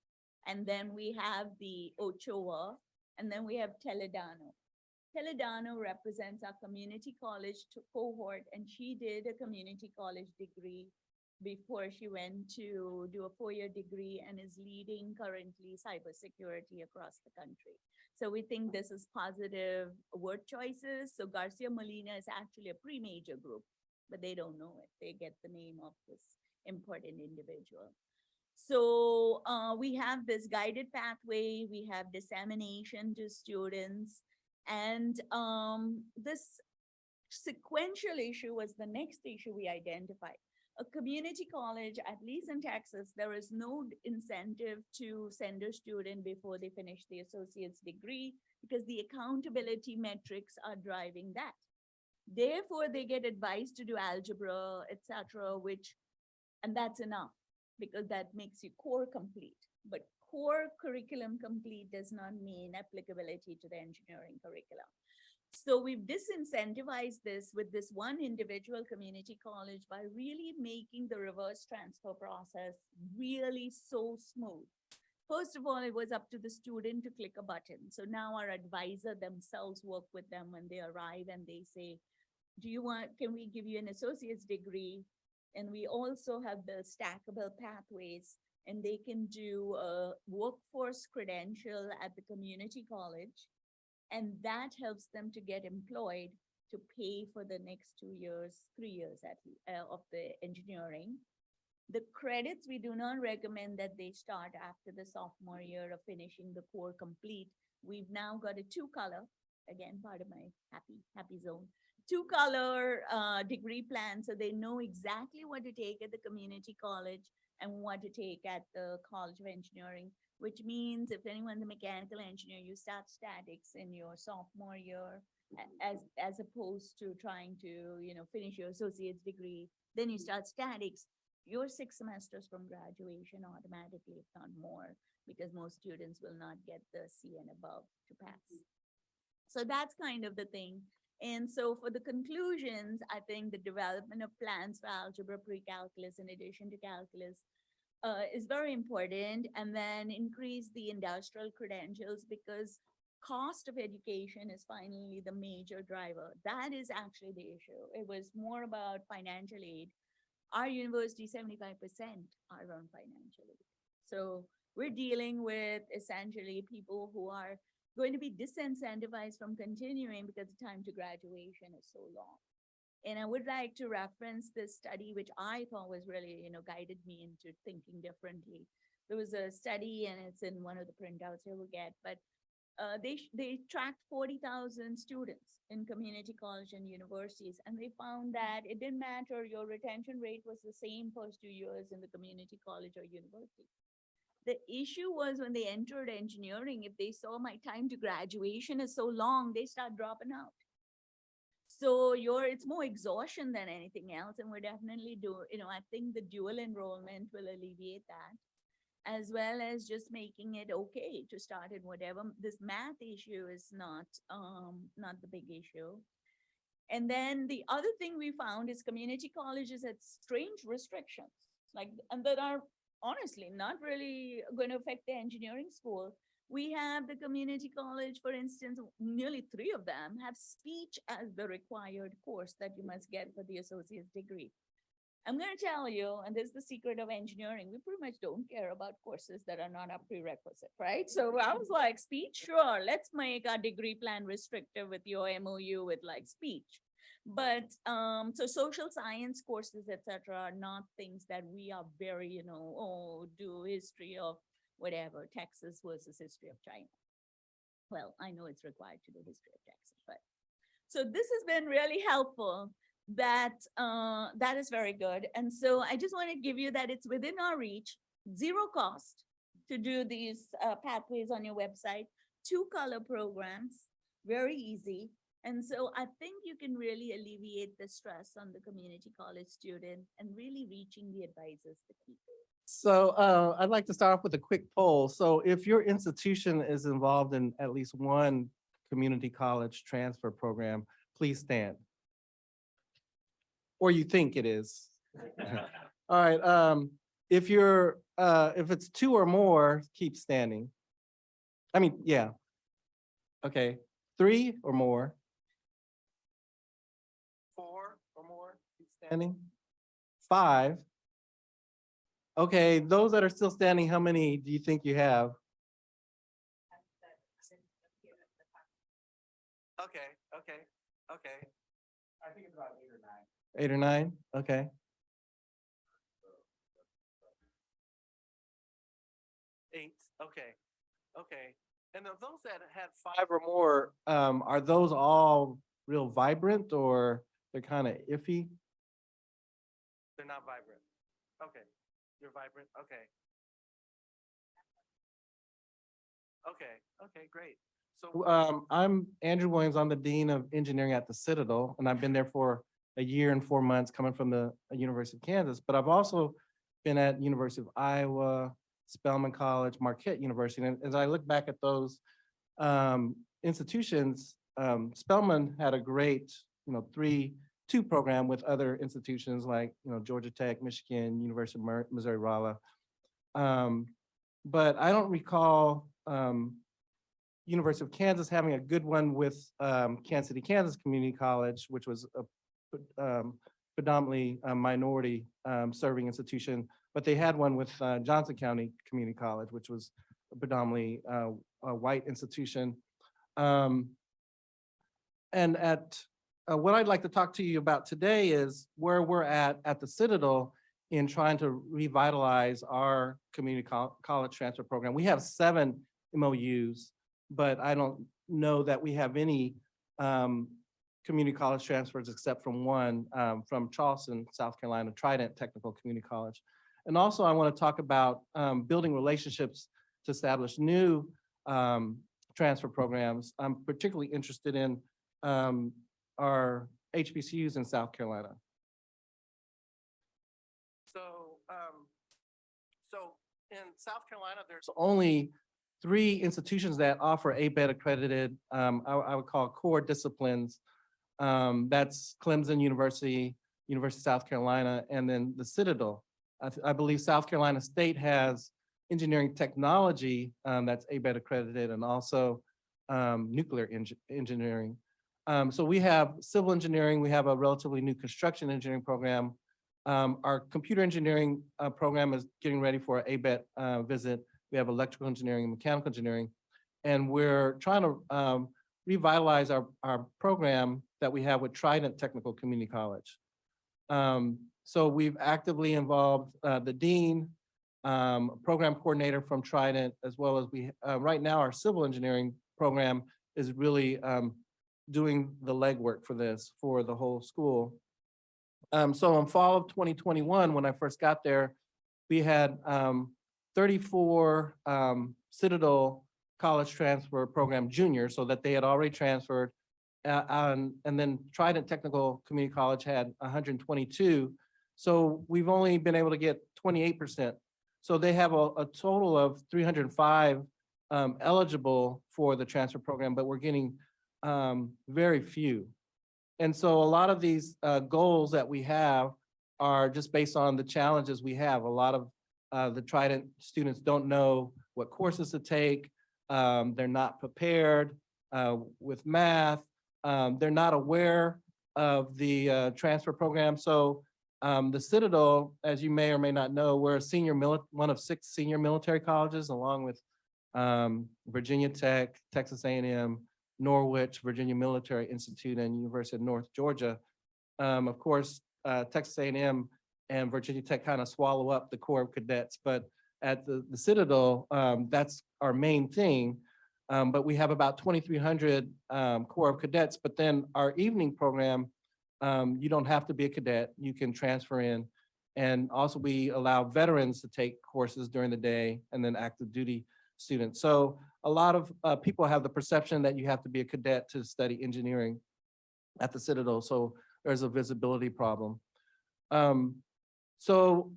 and then we have the Ochoa, and then we have Teledano. Teledano represents our community college cohort, and she did a community college degree before she went to do a 4-year degree and is leading currently cybersecurity across the country. So we think this is positive word choices. So Garcia Molina is actually a pre-major group, but they don't know it. They get the name of this important individual. So we have this guided pathway, we have dissemination to students, and this sequential issue was the next issue we identified. A community college, at least in Texas, there is no incentive to send a student before they finish the associate's degree because the accountability metrics are driving that. Therefore, they get advised to do algebra, etc., and that's enough because that makes you core complete. But core curriculum complete does not mean applicability to the engineering curriculum. So we've disincentivized this with this one individual community college by really making the reverse transfer process really so smooth. First of all, it was up to the student to click a button. So now our advisor themselves work with them when they arrive and they say, can we give you an associate's degree? And we also have the stackable pathways, and they can do a workforce credential at the community college. And that helps them to get employed to pay for the next 2 years, 3 years at least, of the engineering. The credits, we do not recommend that they start after the sophomore year of finishing the core complete. We've now got a 2-color, again, part of my happy zone, 2-color degree plan. So they know exactly what to take at the community college and what to take at the College of Engineering, which means if anyone's a mechanical engineer, you start statics in your sophomore year, as opposed to trying to, finish your associate's degree, then you start statics. You're 6 semesters from graduation automatically, if not more, because most students will not get the C and above to pass. So that's kind of the thing. And so for the conclusions, I think the development of plans for algebra, pre-calculus, in addition to calculus, is very important, and then increase the industrial credentials because cost of education is finally the major driver. That is actually the issue. It was more about financial aid. Our university, 75% are on financial aid. So we're dealing with essentially people who are going to be disincentivized from continuing because the time to graduation is so long. And I would like to reference this study, which I thought was really, guided me into thinking differently. There was a study, and it's in one of the printouts you will get, but they tracked 40,000 students in community college and universities, and they found that it didn't matter, your retention rate was the same first 2 years in the community college or university. The issue was when they entered engineering, if they saw my time to graduation is so long, they start dropping out. So it's more exhaustion than anything else. And we're definitely I think the dual enrollment will alleviate that, as well as just making it okay to start in whatever. This math issue is not the big issue. And then the other thing we found is community colleges had strange restrictions, and that are honestly not really going to affect the engineering school. We have the community college, for instance, nearly 3 of them have speech as the required course that you must get for the associate's degree. I'm going to tell you, and this is the secret of engineering, we pretty much don't care about courses that are not a prerequisite, right? So I was like, speech, sure, let's make our degree plan restrictive with your MOU with speech. But so social science courses, etc., are not things that we are very, do history of whatever, Texas versus history of China. Well, I know it's required to do history of Texas, but so this has been really helpful. That is very good. And so I just want to give you that it's within our reach, 0 cost, to do these pathways on your website, 2-color programs, very easy. And so I think you can really alleviate the stress on the community college student and really reaching the advisors, the key. So I'd like to start off with a quick poll. So if your institution is involved in at least one community college transfer program, please stand. Or you think it is. All right, if it's 2 or more, keep standing. I mean, yeah. Okay, 3 or more. 4 or more, keep standing. 5. Okay, those that are still standing, how many do you think you have? Okay. I think it's about 8 or 9. 8 or 9, okay. 8, okay. And of those that had 5 or more, are those all real vibrant or they're kind of iffy? They're not vibrant. Okay, you're vibrant, okay. Okay, great. So I'm Andrew Williams. I'm the Dean of Engineering at the Citadel, and I've been there for a year and 4 months coming from the University of Kansas, but I've also been at University of Iowa, Spelman College, Marquette University. And as I look back at those institutions, Spelman had a great, 3-2 program with other institutions like, Georgia Tech, Michigan, University of Missouri-Rolla. But I don't recall University of Kansas having a good one with Kansas City, Kansas Community College, which was a predominantly a minority serving institution, but they had one with Johnson County Community College, which was a predominantly a white institution. And what I'd like to talk to you about today is where we're at the Citadel in trying to revitalize our community college transfer program. We have 7 MOUs, but I don't know that we have any community college transfers except from one from Charleston, South Carolina, Trident Technical Community College. And also I want to talk about building relationships to establish new transfer programs. I'm particularly interested in our HBCUs in South Carolina. So in South Carolina, there's only 3 institutions that offer ABET accredited, I would call core disciplines. That's Clemson University, University of South Carolina, and then the Citadel. I believe South Carolina State has engineering technology that's ABET accredited, and also nuclear engineering. So we have civil engineering, we have a relatively new construction engineering program. Our computer engineering program is getting ready for an ABET visit. We have electrical engineering and mechanical engineering. And we're trying to revitalize our program that we have with Trident Technical Community College. So we've actively involved the dean, program coordinator from Trident, as well as right now our civil engineering program is really doing the legwork for this for the whole school. So in fall of 2021, when I first got there, we had 34 Citadel College Transfer Program juniors, so that they had already transferred. And then Trident Technical Community College had 122. So we've only been able to get 28%. So they have a total of 305 eligible for the transfer program, but we're getting very few. And so a lot of these goals that we have are just based on the challenges we have. A lot of the Trident students don't know what courses to take. They're not prepared with math. They're not aware of the transfer program. So the Citadel, as you may or may not know, we're a one of 6 senior military colleges, along with Virginia Tech, Texas A&M, Norwich, Virginia Military Institute, and University of North Georgia. Of course, Texas A&M and Virginia Tech kind of swallow up the Corps of Cadets, but at the Citadel, that's our main thing. But we have about 2,300 Corps of Cadets, but then our evening program, you don't have to be a cadet, you can transfer in And also we allow veterans to take courses during the day and then active duty students. So a lot of people have the perception that you have to be a cadet to study engineering at the Citadel. So there's a visibility problem. So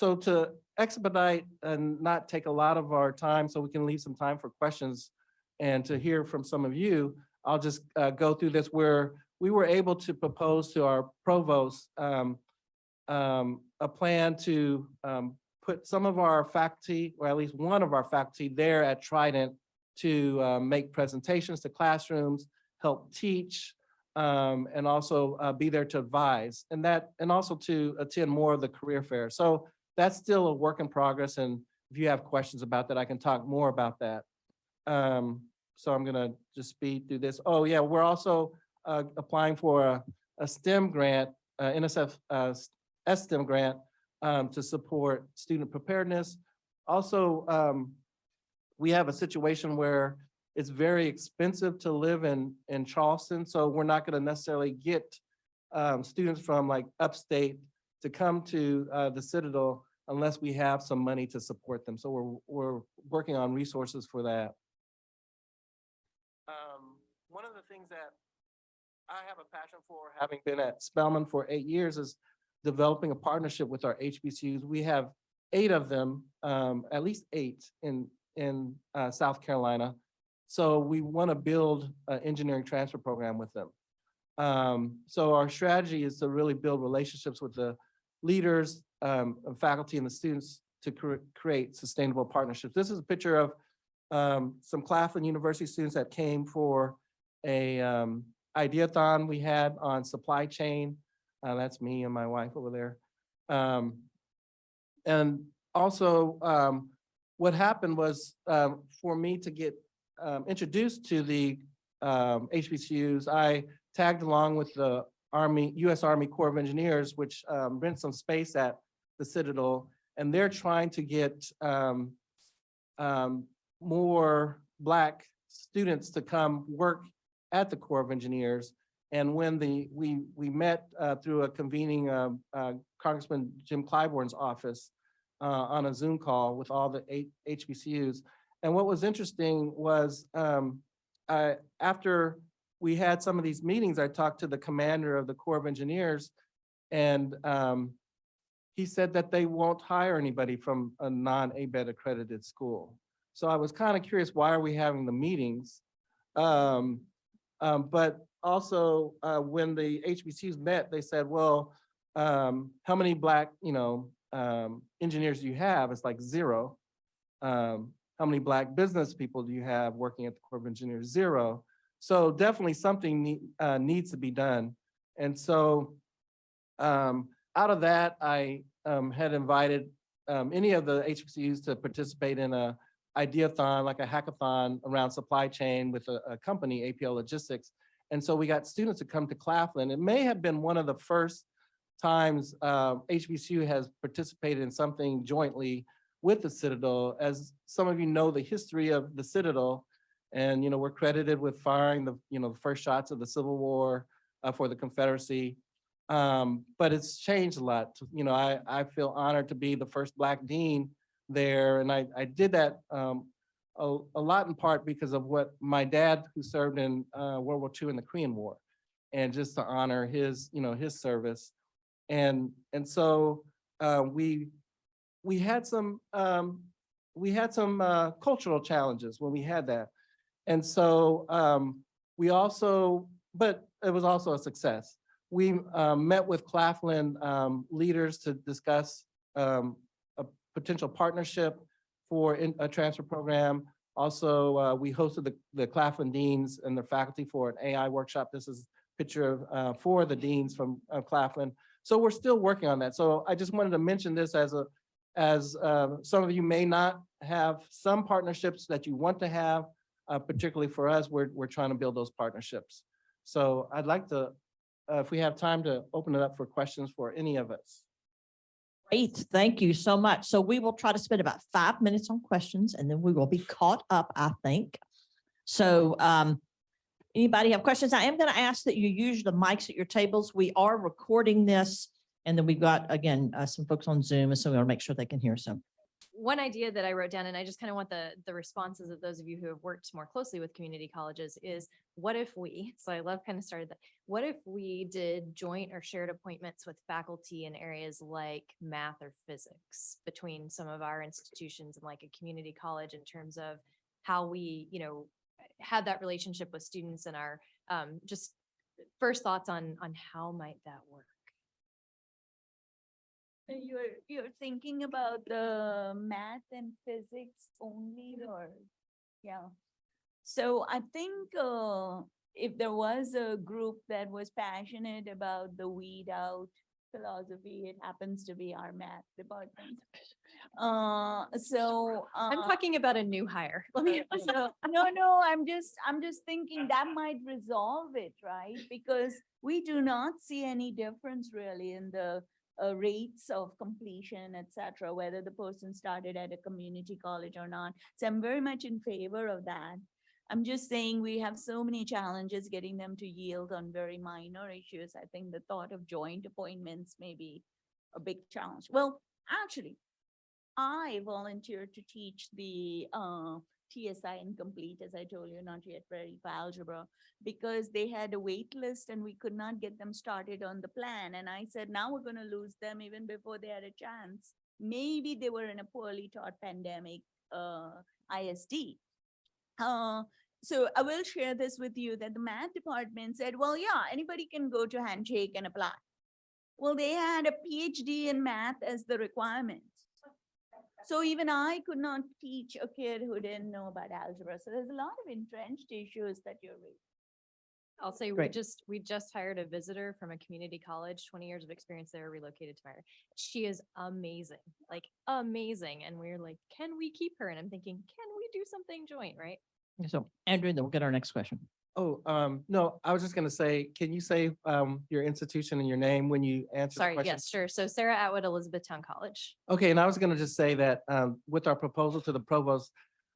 to expedite and not take a lot of our time so we can leave some time for questions and to hear from some of you, I'll just go through this where we were able to propose to our provost a plan to put some of our faculty, or at least one of our faculty there at Trident to make presentations to classrooms, help teach, and also be there to advise, and also to attend more of the career fair. So that's still a work in progress, and if you have questions about that, I can talk more about that. So I'm gonna just speed through this. Oh yeah, we're also applying for a STEM grant, NSF STEM grant to support student preparedness. Also, we have a situation where it's very expensive to live in Charleston, so we're not going to necessarily get students from like upstate to come to the Citadel unless we have some money to support them. So we're working on resources for that. One of the things that I have a passion for, having been at Spelman for 8 years, is developing a partnership with our HBCUs. We have 8 of them, at least 8 in South Carolina. So we want to build an engineering transfer program with them. So our strategy is to really build relationships with the leaders, faculty, and the students to create sustainable partnerships. This is a picture of some Claflin University students that came for a ideathon we had on supply chain. That's me and my wife over there. And also what happened was for me to get introduced to the HBCUs, I tagged along with the U.S. Army Corps of Engineers, which rents some space at the Citadel, and they're trying to get more Black students to come work at the Corps of Engineers. And when we met through a convening Congressman Jim Clyburn's office on a Zoom call with all the HBCUs. And what was interesting was after we had some of these meetings, I talked to the commander of the Corps of Engineers, and he said that they won't hire anybody from a non-ABET accredited school. So I was kind of curious, why are we having the meetings? But also when the HBCUs met, they said, well, how many Black, engineers do you have? It's like 0. How many Black business people do you have working at the Corps of Engineers? 0. So definitely something needs to be done. And so out of that, I had invited any of the HBCUs to participate in a ideathon, like a hackathon around supply chain with a company, APL Logistics. And so we got students to come to Claflin. It may have been one of the first times HBCU has participated in something jointly with the Citadel. As some of you know, the history of the Citadel, and we're credited with firing the first shots of the Civil War for the Confederacy. But it's changed a lot. I feel honored to be the first Black dean there, and I did that a lot in part because of what my dad, who served in World War II and the Korean War, and just to honor his his service. And so we had some cultural challenges when we had that. And so we also, but it was also a success. We met with Claflin leaders to discuss a potential partnership for a transfer program. Also, we hosted the Claflin deans and their faculty for an AI workshop. This is a picture of 4 of the deans from Claflin. So we're still working on that. So I just wanted to mention this as some of you may not have some partnerships that you want to have. Particularly for us, we're trying to build those partnerships. So I'd like to, if we have time, to open it up for questions for any of us. Great, thank you so much. So we will try to spend about 5 minutes on questions, and then we will be caught up, I think. So anybody have questions? I am going to ask that you use the mics at your tables. We are recording this, And then we've got, again, some folks on Zoom, and so we want to make sure they can hear. So One idea that I wrote down, and I just kind of want the responses of those of you who have worked more closely with community colleges is, what if we, so I love kind of started that, what if we did joint or shared appointments with faculty in areas like math or physics between some of our institutions and like a community college in terms of how we, have that relationship with students and our, just first thoughts on how might that work? You're thinking about the math and physics only, or, yeah. So I think if there was a group that was passionate about the weed out philosophy, it happens to be our math department. I'm talking about a new hire. Let me. So, no, I'm just thinking that might resolve it, right? Because we do not see any difference really in the rates of completion, et cetera, whether the person started at a community college or not. So I'm very much in favor of that. I'm just saying we have so many challenges getting them to yield on very minor issues. I think the thought of joint appointments may be a big challenge. Well, actually, I volunteered to teach the TSI incomplete, as I told you, not yet ready for algebra, because they had a wait list and we could not get them started on the plan. And I said, now we're going to lose them even before they had a chance. Maybe they were in a poorly taught pandemic ISD. So I will share this with you that the math department said, well, yeah, anybody can go to Handshake and apply. Well, they had a PhD in math as the requirement. So even I could not teach a kid who didn't know about algebra. So there's a lot of entrenched issues that you're raising. I'll say Great. we just hired a visitor from a community college, 20 years of experience there, relocated to Meyer. She is amazing, like amazing. And we're like, can we keep her? And I'm thinking, can we do something joint, right? So Andrew, then we'll get our next question. Oh, no, I was just gonna say, can you say your institution and your name when you answer the Sorry, question? yes, sure. So Sarah Atwood, Elizabethtown College. Okay, and I was gonna just say that with our proposal to the provost,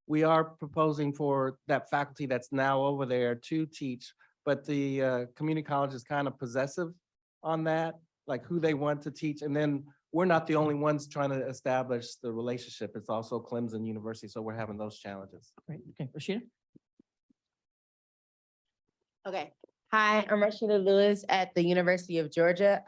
we are proposing for that faculty that's now over there to teach, but the community college is kind of possessive on that, like who they want to teach. And then we're not the only ones trying to establish the relationship. It's also Clemson University, so we're having those challenges. Great. Okay, Rashida? Okay. Hi, I'm Rashida Lewis at the University of Georgia.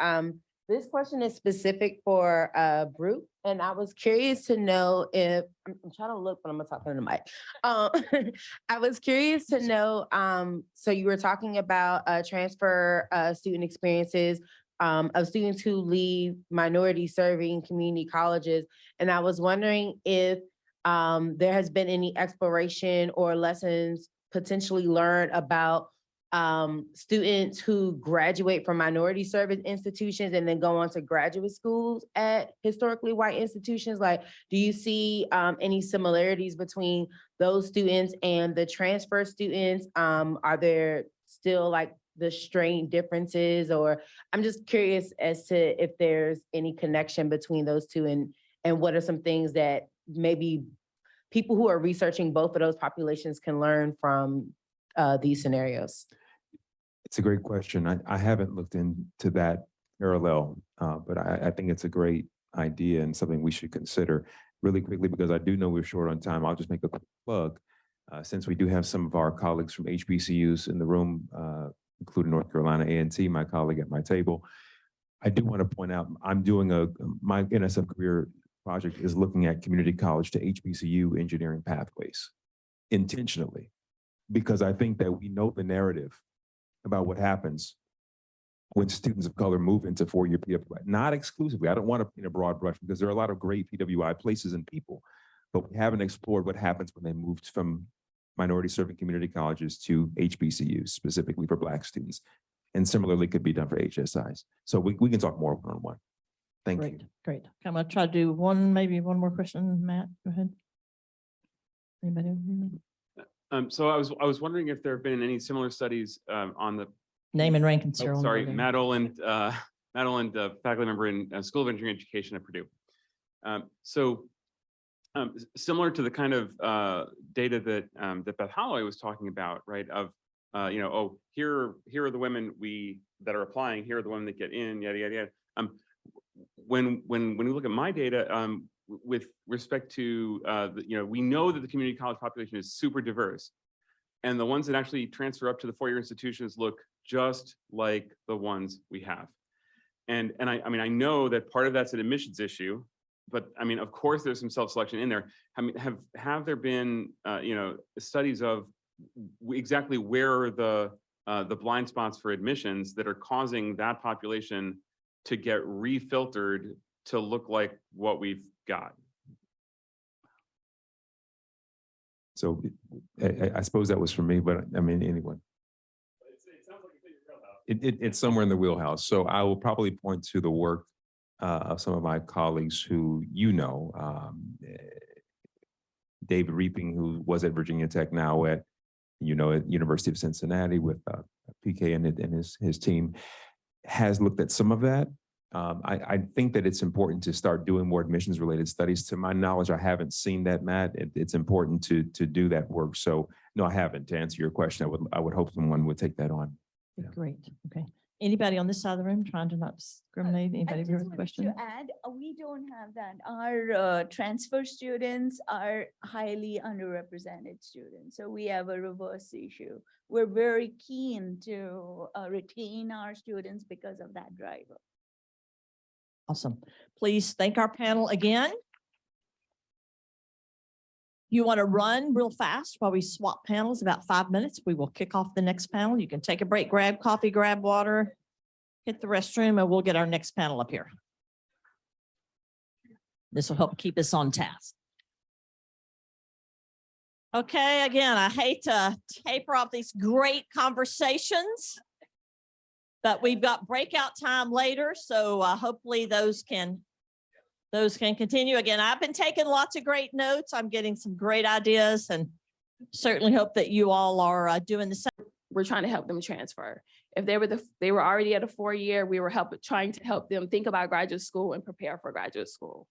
This question is specific for Brooke, and I was curious to know if, I'm trying to look, but I'm gonna talk on the mic. I was curious to know, so you were talking about transfer student experiences of students who leave minority serving community colleges. And I was wondering if there has been any exploration or lessons potentially learned about students who graduate from minority service institutions and then go on to graduate schools at historically white institutions. Like, do you see any similarities between those students and the transfer students? Are there still like the strain differences, or I'm just curious as to if there's any connection between those two, and what are some things that maybe people who are researching both of those populations can learn from these scenarios? It's a great question. I haven't looked into that parallel, but I think it's a great idea and something we should consider really quickly, because I do know we're short on time. I'll just make a quick plug. Since we do have some of our colleagues from HBCUs in the room, including North Carolina A&T, my colleague at my table, I do want to point out, I'm doing my NSF career project is looking at community college to HBCU engineering pathways intentionally, because I think that we know the narrative about what happens when students of color move into four-year PWI, not exclusively. I don't want to paint a broad brush, because there are a lot of great PWI places and people, but we haven't explored what happens when they moved from minority serving community colleges to HBCUs, specifically for Black students. And similarly could be done for HSIs. So we can talk more one-on-one. Thank you. Great, great. I'm gonna try to do maybe one more question. Matt, go ahead. Anybody? So I was wondering if there have been any similar studies on the, Name and rank and Cyril. sorry, Matt Oland, faculty member in School of Engineering Education at Purdue. Similar to the kind of data that Beth Holloway was talking about, right? Of here are the women that are applying, here are the women that get in, yada yada yada. when we look at my data, with respect to, we know that the community college population is super diverse. And the ones that actually transfer up to the four-year institutions look just like the ones we have. And I mean, I know that part of that's an admissions issue, but I mean, of course, there's some self-selection in there. I mean, have there been, studies of exactly where are the blind spots for admissions that are causing that population to get refiltered to look like what we've got? So I suppose that was for me, but I mean, anyone. It's somewhere in the wheelhouse. So I will probably point to the work of some of my colleagues who David Reaping, who was at Virginia Tech, now at University of Cincinnati with PK and his team, has looked at some of that. I think that it's important to start doing more admissions related studies. To my knowledge, I haven't seen that, Matt. It's important to do that work. So no, I haven't. To answer your question, I would hope someone would take that on. Yeah. Great. Okay. Anybody on this side of the room trying to not discriminate? Anybody have a question? To add, we don't have that. Our transfer students are highly underrepresented students. So we have a reverse issue. We're very keen to retain our students because of that driver. Awesome. Please thank our panel again. You want to run real fast while we swap panels, about 5 minutes. We will kick off the next panel. You can take a break, grab coffee, grab water, hit the restroom, and we'll get our next panel up here. This will help keep us on task. Okay, again, I hate to taper off these great conversations, but we've got breakout time later, so hopefully those can continue. Again, I've been taking lots of great notes. I'm getting some great ideas and certainly hope that you all are doing the same. We're trying to help them transfer. If they were already at a 4-year, we were trying to help them think about graduate school and prepare for graduate school.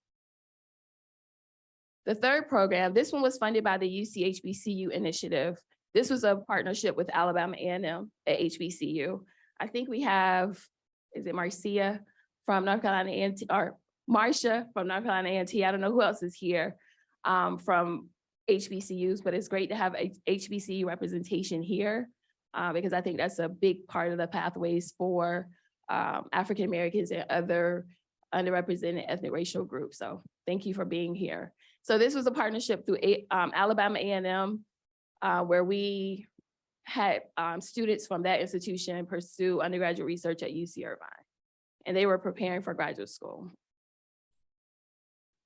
The third program, this one was funded by the UC-HBCU initiative. This was a partnership with Alabama A&M at HBCU. I think we have, is it Marcia from North Carolina A&T, or Marcia from North Carolina A&T. I don't know who else is here from HBCUs, but it's great to have HBCU representation here because I think that's a big part of the pathways for African Americans and other underrepresented ethnic racial groups. So thank you for being here. So this was a partnership through Alabama A&M where we had students from that institution pursue undergraduate research at UC Irvine, and they were preparing for graduate school.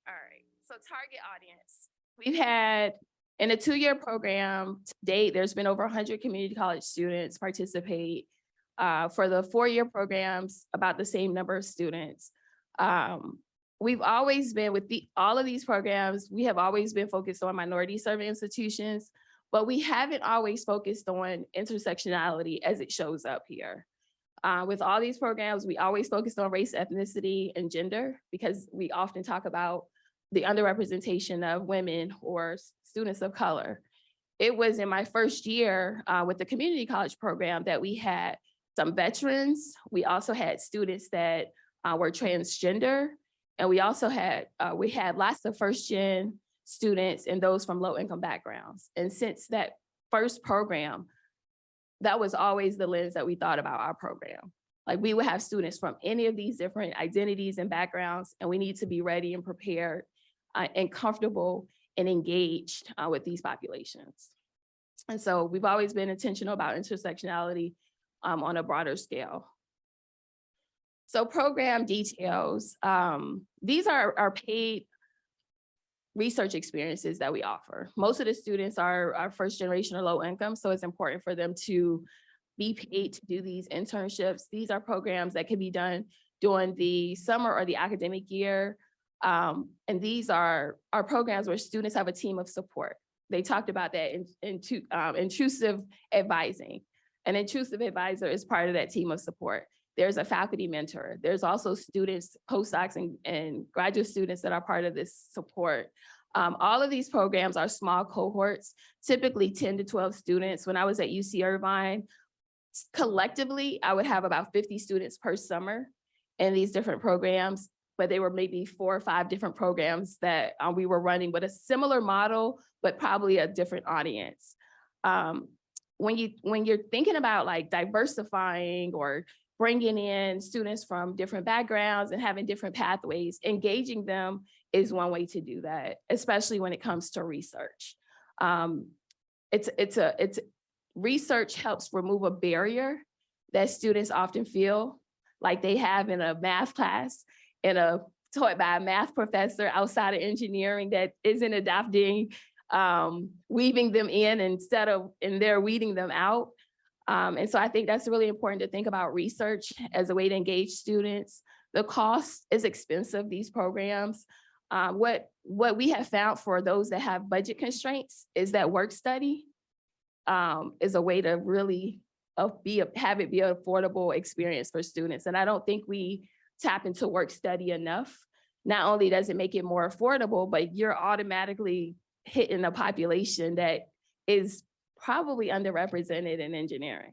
All right, so target audience. We've had, in a 2-year program to date, there's been over 100 community college students participate. For the 4-year programs, about the same number of students. We've always been with all of these programs, we have always been focused on minority serving institutions, but we haven't always focused on intersectionality as it shows up here. With all these programs, we always focused on race, ethnicity, and gender because we often talk about the underrepresentation of women or students of color. It was in my first year with the community college program that we had some veterans. We also had students that were transgender. And we also had, lots of first-gen students and those from low-income backgrounds. And since that first program, that was always the lens that we thought about our program. Like we would have students from any of these different identities and backgrounds, and we need to be ready and prepared and comfortable and engaged with these populations. And so we've always been intentional about intersectionality on a broader scale. So program details, these are our paid research experiences that we offer. Most of the students are first generation or low income, so it's important for them to be paid to do these internships. These are programs that can be done during the summer or the academic year. And these are our programs where students have a team of support. They talked about that in intrusive advising. An intrusive advisor is part of that team of support. There's a faculty mentor. There's also students, postdocs, and graduate students that are part of this support. All of these programs are small cohorts, typically 10 to 12 students. When I was at UC Irvine, collectively, I would have about 50 students per summer in these different programs. but they were maybe 4 or 5 different programs that we were running with a similar model, but probably a different audience. When you're thinking about like diversifying or bringing in students from different backgrounds and having different pathways, engaging them is one way to do that, especially when it comes to research. Research helps remove a barrier that students often feel like they have in a math class, taught by a math professor outside of engineering that isn't adapting, weaving them in and they're weeding them out. And so I think that's really important to think about research as a way to engage students. The cost is expensive, these programs. What we have found for those that have budget constraints is that work study is a way to really have it be an affordable experience for students. And I don't think we tap into work study enough. Not only does it make it more affordable, but you're automatically hitting a population that is probably underrepresented in engineering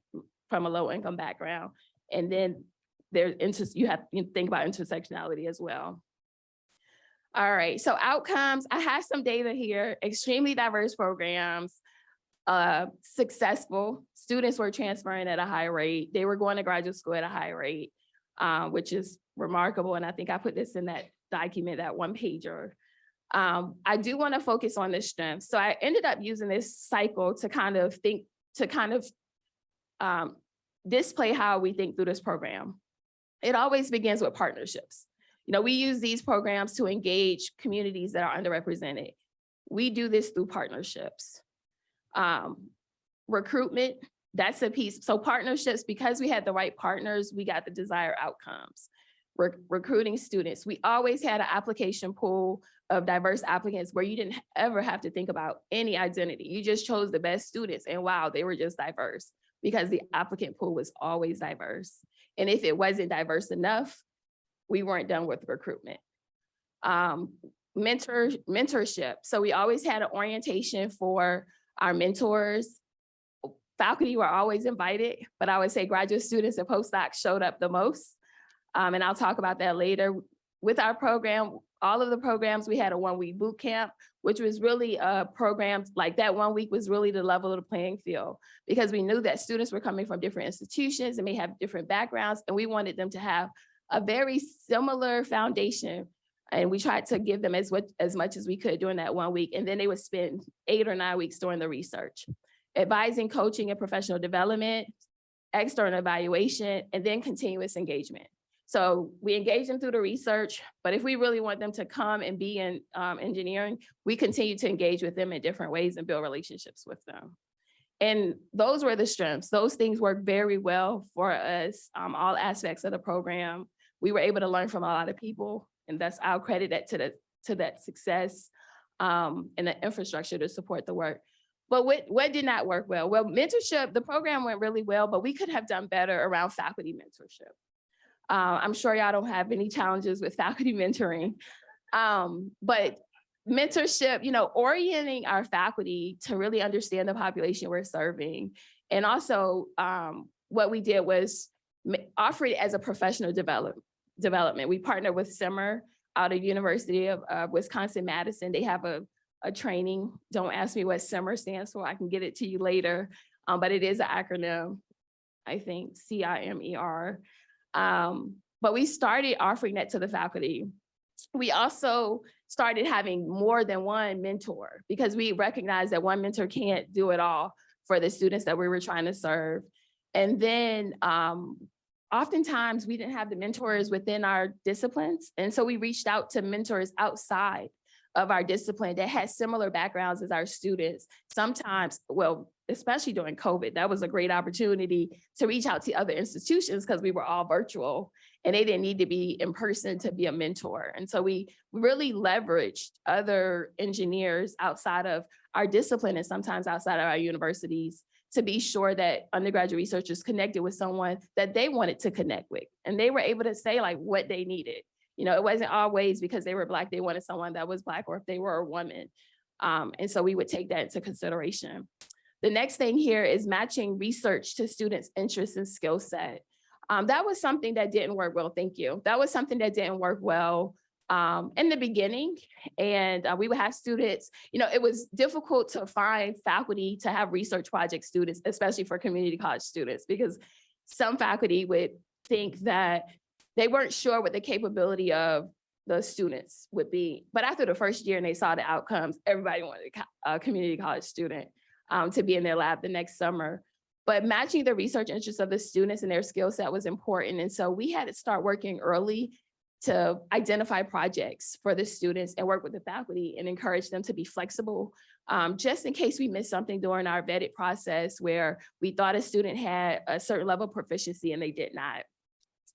from a low income background. And then you think about intersectionality as well. All right, so outcomes, I have some data here, extremely diverse programs, successful. Students were transferring at a high rate. They were going to graduate school at a high rate, which is remarkable. And I think I put this in that document, that one pager. I do want to focus on the strengths. So I ended up using this cycle to kind of display how we think through this program. It always begins with partnerships. We use these programs to engage communities that are underrepresented. We do this through partnerships. Recruitment, that's a piece. So partnerships, because we had the right partners, we got the desired outcomes. Recruiting students, we always had an application pool of diverse applicants where you didn't ever have to think about any identity. You just chose the best students, and wow, they were just diverse because the applicant pool was always diverse. And if it wasn't diverse enough, we weren't done with recruitment. Mentorship. So we always had an orientation for our mentors. Faculty were always invited, but I would say graduate students and postdocs showed up the most. And I'll talk about that later. With our program, all of the programs, we had a 1-week boot camp, which was really a program, like that 1 week was really to level the playing field, because we knew that students were coming from different institutions and may have different backgrounds, and we wanted them to have a very similar foundation. And we tried to give them as much as we could during that 1 week. And then they would spend 8 or 9 weeks doing the research, advising, coaching, and professional development, external evaluation, and then continuous engagement. So we engage them through the research, but if we really want them to come and be in engineering, we continue to engage with them in different ways and build relationships with them. And those were the strengths. Those things work very well for us, all aspects of the program. We were able to learn from a lot of people, and that's, I'll credit that to that success and the infrastructure to support the work. But what did not work well? Well, mentorship, the program went really well, but we could have done better around faculty mentorship. I'm sure y'all don't have any challenges with faculty mentoring, but mentorship, orienting our faculty to really understand the population we're serving. And also what we did was offer it as a professional development. We partnered with Simmer out of University of Wisconsin-Madison. They have a training. Don't ask me what Simmer stands for. I can get it to you later, but it is an acronym, I think, CIMER. But we started offering that to the faculty. We also started having more than one mentor because we recognized that one mentor can't do it all for the students that we were trying to serve. And then oftentimes we didn't have the mentors within our disciplines. And so we reached out to mentors outside of our discipline that had similar backgrounds as our students. Sometimes, well, especially during COVID, that was a great opportunity to reach out to other institutions because we were all virtual and they didn't need to be in person to be a mentor. And so we really leveraged other engineers outside of our discipline and sometimes outside of our universities to be sure that undergraduate researchers connected with someone that they wanted to connect with. And they were able to say like what they needed. It wasn't always because they were Black, they wanted someone that was Black, or if they were a woman. And so we would take that into consideration. The next thing here is matching research to students' interests and skill set. That was something that didn't work well. Thank you. That was something that didn't work well in the beginning. And we would have students, it was difficult to find faculty to have research project students, especially for community college students, because some faculty would think that they weren't sure what the capability of the students would be. But after the first year and they saw the outcomes, everybody wanted a community college student to be in their lab the next summer. But matching the research interests of the students and their skill set was important. And so we had to start working early to identify projects for the students and work with the faculty and encourage them to be flexible, just in case we missed something during our vetted process where we thought a student had a certain level of proficiency and they did not.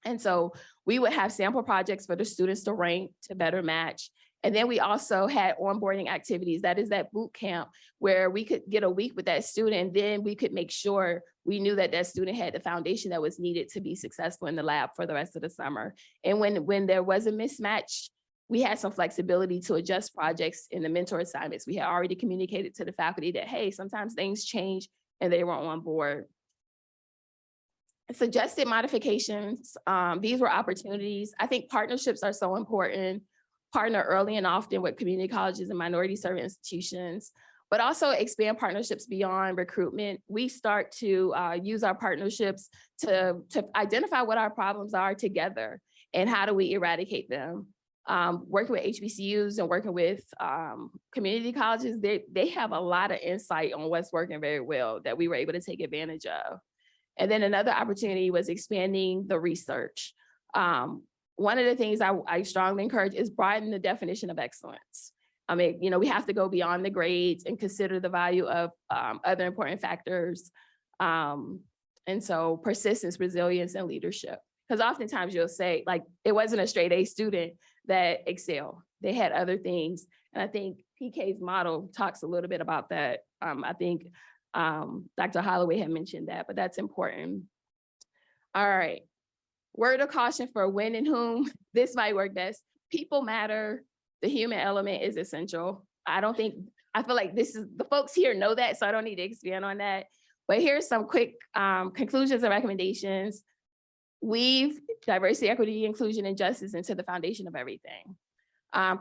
And so we would have sample projects for the students to rank to better match. And then we also had onboarding activities. That is that boot camp where we could get a week with that student, and then we could make sure we knew that that student had the foundation that was needed to be successful in the lab for the rest of the summer. And when there was a mismatch, we had some flexibility to adjust projects in the mentor assignments. We had already communicated to the faculty that, hey, sometimes things change and they weren't on board. Suggested modifications, these were opportunities. I think partnerships are so important. Partner early and often with community colleges and minority serving institutions, but also expand partnerships beyond recruitment. We start to use our partnerships to identify what our problems are together and how do we eradicate them. Working with HBCUs and working with community colleges, they have a lot of insight on what's working very well that we were able to take advantage of. And then another opportunity was expanding the research. One of the things I strongly encourage is broaden the definition of excellence. I mean, we have to go beyond the grades and consider the value of other important factors. And so persistence, resilience, and leadership. Because oftentimes you'll say, like, it wasn't a straight A student that excelled. They had other things. And I think PK's model talks a little bit about that. I think Dr. Holloway had mentioned that, but that's important. All right. Word of caution for when and whom this might work best. People matter. The human element is essential. I feel like the folks here know that, so I don't need to expand on that. But here's some quick conclusions and recommendations. Weave diversity, equity, inclusion, and justice into the foundation of everything.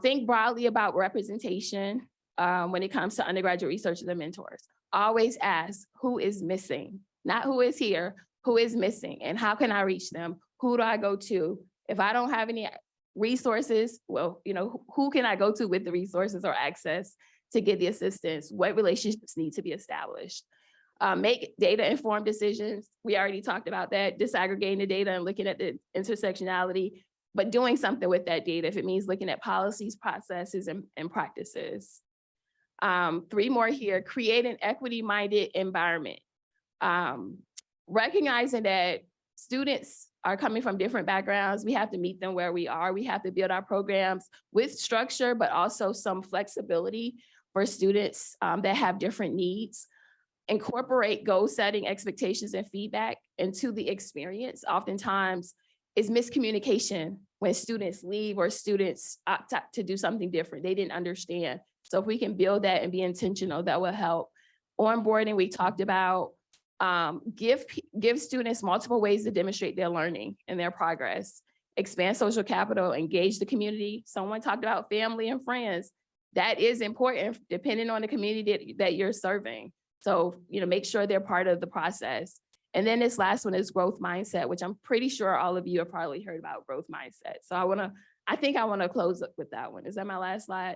Think broadly about representation when it comes to undergraduate researchers and mentors. Always ask who is missing, not who is here, who is missing, and how can I reach them? Who do I go to? If I don't have any resources, well, who can I go to with the resources or access to get the assistance? What relationships need to be established? Make data-informed decisions. We already talked about that, disaggregating the data and looking at the intersectionality, but doing something with that data if it means looking at policies, processes, and practices. 3 more here, create an equity-minded environment. Recognizing that students are coming from different backgrounds, we have to meet them where we are. We have to build our programs with structure, but also some flexibility for students that have different needs. Incorporate goal setting, expectations, and feedback into the experience. Oftentimes, it's miscommunication when students leave or students opt out to do something different. They didn't understand. So if we can build that and be intentional, that will help. Onboarding, we talked about. Give students multiple ways to demonstrate their learning and their progress. Expand social capital, engage the community. Someone talked about family and friends. That is important depending on the community that you're serving. So, make sure they're part of the process. And then this last one is growth mindset, which I'm pretty sure all of you have probably heard about growth mindset. So I think I want to close up with that one. Is that my last slide?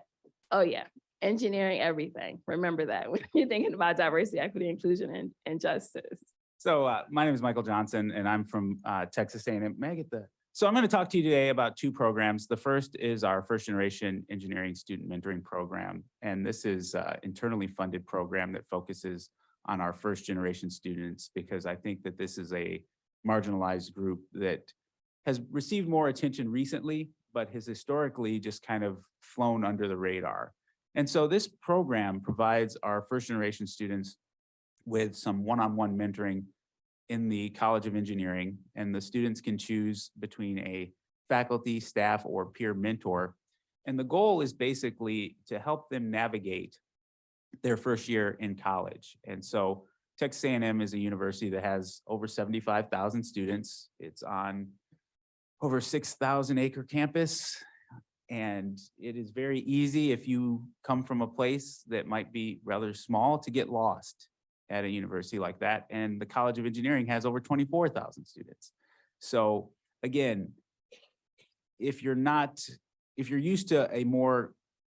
Oh yeah. Engineering everything. Remember that when you're thinking about diversity, equity, inclusion, and justice. So my name is Michael Johnson, and I'm from Texas A&M. May I get So I'm going to talk to you today about 2 programs. The first is our first generation engineering student mentoring program. And this is an internally funded program that focuses on our first generation students, because I think that this is a marginalized group that has received more attention recently, but has historically just kind of flown under the radar. And so this program provides our first generation students with some one-on-one mentoring in the College of Engineering, and the students can choose between a faculty, staff, or peer mentor. And the goal is basically to help them navigate their first year in college. And so Texas A&M is a university that has over 75,000 students. It's on over 6,000 acre campus. And it is very easy if you come from a place that might be rather small to get lost at a university like that. And the College of Engineering has over 24,000 students. So again, if you're used to a more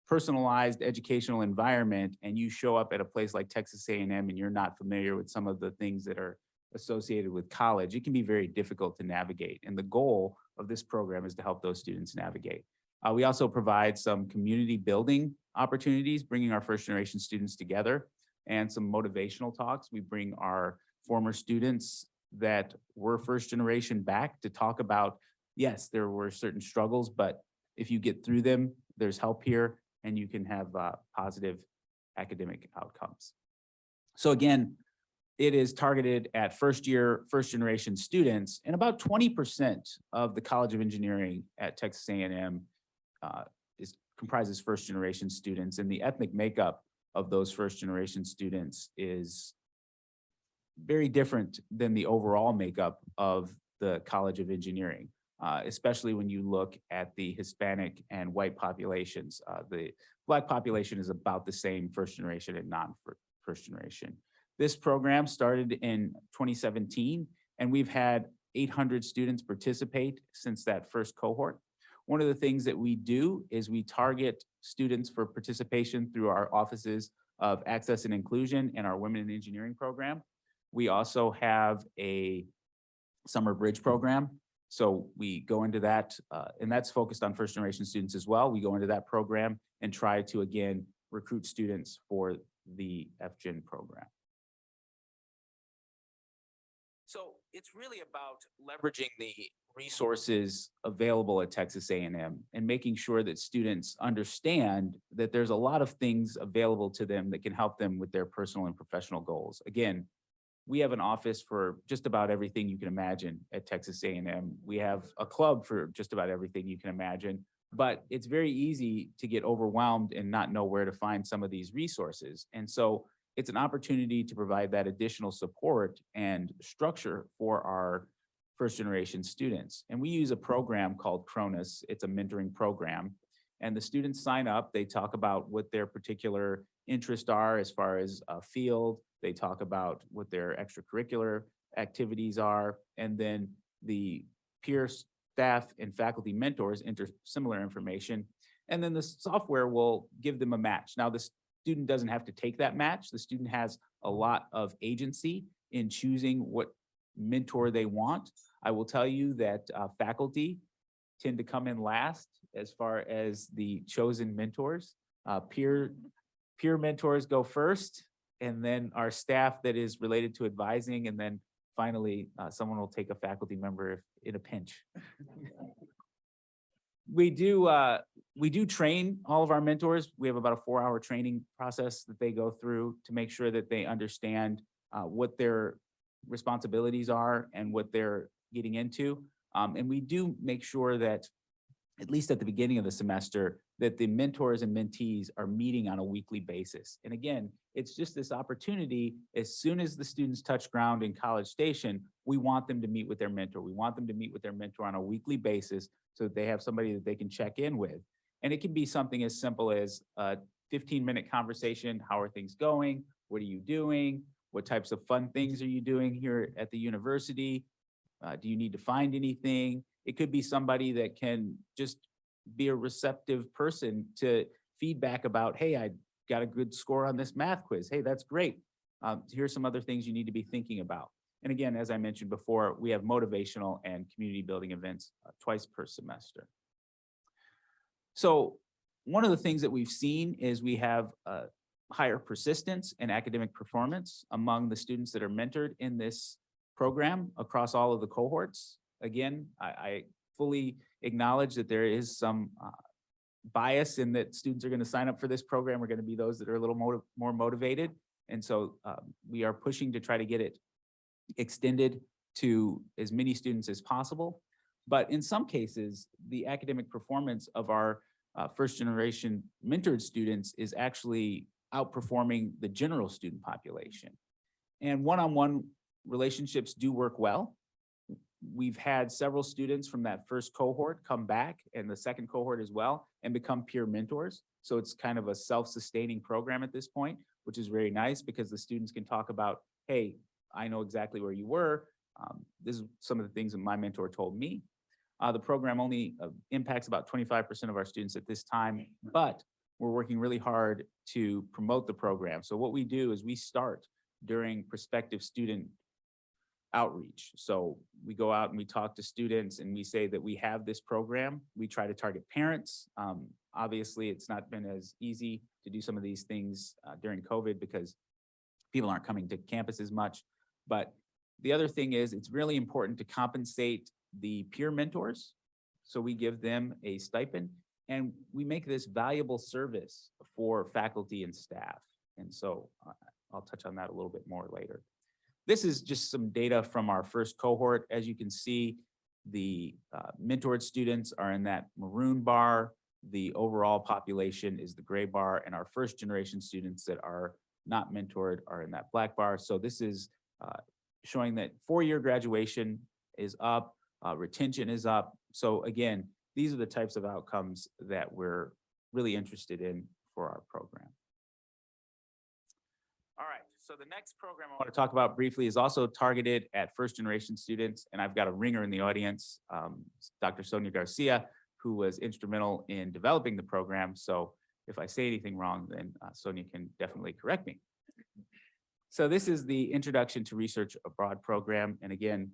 personalized educational environment and you show up at a place like Texas A&M and you're not familiar with some of the things that are associated with college, it can be very difficult to navigate. And the goal of this program is to help those students navigate. We also provide some community building opportunities, bringing our first generation students together, and some motivational talks. We bring our former students that were first generation back to talk about, yes, there were certain struggles, but if you get through them, there's help here and you can have positive academic outcomes. So again, it is targeted at first generation students, and about 20% of the College of Engineering at Texas A&M comprises first generation students, and the ethnic makeup of those first generation students is very different than the overall makeup of the College of Engineering, especially when you look at the Hispanic and white populations. The Black population is about the same first generation and non-first generation. This program started in 2017, and we've had 800 students participate since that first cohort. One of the things that we do is we target students for participation through our offices of access and inclusion and our Women in Engineering program. We also have a summer bridge program. So we go into that, and that's focused on first generation students as well. We go into that program and try to, again, recruit students for the FGen program. So it's really about leveraging the resources available at Texas A&M and making sure that students understand that there's a lot of things available to them that can help them with their personal and professional goals. Again, we have an office for just about everything you can imagine at Texas A&M. We have a club for just about everything you can imagine, but it's very easy to get overwhelmed and not know where to find some of these resources. And so it's an opportunity to provide that additional support and structure for our first generation students. And we use a program called Cronus. It's a mentoring program. And the students sign up, they talk about what their particular interests are as far as a field. They talk about what their extracurricular activities are. And then the peer staff and faculty mentors enter similar information. And then the software will give them a match. Now, the student doesn't have to take that match. The student has a lot of agency in choosing what mentor they want. I will tell you that faculty tend to come in last as far as the chosen mentors. Peer mentors go first, and then our staff that is related to advising, and then finally, someone will take a faculty member if in a pinch. We do train all of our mentors. We have about a 4-hour training process that they go through to make sure that they understand what their responsibilities are and what they're getting into. And we do make sure that, at least at the beginning of the semester, that the mentors and mentees are meeting on a weekly basis. And again, it's just this opportunity. As soon as the students touch ground in College Station, we want them to meet with their mentor. We want them to meet with their mentor on a weekly basis so that they have somebody that they can check in with. And it can be something as simple as a 15-minute conversation. How are things going? What are you doing? What types of fun things are you doing here at the university? Do you need to find anything? It could be somebody that can just be a receptive person to feedback about, hey, I got a good score on this math quiz. Hey, that's great. Here's some other things you need to be thinking about. And again, as I mentioned before, we have motivational and community building events twice per semester. So one of the things that we've seen is we have higher persistence and academic performance among the students that are mentored in this program across all of the cohorts. Again, I fully acknowledge that there is some bias in that students are going to sign up for this program are going to be those that are a little more motivated. And so we are pushing to try to get it extended to as many students as possible. But in some cases, the academic performance of our first generation mentored students is actually outperforming the general student population. And one-on-one relationships do work well. We've had several students from that first cohort come back and the second cohort as well and become peer mentors. So it's kind of a self-sustaining program at this point, which is very nice because the students can talk about, hey, I know exactly where you were. This is some of the things that my mentor told me. The program only impacts about 25% of our students at this time, but we're working really hard to promote the program. So what we do is we start during prospective student outreach. So we go out and we talk to students and we say that we have this program. We try to target parents. Obviously, it's not been as easy to do some of these things during COVID because people aren't coming to campus as much. But the other thing is it's really important to compensate the peer mentors. So we give them a stipend and we make this valuable service for faculty and staff. And so I'll touch on that a little bit more later. This is just some data from our first cohort. As you can see, the mentored students are in that maroon bar. The overall population is the gray bar, and our first generation students that are not mentored are in that black bar. So this is showing that four-year graduation is up, retention is up. So again, these are the types of outcomes that we're really interested in for our program. All right, so the next program I want to talk about briefly is also targeted at first generation students, and I've got a ringer in the audience, Dr. Sonia Garcia, who was instrumental in developing the program. So if I say anything wrong, then Sonia can definitely correct me. So this is the Introduction to Research Abroad program. And again,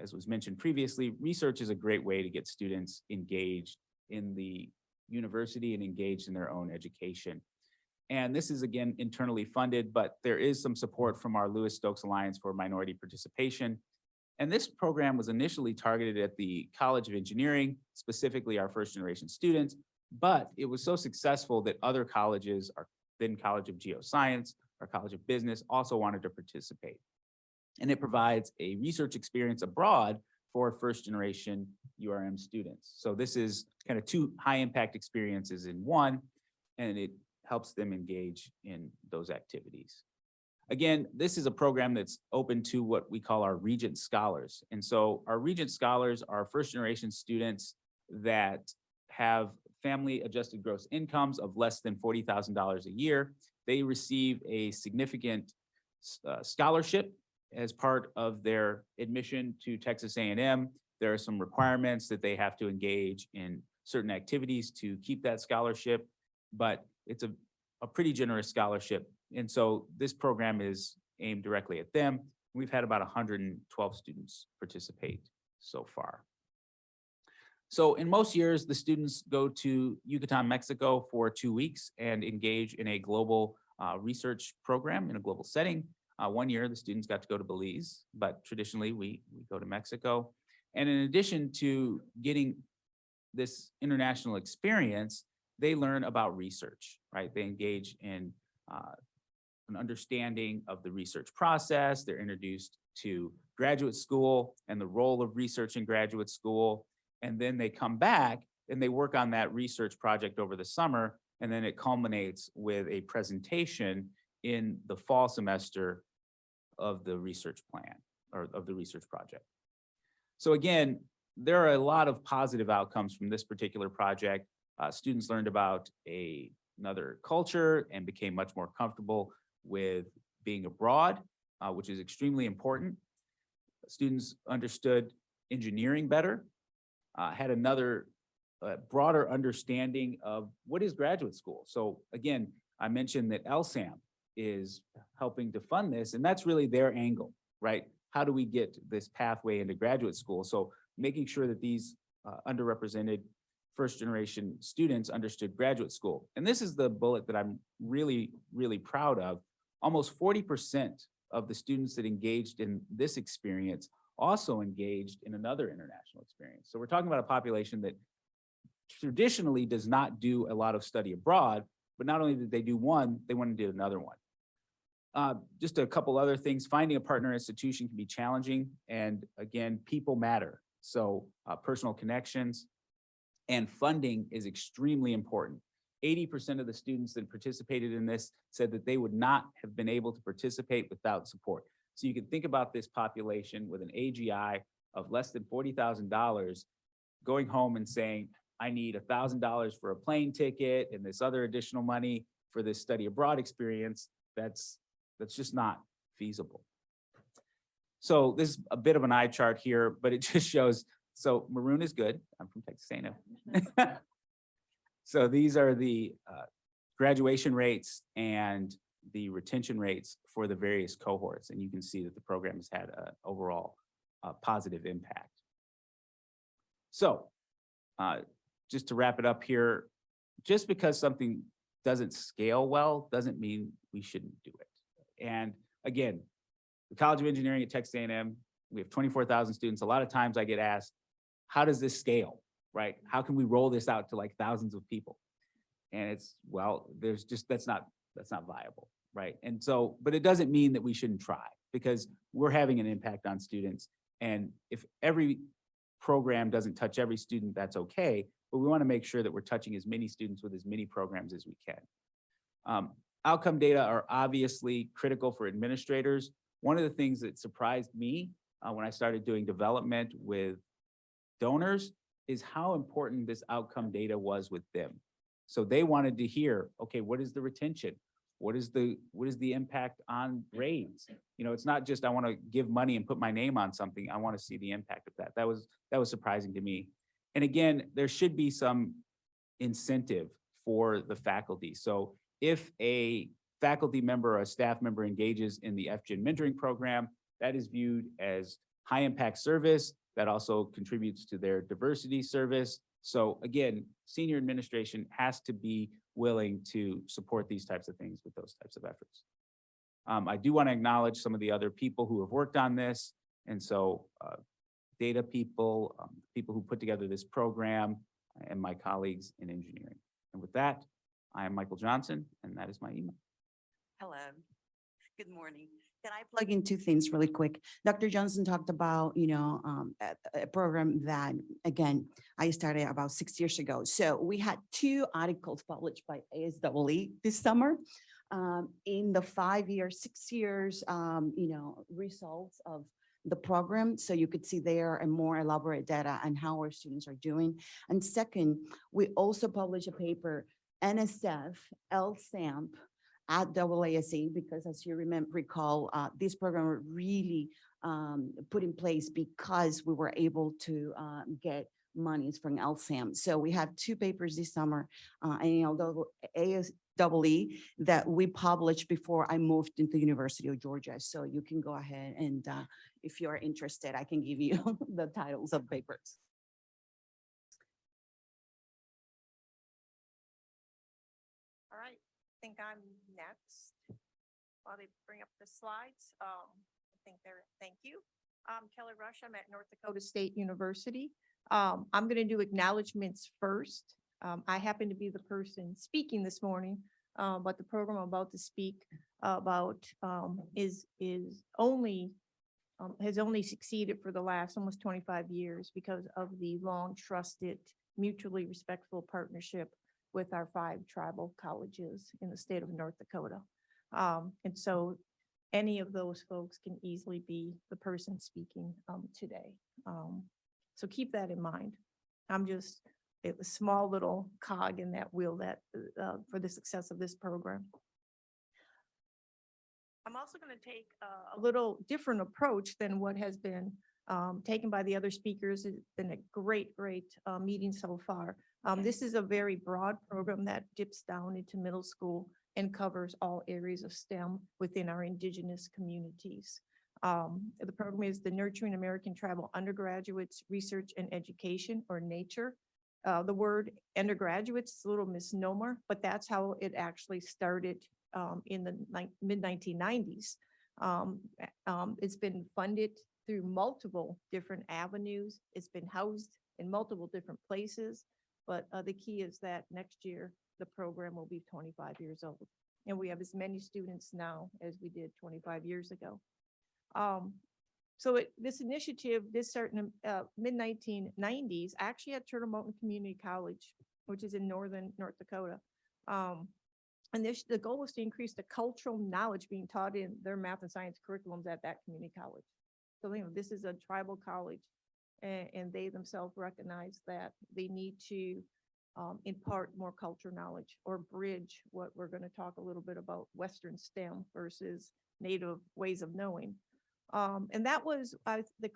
as was mentioned previously, research is a great way to get students engaged in the university and engaged in their own education. And this is again internally funded, but there is some support from our Lewis Stokes Alliance for Minority Participation. And this program was initially targeted at the College of Engineering, specifically our first generation students, but it was so successful that other colleges, our then College of Geoscience, our College of Business, also wanted to participate. And it provides a research experience abroad for first generation URM students. So this is kind of two high impact experiences in one, and it helps them engage in those activities. Again, this is a program that's open to what we call our Regent Scholars. And so our Regent Scholars are first generation students that have family adjusted gross incomes of less than $40,000 a year. They receive a significant scholarship as part of their admission to Texas A&M. There are some requirements that they have to engage in certain activities to keep that scholarship, but it's a pretty generous scholarship. And so this program is aimed directly at them. We've had about 112 students participate so far. So in most years, the students go to Yucatan, Mexico for 2 weeks and engage in a global research program in a global setting. 1 year, the students got to go to Belize, but traditionally we go to Mexico. And in addition to getting this international experience, they learn about research, right? They engage in an understanding of the research process. They're introduced to graduate school and the role of research in graduate school. And then they come back and they work on that research project over the summer. And then it culminates with a presentation in the fall semester of the research plan or of the research project. So again, there are a lot of positive outcomes from this particular project. Students learned about another culture and became much more comfortable with being abroad, which is extremely important. Students understood engineering better, had another broader understanding of what is graduate school. So again, I mentioned that LSAM is helping to fund this, and that's really their angle, right? How do we get this pathway into graduate school? So making sure that these underrepresented first generation students understood graduate school. And this is the bullet that I'm really, really proud of. Almost 40% of the students that engaged in this experience also engaged in another international experience. So we're talking about a population that traditionally does not do a lot of study abroad, but not only did they do one, they went and did another one. Just a couple other things. Finding a partner institution can be challenging. And again, people matter. So personal connections and funding is extremely important. 80% of the students that participated in this said that they would not have been able to participate without support. So you can think about this population with an AGI of less than $40,000 going home and saying, I need $1,000 for a plane ticket and this other additional money for this study abroad experience. That's just not feasible. So this is a bit of an eye chart here, but it just shows, so maroon is good. I'm from Texas A&M. So these are the graduation rates and the retention rates for the various cohorts. And you can see that the program has had an overall positive impact. So just to wrap it up here, just because something doesn't scale well doesn't mean we shouldn't do it. And again, the College of Engineering at Texas A&M, we have 24,000 students. A lot of times I get asked, how does this scale, right? How can we roll this out to like thousands of people? And it's, well, there's just, that's not viable, right? And so, but it doesn't mean that we shouldn't try, because we're having an impact on students. And if every program doesn't touch every student, that's okay. But we want to make sure that we're touching as many students with as many programs as we can. Outcome data are obviously critical for administrators. One of the things that surprised me when I started doing development with donors is how important this outcome data was with them. So they wanted to hear, okay, what is the retention? What is the impact on grades? You know, it's not just I want to give money and put my name on something. I want to see the impact of that. That was surprising to me. And again, there should be some incentive for the faculty. So if a faculty member or a staff member engages in the FGen mentoring program, that is viewed as high impact service. That also contributes to their diversity service. So again, senior administration has to be willing to support these types of things with those types of efforts. I do want to acknowledge some of the other people who have worked on this. And so data people, people who put together this program, and my colleagues in engineering. And with that, I am Michael Johnson, and that is my email. Hello, good morning. Can I plug in two things really quick? Dr. Johnson talked about, a program that, again, I started about 6 years ago. So we had 2 articles published by ASEE this summer. In the 5 years, 6 years, results of the program. So you could see there a more elaborate data on how our students are doing. And second, we also published a paper, NSF, LSAMP, at AASE, because as you recall, this program was really put in place because we were able to get monies from LSAM. So we have 2 papers this summer in ASEE that we published before I moved into University of Georgia. So you can go ahead and if you are interested, I can give you the titles of papers. All right, I think I'm next. While they bring up the slides, thank you. Kelly Rush, I'm at North Dakota State University. I'm going to do acknowledgements first. I happen to be the person speaking this morning, but the program I'm about to speak about has only succeeded for the last almost 25 years because of the long trusted, mutually respectful partnership with our 5 tribal colleges in the state of North Dakota. And so any of those folks can easily be the person speaking today. So keep that in mind. I'm just a small little cog in that wheel that for the success of this program. I'm also going to take a little different approach than what has been taken by the other speakers. It's been a great meeting so far. This is a very broad program that dips down into middle school and covers all areas of STEM within our indigenous communities. The program is the Nurturing American Tribal Undergraduates Research and Education, or NATURE. The word undergraduates is a little misnomer, but that's how it actually started in the mid-1990s. It's been funded through multiple different avenues. It's been housed in multiple different places, but the key is that next year, the program will be 25 years old. And we have as many students now as we did 25 years ago. This initiative, this started in mid-1990s, actually at Turtle Mountain Community College, which is in northern North Dakota. And this, the goal was to increase the cultural knowledge being taught in their math and science curriculums at that community college. So, this is a tribal college, and they themselves recognize that they need to impart more cultural knowledge or bridge what we're going to talk a little bit about Western STEM versus native ways of knowing. And that was the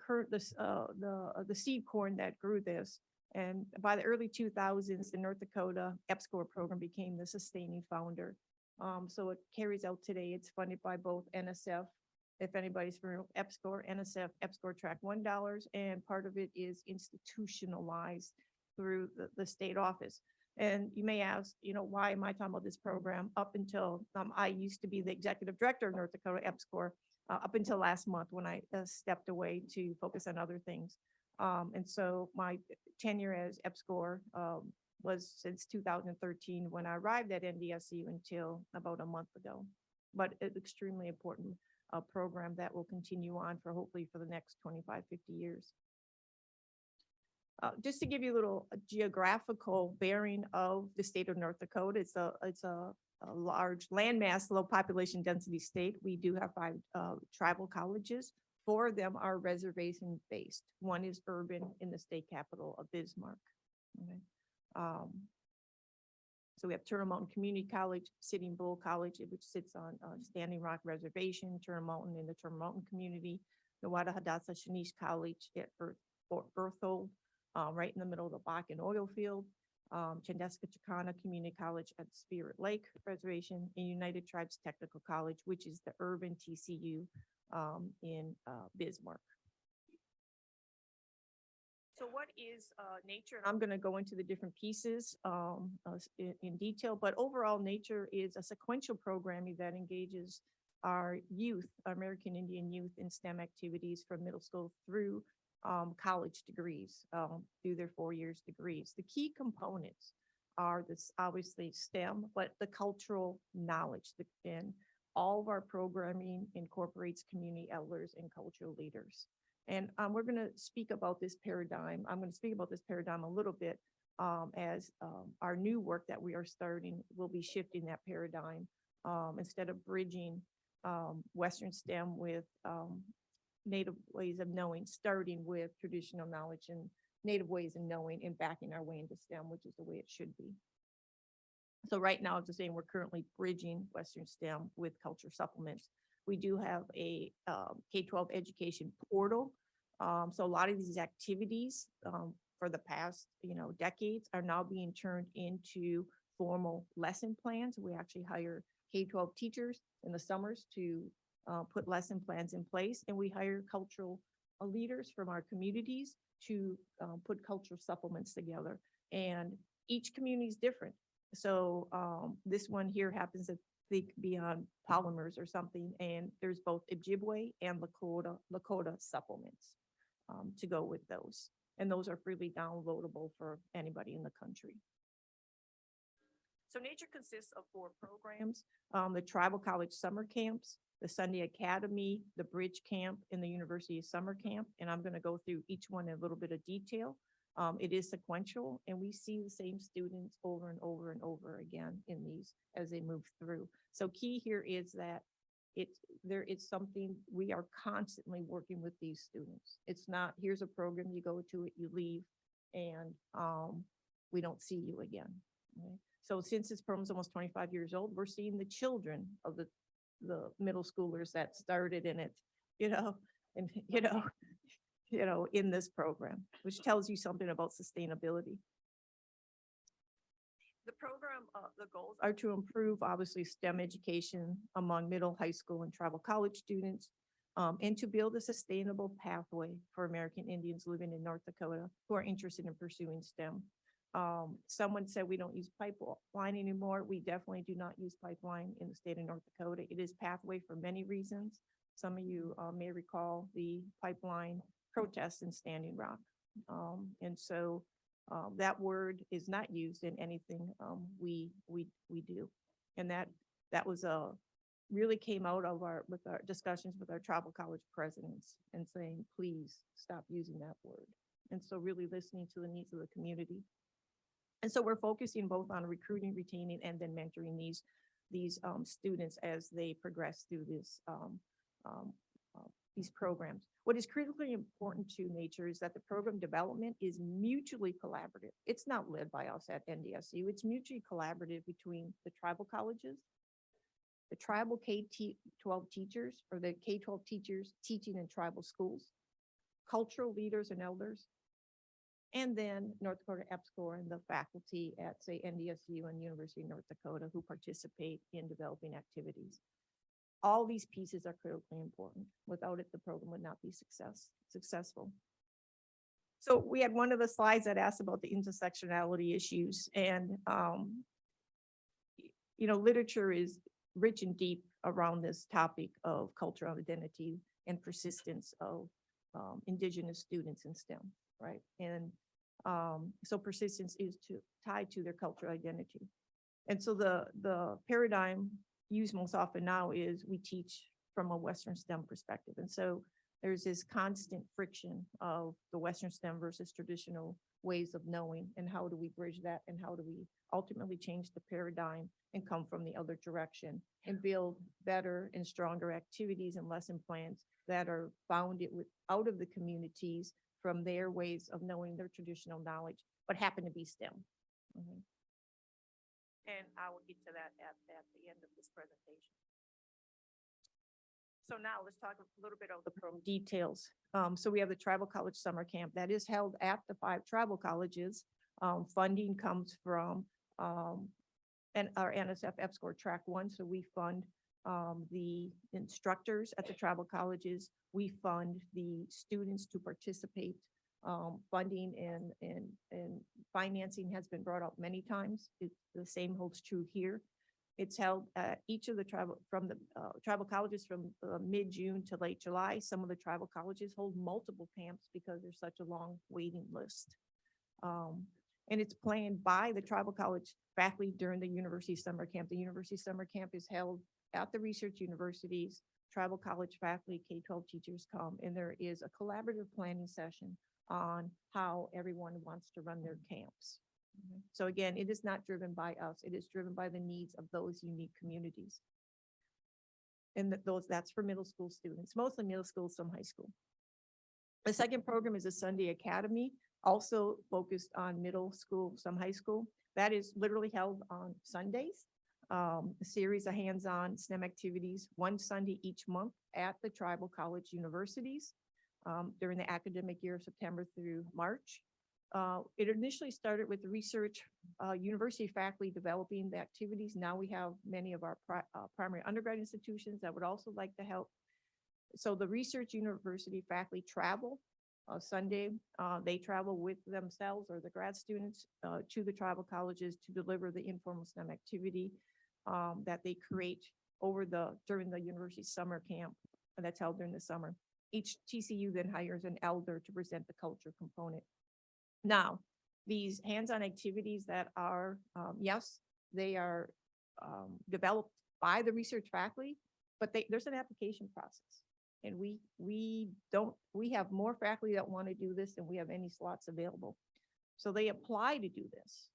seed corn that grew this. And by the early 2000s, the North Dakota EPSCoR program became the sustaining founder. So it carries out today. It's funded by both NSF, if anybody's familiar with EPSCoR, NSF, EPSCoR track $1, and part of it is institutionalized through the state office. And you may ask, why am I talking about this program? Up until I used to be the executive director of North Dakota EPSCoR up until last month when I stepped away to focus on other things. And so my tenure as EPSCoR was since 2013 when I arrived at NDSU until about a month ago. But an extremely important program that will continue on for hopefully for the next 25, 50 years. Just to give you a little geographical bearing of the state of North Dakota, it's a large landmass, low population density state. We do have 5 tribal colleges. 4 of them are reservation based. One is urban in the state capital of Bismarck. Okay. So we have Turtle Mountain Community College, Sitting Bull College, which sits on Standing Rock Reservation, Turtle Mountain in the Turtle Mountain community, Nowata Hadassah Shanish College at Fort Berthold, right in the middle of the Bakken oil field, Chandeska Chicana Community College at Spirit Lake Reservation, and United Tribes Technical College, which is the urban TCU in Bismarck. So what is nature? And I'm going to go into the different pieces in detail, but overall nature is a sequential programming that engages our youth, our American Indian youth in STEM activities from middle school through college degrees, through their 4 years degrees. The key components are this obviously STEM, but the cultural knowledge and all of our programming incorporates community elders and cultural leaders. And we're going to speak about this paradigm. I'm going to speak about this paradigm a little bit as our new work that we are starting will be shifting that paradigm instead of bridging Western STEM with native ways of knowing, starting with traditional knowledge and native ways of knowing and backing our way into STEM, which is the way it should be. So right now, as I'm saying, we're currently bridging Western STEM with culture supplements. We do have a K-12 education portal. So a lot of these activities for the past, decades are now being turned into formal lesson plans. We actually hire K-12 teachers in the summers to put lesson plans in place, and we hire cultural leaders from our communities to put cultural supplements together. And each community is different. So this one here happens to be on polymers or something, and there's both Ojibwe and Lakota supplements to go with those. And those are freely downloadable for anybody in the country. So nature consists of 4 programs, the Tribal College Summer Camps, the Sunday Academy, the Bridge Camp, and the University Summer Camp. And I'm going to go through each one in a little bit of detail. It is sequential, and we see the same students over and over and over again in these as they move through. So key here is that there is something we are constantly working with these students. It's not, here's a program, you go to it, you leave, and we don't see you again. Okay? So since this program is almost 25 years old, we're seeing the children of the middle schoolers that started in it, in this program, which tells you something about sustainability. The program, the goals are to improve, obviously, STEM education among middle, high school, and tribal college students, and to build a sustainable pathway for American Indians living in North Dakota who are interested in pursuing STEM. Someone said we don't use pipeline anymore. We definitely do not use pipeline in the state of North Dakota. It is pathway for many reasons. Some of you may recall the pipeline protests in Standing Rock. And so that word is not used in anything we do. And that was really came out of our discussions with our tribal college presidents and saying, please stop using that word. And so really listening to the needs of the community. And so we're focusing both on recruiting, retaining, and then mentoring these students as they progress through these programs. What is critically important to Nature is that the program development is mutually collaborative. It's not led by us at NDSU. It's mutually collaborative between the tribal colleges, the tribal K-12 teachers, or the K-12 teachers teaching in tribal schools, cultural leaders and elders, and then North Dakota EPSCoR and the faculty at, say, NDSU and University of North Dakota who participate in developing activities. All these pieces are critically important. Without it, the program would not be successful. So we had one of the slides that asked about the intersectionality issues, and literature is rich and deep around this topic of cultural identity and persistence of Indigenous students in STEM, right? And so persistence is tied to their cultural identity. And so the paradigm used most often now is we teach from a Western STEM perspective. And so there's this constant friction of the Western STEM versus traditional ways of knowing, and how do we bridge that, and how do we ultimately change the paradigm and come from the other direction and build better and stronger activities and lesson plans that are founded out of the communities from their ways of knowing their traditional knowledge, but happen to be STEM. Mhm. And I will get to that at the end of this presentation. So now let's talk a little bit of the program details. So we have the Tribal College Summer Camp that is held at the 5 tribal colleges. Funding comes from and our NSF EPSCoR Track 1. So we fund the instructors at the tribal colleges. We fund the students to participate. Funding and financing has been brought up many times. The same holds true here. It's held at each of the tribal colleges from mid-June to late July. Some of the tribal colleges hold multiple camps because there's such a long waiting list. And it's planned by the tribal college faculty during the University Summer Camp. The University Summer Camp is held at the research universities. Tribal college faculty, K-12 teachers come, and there is a collaborative planning session on how everyone wants to run their camps. So again, it is not driven by us. It is driven by the needs of those unique communities. And that's for middle school students, mostly middle school, some high school. The second program is a Sunday Academy, also focused on middle school, some high school. That is literally held on Sundays. A series of hands-on STEM activities, one Sunday each month at the tribal college universities during the academic year, September through March. It initially started with the research university faculty developing the activities. Now we have many of our primary undergrad institutions that would also like to help. So the research university faculty travel Sunday. They travel with themselves or the grad students to the tribal colleges to deliver the informal STEM activity that they create during the university summer camp that's held during the summer. Each TCU then hires an elder to present the culture component. Now, these hands-on activities that are, yes, they are developed by the research faculty, but there's an application process. And we have more faculty that want to do this than we have any slots available. So they apply to do this.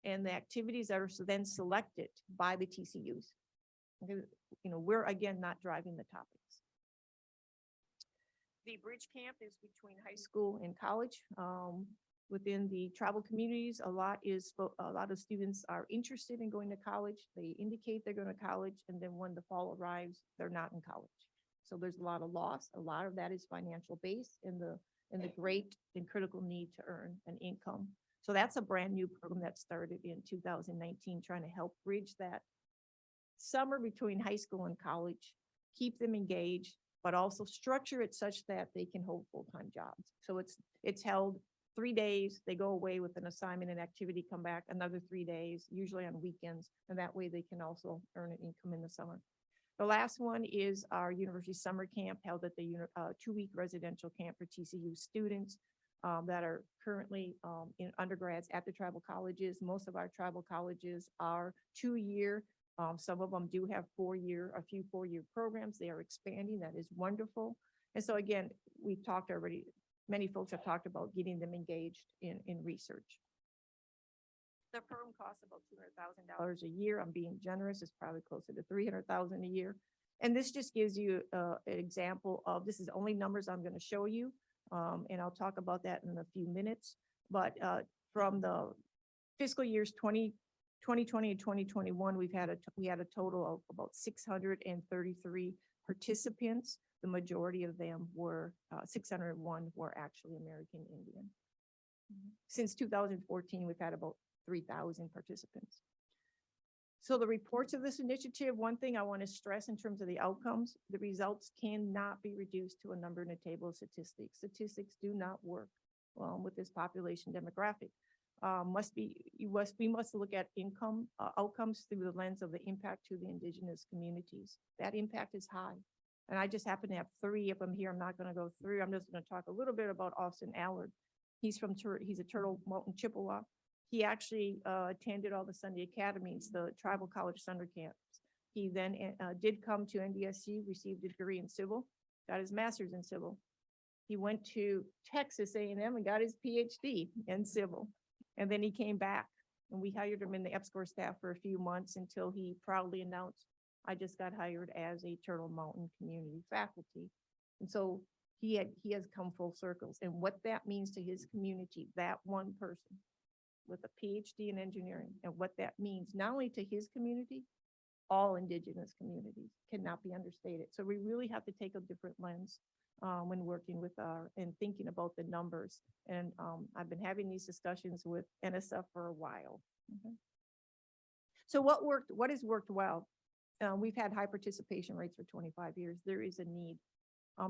And the activities that are then selected by the TCUs. We're again not driving the topics. The bridge camp is between high school and college. Within the tribal communities, a lot of students are interested in going to college. They indicate they're going to college, and then when the fall arrives, they're not in college. So there's a lot of loss. A lot of that is financial based in the great and critical need to earn an income. So that's a brand new program that started in 2019, trying to help bridge that summer between high school and college, keep them engaged, but also structure it such that they can hold full-time jobs. So it's held 3 days, they go away with an assignment and activity, come back another 3 days, usually on weekends, and that way they can also earn an income in the summer. The last one is our University Summer Camp held at the 2-week residential camp for TCU students that are currently in undergrads at the tribal colleges. Most of our tribal colleges are 2-year. Some of them do have 4-year, a few 4-year programs. They are expanding. That is wonderful. And so again, we've talked already, many folks have talked about getting them engaged in research. The program costs about $200,000 a year. I'm being generous. It's probably closer to 300,000 a year. And this just gives you an example of, this is only numbers I'm going to show you. And I'll talk about that in a few minutes. But from the fiscal years 2020 and 2021, we had a total of about 633 participants. The majority of them were 601 were actually American Indian. Since 2014, we've had about 3,000 participants. So the reports of this initiative, one thing I want to stress in terms of the outcomes, the results cannot be reduced to a number in a table of statistics. Statistics do not work with this population demographic. We must look at income outcomes through the lens of the impact to the indigenous communities. That impact is high. And I just happen to have 3 of them here. I'm not going to go through. I'm just going to talk a little bit about Austin Allard. He's a Turtle Mountain Chippewa. He actually attended all the Sunday academies, the tribal college summer camps. He then did come to NDSU, received a degree in civil, got his master's in civil. He went to Texas A&M and got his PhD in civil. And then he came back and we hired him in the EPSCoR staff for a few months until he proudly announced, I just got hired as a Turtle Mountain community faculty. And so he has come full circles. And what that means to his community, that one person with a PhD in engineering, and what that means not only to his community, all indigenous communities, cannot be understated. So we really have to take a different lens when working with and thinking about the numbers. And I've been having these discussions with NSF for a while. Okay. So what worked? What has worked well? We've had high participation rates for 25 years. There is a need.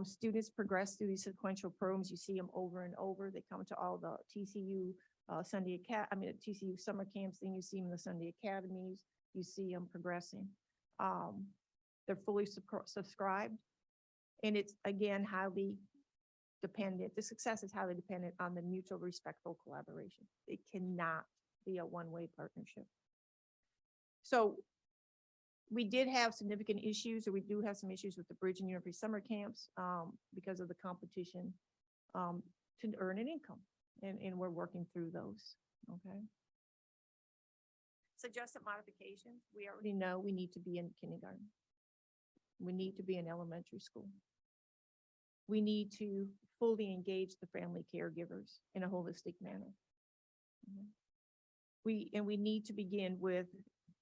Students progress through these sequential programs. You see them over and over. They come to all the TCU TCU summer camps. Then you see them in the Sunday academies. You see them progressing. They're fully subscribed. And it's, again, highly dependent. The success is highly dependent on the mutual respectful collaboration. It cannot be a one-way partnership. So we did have significant issues, or we do have some issues with the Bridge and University summer camps because of the competition to earn an income. And we're working through those, okay? Suggested modifications, we already know we need to be in kindergarten. We need to be in elementary school. We need to fully engage the family caregivers in a holistic manner. We need to begin with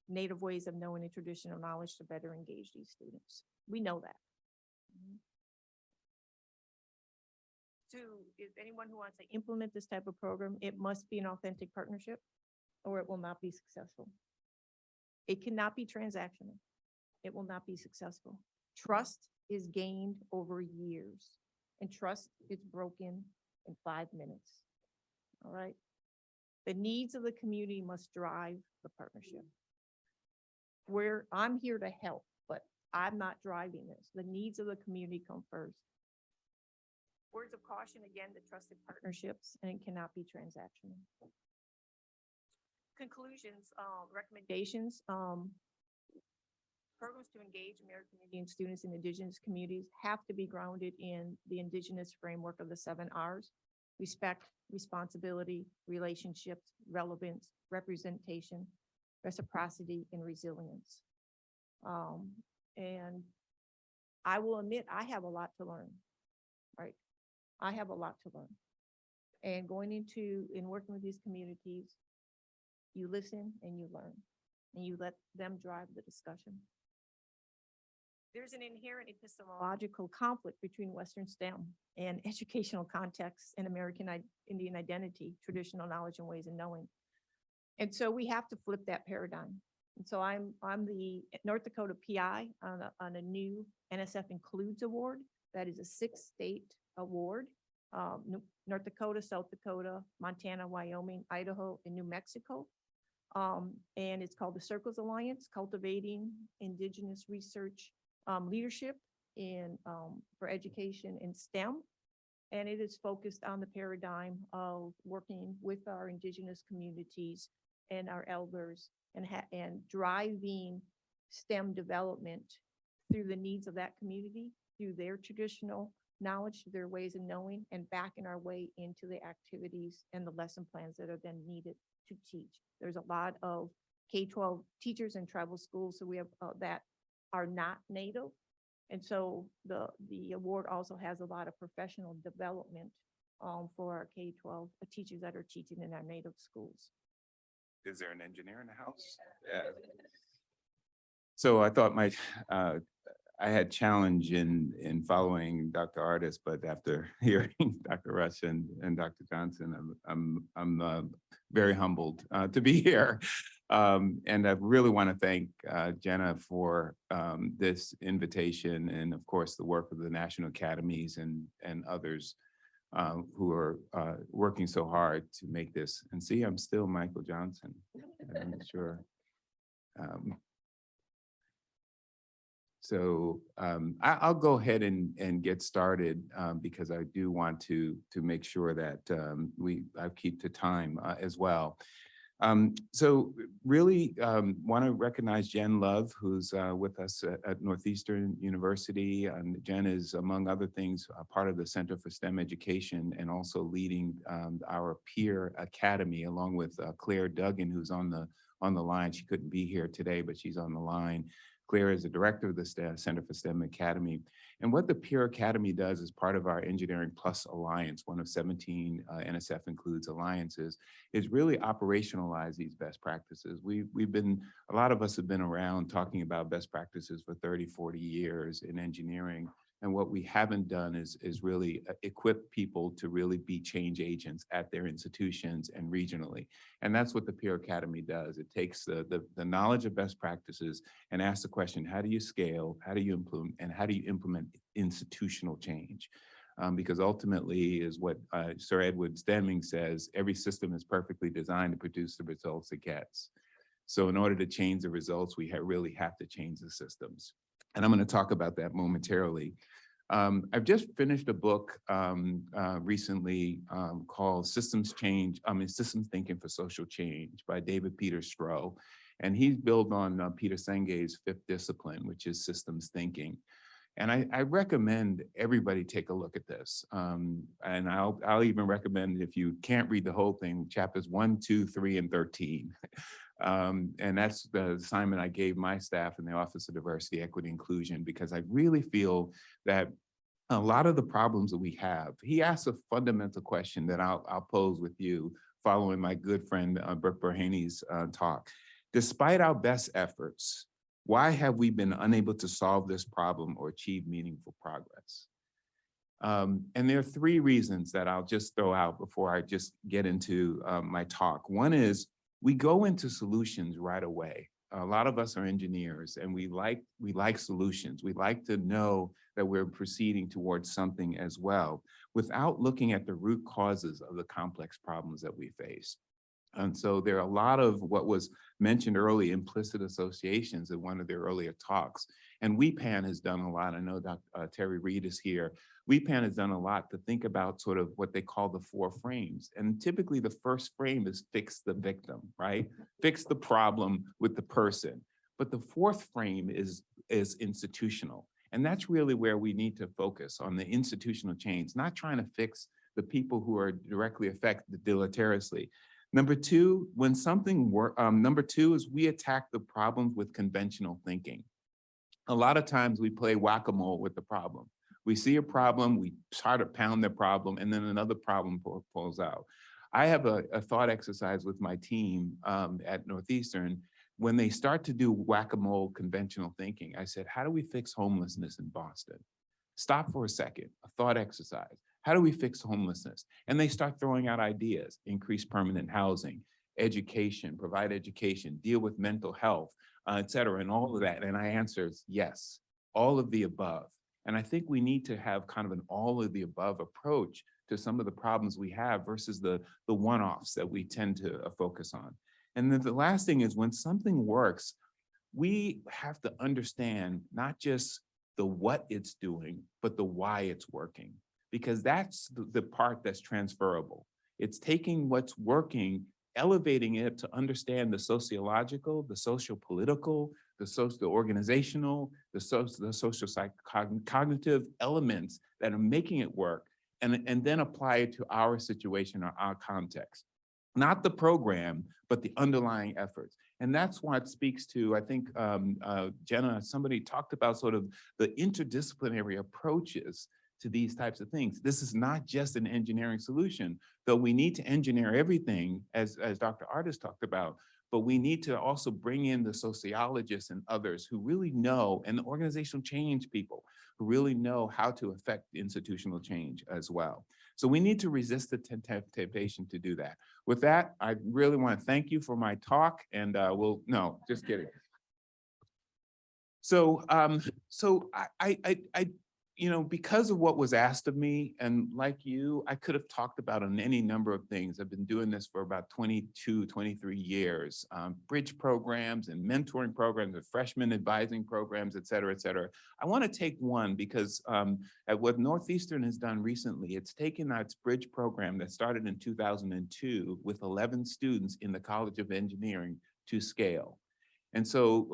Native ways of knowing and traditional knowledge to better engage these students. We know that. If anyone who wants to implement this type of program, it must be an authentic partnership or it will not be successful. It cannot be transactional. It will not be successful. Trust is gained over years, and trust is broken in 5 minutes. All right. The needs of the community must drive the partnership. I'm here to help, but I'm not driving this. The needs of the community come first. Words of caution, again, the trusted partnerships, and it cannot be transactional. Conclusions, recommendations, programs to engage American Indian students in indigenous communities have to be grounded in the indigenous framework of the 7 R's: respect, responsibility, relationships, relevance, representation, reciprocity, and resilience. And I will admit, I have a lot to learn, right? I have a lot to learn. And going into and working with these communities, you listen and you learn, and you let them drive the discussion. There's an inherent epistemological conflict between Western STEM and educational contexts and American Indian identity, traditional knowledge and ways of knowing. And so we have to flip that paradigm. And so I'm the North Dakota PI on a new NSF Includes Award. That is a 6-state award. North Dakota, South Dakota, Montana, Wyoming, Idaho, and New Mexico. And it's called the Circles Alliance, Cultivating Indigenous Research Leadership for Education in STEM. And it is focused on the paradigm of working with our indigenous communities and our elders and driving STEM development through the needs of that community, through their traditional knowledge, to their ways of knowing, and backing our way into the activities and the lesson plans that are then needed to teach. There's a lot of K-12 teachers in tribal schools, so we have that are not native. And so the award also has a lot of professional development for our K-12 teachers that are teaching in our native schools. Is there an engineer in the house? Yeah. So I thought I had challenge in following Dr. Artis, but after hearing Dr. Rush and Dr. Johnson, I'm very humbled to be here. And I really want to thank Jenna for this invitation, and of course the work of the National Academies and others who are working so hard to make this. And see, I'm still Michael Johnson. I'm sure. So I'll go ahead and get started because I do want to make sure that I keep to time as well. So really want to recognize Jen Love, who's with us at Northeastern University. And Jen is, among other things, part of the Center for STEM Education and also leading our peer academy, along with Claire Duggan, who's on the line. She couldn't be here today, but she's on the line. Claire is the director of the Center for STEM Academy. And what the Peer Academy does as part of our Engineering Plus Alliance, one of 17 NSF includes alliances, is really operationalize these best practices. A lot of us have been around talking about best practices for 30, 40 years in engineering. And what we haven't done is really equip people to really be change agents at their institutions and regionally. And that's what the Peer Academy does. It takes the knowledge of best practices and asks the question, how do you scale, how do you implement, and how do you implement institutional change? Because ultimately is what Sir Edward Deming says, every system is perfectly designed to produce the results it gets. So in order to change the results, we really have to change the systems. And I'm going to talk about that momentarily. I've just finished a book recently called Systems Thinking for Social Change by David Peter Stroh. And he's built on Peter Senge's fifth discipline, which is systems thinking. And I recommend everybody take a look at this. And I'll even recommend, if you can't read the whole thing, chapters 1, 2, 3, and 13. And that's the assignment I gave my staff in the Office of Diversity, Equity, Inclusion, because I really feel that a lot of the problems that we have, he asks a fundamental question that I'll pose with you following my good friend Brooke Berhaney's talk. Despite our best efforts, why have we been unable to solve this problem or achieve meaningful progress? And there are three reasons that I'll just throw out before I just get into my talk. One is, we go into solutions right away. A lot of us are engineers and we like solutions. We like to know that we're proceeding towards something as well, without looking at the root causes of the complex problems that we face. And so there are a lot of what was mentioned early, implicit associations in one of the earlier talks. And WEPAN has done a lot. I know Dr. Terry Reed is here. WEPAN has done a lot to think about sort of what they call the 4 frames. And typically the first frame is fix the victim, right? Fix the problem with the person. But the 4th frame is institutional. And that's really where we need to focus on the institutional change, not trying to fix the people who are directly affected deleteriously. Number 2, when something number 2 is we attack the problems with conventional thinking. A lot of times we play whack-a-mole with the problem. We see a problem, we try to pound the problem, and then another problem falls out. I have a thought exercise with my team at Northeastern. When they start to do whack-a-mole conventional thinking, I said, how do we fix homelessness in Boston? Stop for a second, a thought exercise. How do we fix homelessness? And they start throwing out ideas: increase permanent housing, education, provide education, deal with mental health, et cetera, and all of that. And I answer yes, all of the above. And I think we need to have kind of an all of the above approach to some of the problems we have versus the one-offs that we tend to focus on. And then the last thing is, when something works, we have to understand not just the what it's doing, but the why it's working, because that's the part that's transferable. It's taking what's working, elevating it to understand the sociological, the socio-political, the organizational, the social cognitive elements that are making it work, and then apply it to our situation or our context. Not the program, but the underlying efforts. And that's why it speaks to, I think, Jenna, somebody talked about sort of the interdisciplinary approaches to these types of things. This is not just an engineering solution, though we need to engineer everything, as Dr. Artis talked about, but we need to also bring in the sociologists and others who really know, and the organizational change people who really know how to affect institutional change as well. So we need to resist the temptation to do that. With that, I really want to thank you for my talk, and no, just kidding. So, you know, because of what was asked of me, and like you, I could have talked about on any number of things. I've been doing this for about 22, 23 years, bridge programs and mentoring programs and freshman advising programs, et cetera, et cetera. I want to take one because at what Northeastern has done recently, it's taken its bridge program that started in 2002 with 11 students in the College of Engineering to scale. And so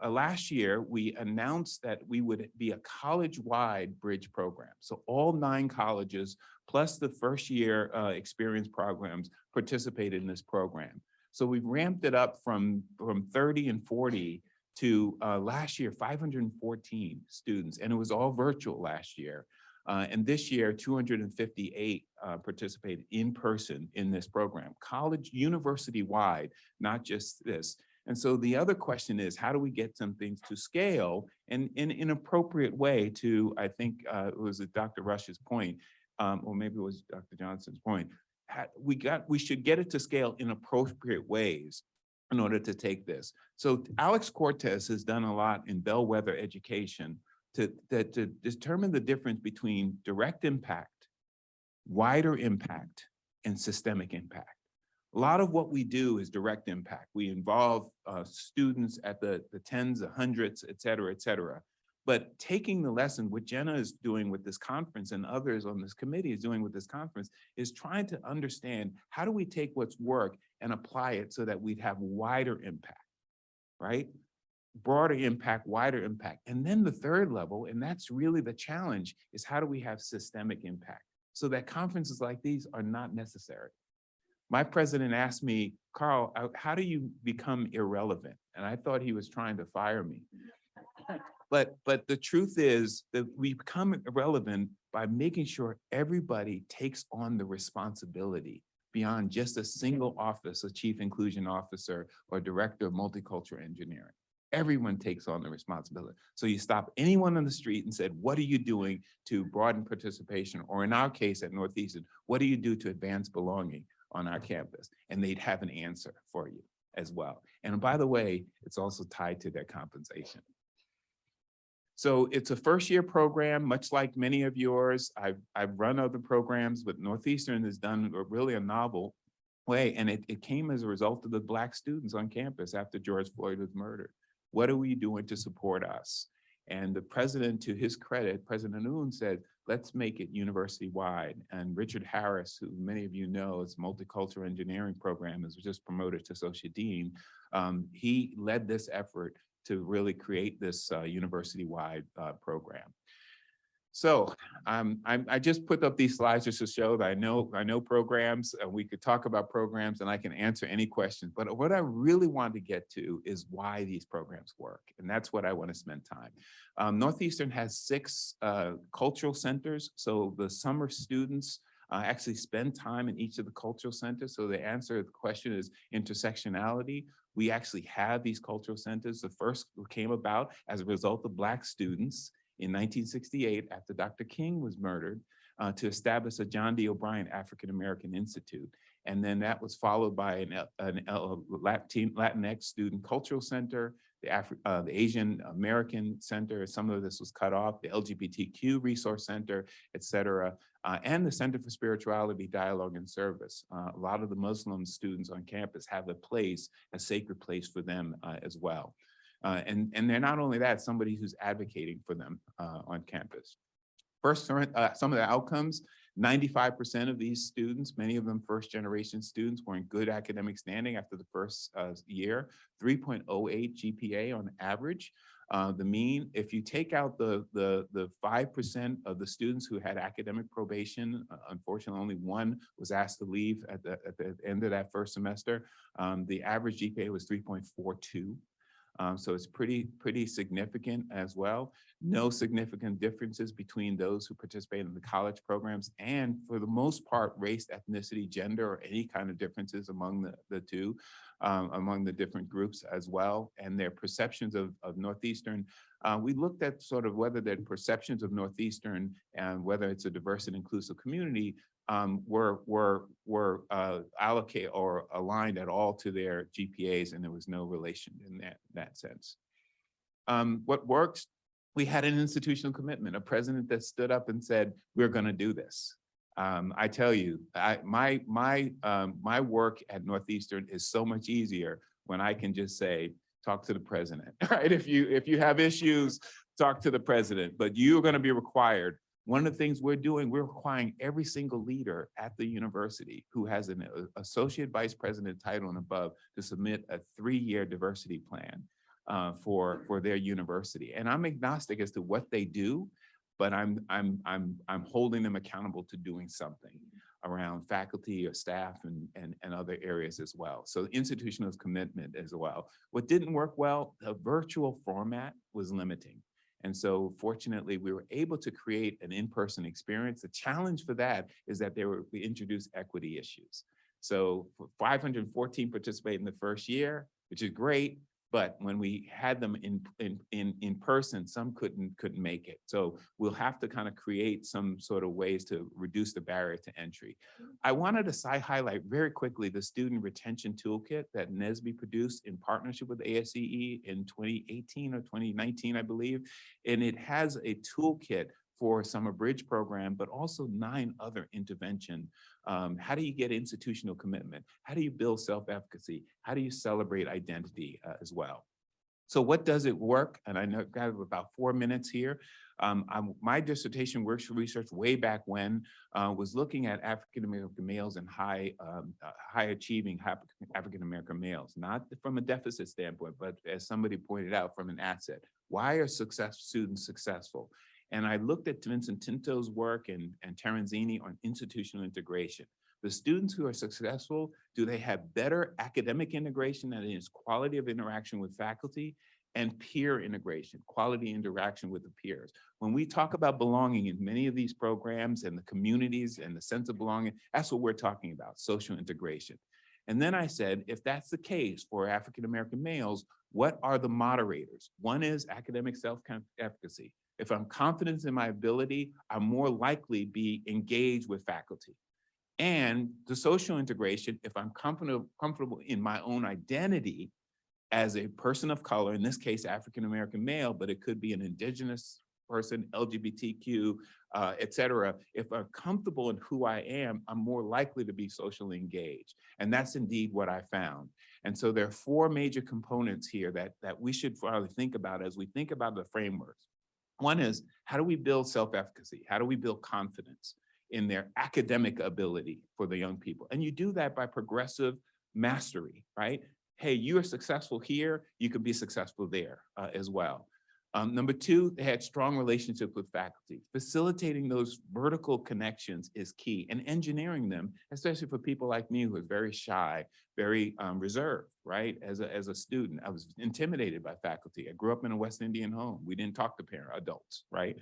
last year, we announced that we would be a college-wide bridge program. So all 9 colleges, plus the first year experience programs, participated in this program. So we've ramped it up from 30 and 40 to last year, 514 students. And it was all virtual last year. And this year, 258 participated in person in this program, college, university-wide, not just this. And so the other question is, how do we get some things to scale and in an appropriate way to, I think it was Dr. Rush's point, or maybe it was Dr. Johnson's point, we should get it to scale in appropriate ways in order to take this. So Alex Cortez has done a lot in bellwether education to determine the difference between direct impact, wider impact, and systemic impact. A lot of what we do is direct impact. We involve students at the tens, the hundreds, et cetera, et cetera. But taking the lesson, what Jenna is doing with this conference and others on this committee is doing with this conference, is trying to understand how do we take what's work and apply it so that we'd have wider impact, right? Broader impact, wider impact. And then the third level, and that's really the challenge, is how do we have systemic impact so that conferences like these are not necessary. My president asked me, Carl, how do you become irrelevant? And I thought he was trying to fire me. But the truth is that we become irrelevant by making sure everybody takes on the responsibility beyond just a single office, a chief inclusion officer or director of multicultural engineering. Everyone takes on the responsibility. So you stop anyone on the street and said, what are you doing to broaden participation? Or in our case at Northeastern, what do you do to advance belonging on our campus? And they'd have an answer for you as well. And by the way, it's also tied to their compensation. So it's a first year program, much like many of yours. I've run other programs, but Northeastern has done really a novel way. And it came as a result of the Black students on campus after George Floyd was murdered. What are we doing to support us? And the president, to his credit, President Aoun said, let's make it university-wide. And Richard Harris, who many of you know, is multicultural engineering program, is just promoted to associate dean. He led this effort to really create this university-wide program. So I just put up these slides just to show that I know programs, and we could talk about programs and I can answer any questions. But what I really want to get to is why these programs work. And that's what I want to spend time. Northeastern has 6 cultural centers. So the summer students actually spend time in each of the cultural centers. So the answer to the question is intersectionality. We actually have these cultural centers. The first came about as a result of Black students in 1968, after Dr. King was murdered, to establish a John D. O'Brien African American Institute. And then that was followed by an Latinx Student Cultural Center, the Asian American Center, some of this was cut off, the LGBTQ Resource Center, et cetera, and the Center for Spirituality, Dialogue, and Service. A lot of the Muslim students on campus have a place, a sacred place for them as well. And they're not only that, somebody who's advocating for them on campus. First, some of the outcomes, 95% of these students, many of them first-generation students, were in good academic standing after the first year, 3.08 GPA on average. The mean, if you take out the 5% of the students who had academic probation, unfortunately, only one was asked to leave at the end of that first semester. The average GPA was 3.42. So it's pretty significant as well. No significant differences between those who participate in the college programs, and for the most part, race, ethnicity, gender, or any kind of differences among the two, among the different groups as well, and their perceptions of Northeastern. We looked at sort of whether their perceptions of Northeastern and whether it's a diverse and inclusive community were allocated or aligned at all to their GPAs, and there was no relation in that sense. What works? We had an institutional commitment, a president that stood up and said, "We're going to do this." I tell you, my work at Northeastern is so much easier when I can just say, "Talk to the president," right? If you have issues, talk to the president. But you're going to be required. One of the things we're doing, we're requiring every single leader at the university who has an associate vice president title and above to submit a 3-year diversity plan for their university. And I'm agnostic as to what they do, but I'm holding them accountable to doing something around faculty or staff and other areas as well. So institutional commitment as well. What didn't work well, the virtual format was limiting. And so fortunately, we were able to create an in-person experience. The challenge for that is that we introduced equity issues. So 514 participate in the first year, which is great. But when we had them in person, some couldn't make it. So we'll have to kind of create some sort of ways to reduce the barrier to entry. I wanted to highlight very quickly the student retention toolkit that NSBE produced in partnership with ASCE in 2018 or 2019, I believe. And it has a toolkit for Summer Bridge program, but also 9 other intervention. How do you get institutional commitment? How do you build self-efficacy? How do you celebrate identity as well? So what does it work? And I know I have about 4 minutes here. My dissertation research way back when was looking at African-American males and high achieving African-American males, not from a deficit standpoint, but as somebody pointed out, from an asset. Why are students successful? And I looked at Vincent Tinto's work and Terenzini on institutional integration. The students who are successful, do they have better academic integration, that is quality of interaction with faculty, and peer integration, quality interaction with the peers? When we talk about belonging in many of these programs and the communities and the sense of belonging, that's what we're talking about, social integration. And then I said, if that's the case for African-American males, what are the moderators? One is academic self-efficacy. If I'm confident in my ability, I'm more likely be engaged with faculty. And the social integration, if I'm comfortable in my own identity as a person of color, in this case, African-American male, but it could be an indigenous person, LGBTQ, et cetera. If I'm comfortable in who I am, I'm more likely to be socially engaged. And that's indeed what I found. And so there are 4 major components here that we should probably think about as we think about the frameworks. One is, how do we build self-efficacy? How do we build confidence in their academic ability for the young people? And you do that by progressive mastery, right? Hey, you are successful here, you could be successful there as well. Number 2, they had strong relationships with faculty. Facilitating those vertical connections is key, and engineering them, especially for people like me who are very shy, very reserved, right? As a student, I was intimidated by faculty. I grew up in a West Indian home. We didn't talk to adults, right?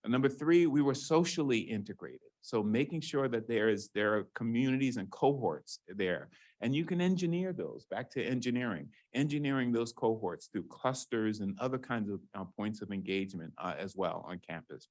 And number 3, we were socially integrated. So making sure that there are communities and cohorts there. And you can engineer those, back to engineering those cohorts through clusters and other kinds of points of engagement as well on campus.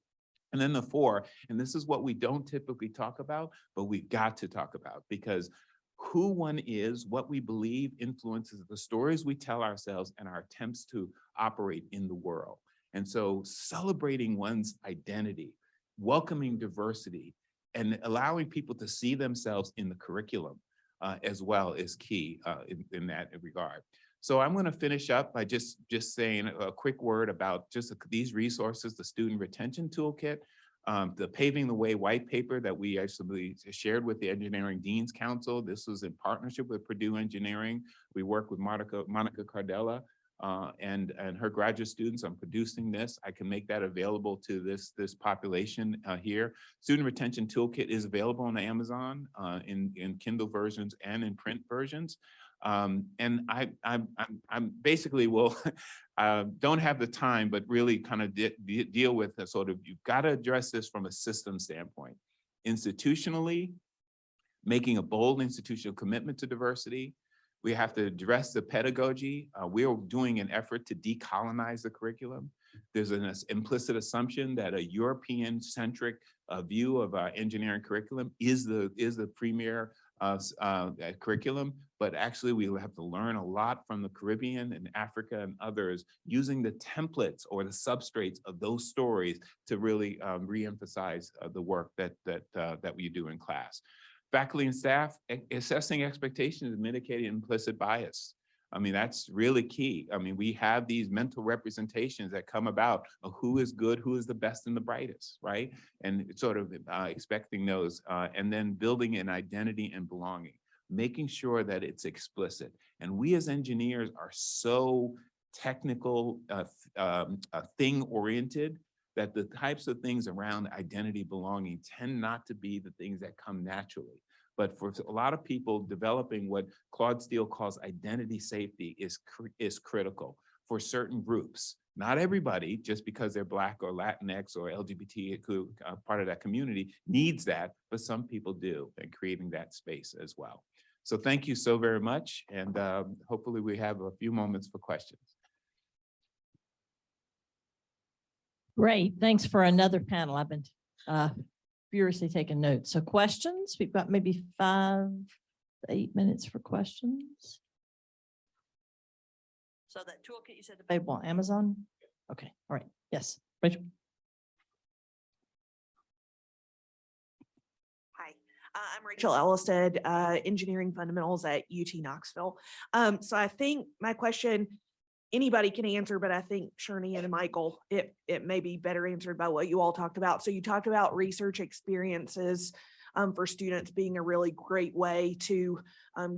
And then the 4, and this is what we don't typically talk about, but we've got to talk about, because who one is, what we believe influences the stories we tell ourselves and our attempts to operate in the world. And so celebrating one's identity, welcoming diversity, and allowing people to see themselves in the curriculum as well is key in that regard. So I'm going to finish up by just saying a quick word about just these resources, the Student Retention Toolkit. The Paving the Way white paper that we actually shared with the Engineering Deans Council. This was in partnership with Purdue Engineering. We work with Monica Cardella and her graduate students on producing this. I can make that available to this population here. Student Retention Toolkit is available on Amazon in Kindle versions and in print versions. And I'm basically will don't have the time, but really kind of deal with the sort of, you've got to address this from a system standpoint. Institutionally, making a bold institutional commitment to diversity. We have to address the pedagogy. We are doing an effort to decolonize the curriculum. There's an implicit assumption that a European-centric view of our engineering curriculum is the premier curriculum, but actually we will have to learn a lot from the Caribbean and Africa and others using the templates or the substrates of those stories to really reemphasize the work that we do in class. Faculty and staff, assessing expectations and mitigating implicit bias. I mean, that's really key. I mean, we have these mental representations that come about of who is good, who is the best and the brightest, right? And sort of expecting those, and then building an identity and belonging, making sure that it's explicit. And we as engineers are so technical, thing-oriented, that the types of things around identity belonging tend not to be the things that come naturally. But for a lot of people, developing what Claude Steele calls identity safety is critical for certain groups. Not everybody, just because they're Black or Latinx or LGBT part of that community, needs that, but some people do, and creating that space as well. So thank you so very much, and hopefully we have a few moments for questions. Great, thanks for another panel. I've been furiously taking notes. So questions, we've got maybe 5 to 8 minutes for questions. So that toolkit you said available on Amazon? Okay, all right, yes, Rachel. Hi, I'm Rachel Ellisted, Engineering Fundamentals at UT Knoxville. So I think my question, anybody can answer, but I think Sherney and Michael, it may be better answered by what you all talked about. So you talked about research experiences for students being a really great way to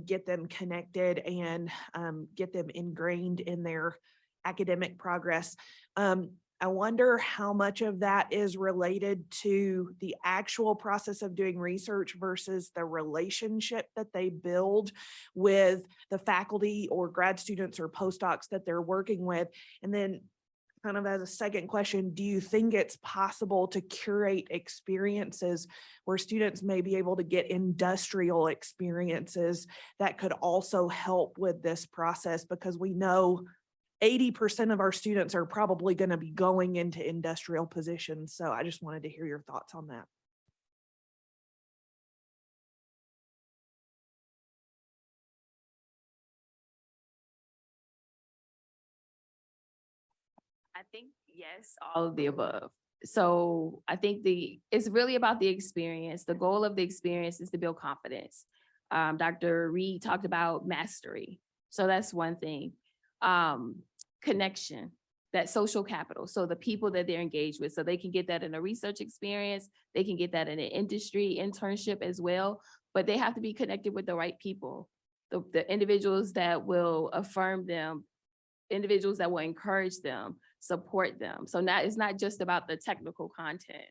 get them connected and get them ingrained in their academic progress. I wonder how much of that is related to the actual process of doing research versus the relationship that they build with the faculty or grad students or postdocs that they're working with. And then kind of as a second question, do you think it's possible to curate experiences where students may be able to get industrial experiences that could also help with this process? Because we know 80% of our students are probably going to be going into industrial positions. So I just wanted to hear your thoughts on that. I think yes, all of the above. So I think it's really about the experience. The goal of the experience is to build confidence. Dr. Reed talked about mastery. So that's one thing. Connection, that social capital. So the people that they're engaged with, so they can get that in a research experience, they can get that in an industry internship as well, but they have to be connected with the right people, the individuals that will affirm them, individuals that will encourage them, support them. So now it's not just about the technical content.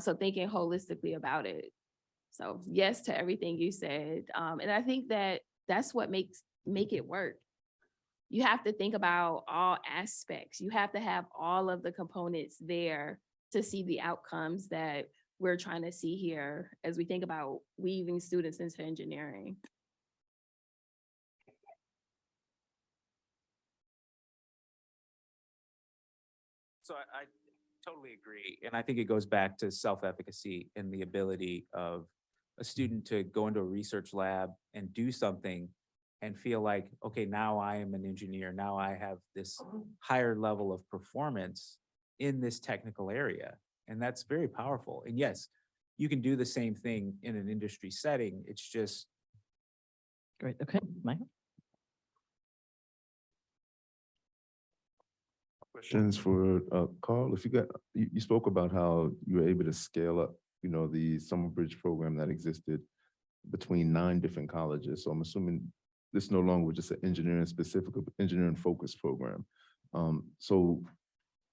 So thinking holistically about it. So yes to everything you said. And I think that's what make it work. You have to think about all aspects. You have to have all of the components there to see the outcomes that we're trying to see here as we think about weaving students into engineering. So I totally agree. And I think it goes back to self-efficacy and the ability of a student to go into a research lab and do something and feel like, okay, now I am an engineer. Now I have this higher level of performance in this technical area. And that's very powerful. And yes, you can do the same thing in an industry setting. It's just. Great, okay, Michael. Questions for Carl, if you got, you spoke about how you were able to scale up, you know, the summer bridge program that existed between 9 different colleges. So I'm assuming this no longer was just an engineering specific, engineering focused program. So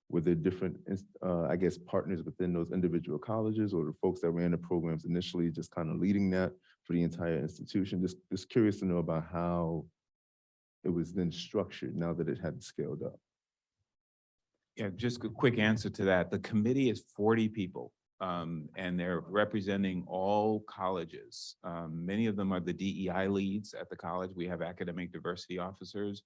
were there different, I guess, partners within those individual colleges, or the folks that ran the programs initially just kind of leading that for the entire institution? Just curious to know about how it was then structured now that it had scaled up. Yeah, just a quick answer to that. The committee is 40 people, and they're representing all colleges. Many of them are the DEI leads at the college. We have academic diversity officers.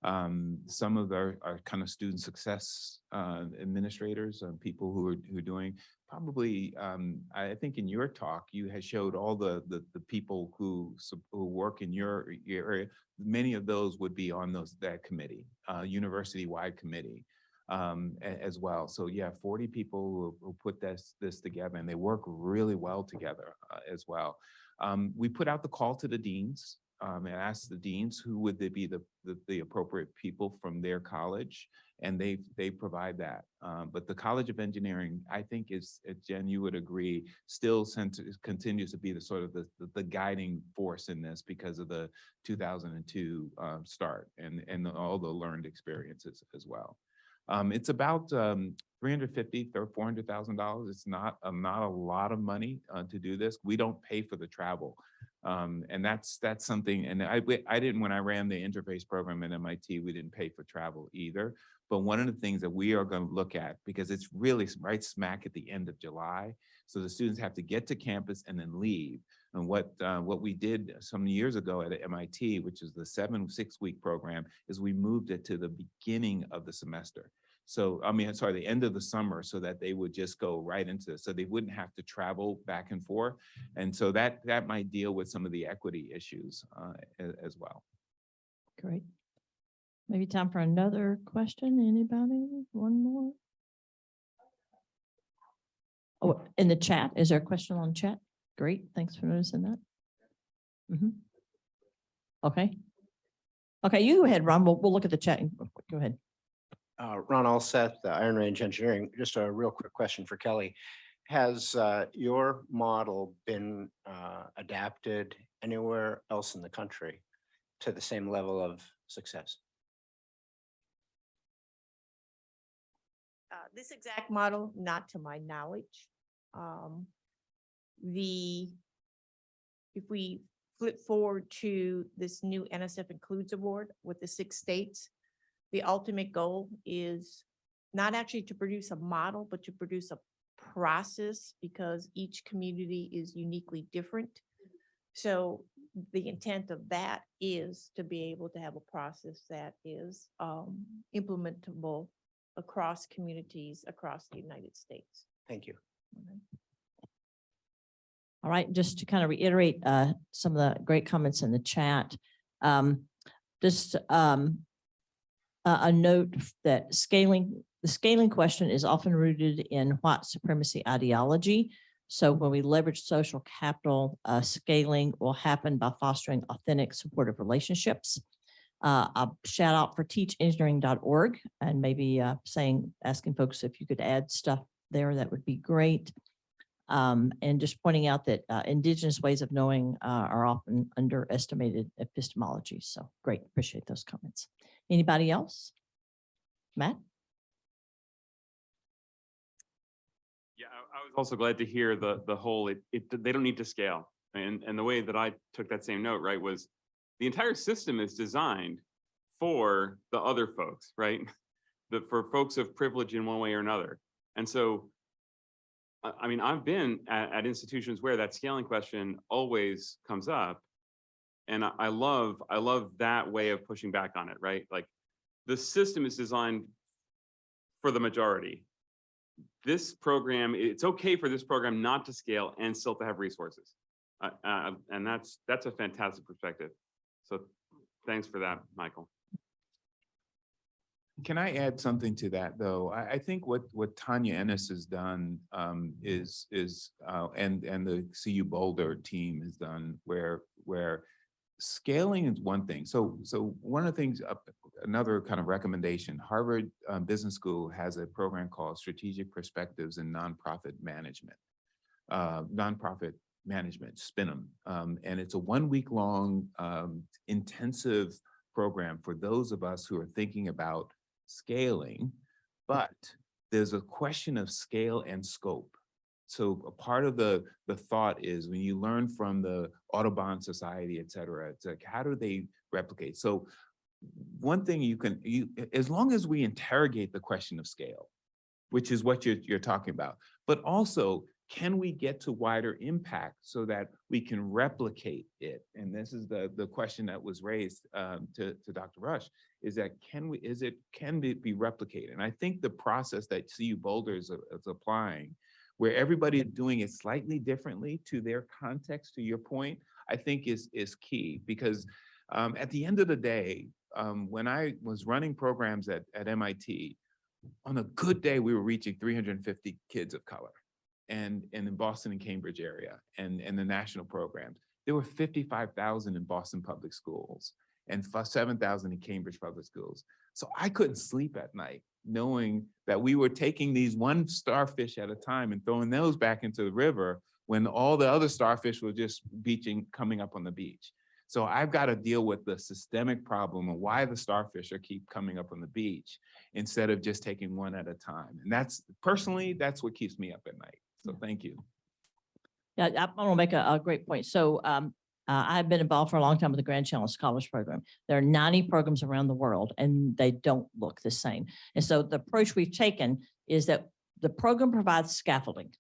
Some of our kind of student success administrators, people who are doing probably, I think in your talk, you had showed all the people who work in your area. Many of those would be on that committee, university-wide committee. As well. So yeah, 40 people who put this together, and they work really well together as well. We put out the call to the deans and asked the deans who would they be the appropriate people from their college, and they provide that. But the College of Engineering, I think, is, Jen, you would agree, still continues to be the sort of the guiding force in this because of the 2002 start and all the learned experiences as well. It's about $350,000 or $400,000. It's not a lot of money to do this. We don't pay for the travel, and that's something. And I didn't, when I ran the interface program at MIT, we didn't pay for travel either. But one of the things that we are going to look at, because it's really right smack at the end of July, so the students have to get to campus and then leave. And what we did some years ago at MIT, which is the 6-week program, is we moved it to the beginning of the semester. So, the end of the summer, so that they would just go right into it. So they wouldn't have to travel back and forth. And so that might deal with some of the equity issues as well. Great. Maybe time for another question. Anybody? One more? Oh, in the chat, is there a question on chat? Great, thanks for noticing that. Okay. Okay, you go ahead, Ron. We'll look at the chat. Go ahead. Ron Alseth, Iron Range Engineering. Just a real quick question for Kelly. Has your model been adapted anywhere else in the country to the same level of success? This exact model, not to my knowledge. If we flip forward to this new NSF Includes Award with the 6 states, the ultimate goal is not actually to produce a model, but to produce a process, because each community is uniquely different. So the intent of that is to be able to have a process that is implementable across communities across the United States. Thank you. All right, just to kind of reiterate some of the great comments in the chat. Just a note that the scaling question is often rooted in white supremacy ideology. So when we leverage social capital, scaling will happen by fostering authentic supportive relationships. A shout out for teachengineering.org, and maybe asking folks if you could add stuff there, that would be great. And just pointing out that Indigenous ways of knowing are often underestimated epistemology. So great, appreciate those comments. Anybody else? Matt? Yeah, I was also glad to hear the whole, they don't need to scale. And the way that I took that same note, right, was the entire system is designed for the other folks, right? For folks of privilege in one way or another. And so, I mean, I've been at institutions where that scaling question always comes up. And I love that way of pushing back on it, right? Like, the system is designed for the majority. This program, it's okay for this program not to scale and still to have resources. And that's a fantastic perspective. So thanks for that, Michael. Can I add something to that, though? I think what Tanya Ennis has done and the CU Boulder team has done, where scaling is one thing. So one of the things, another kind of recommendation, Harvard Business School has a program called Strategic Perspectives in Nonprofit Management. Nonprofit Management, SPINM. And it's a 1 week long intensive program for those of us who are thinking about scaling, but there's a question of scale and scope. So a part of the thought is when you learn from the Audubon Society, et cetera, it's like, how do they replicate? So one thing as long as we interrogate the question of scale, which is what you're talking about, but also, can we get to wider impact so that we can replicate it? And this is the question that was raised to Dr. Rush, is that can it be replicated? And I think the process that CU Boulder is applying, where everybody is doing it slightly differently to their context, to your point, I think is key. Because at the end of the day, when I was running programs at MIT, on a good day, we were reaching 350 kids of color. And in Boston and Cambridge area and the national programs. There were 55,000 in Boston public schools and 7,000 in Cambridge public schools. So I couldn't sleep at night knowing that we were taking these one starfish at a time and throwing those back into the river when all the other starfish were just coming up on the beach. So I've got to deal with the systemic problem of why the starfish keep coming up on the beach instead of just taking one at a time. And that's what keeps me up at night. So thank you. Yeah, I want to make a great point. So I've been involved for a long time with the Grand Challenge Scholars Program. There are 90 programs around the world and they don't look the same. And so the approach we've taken is that the program provides scaffolding,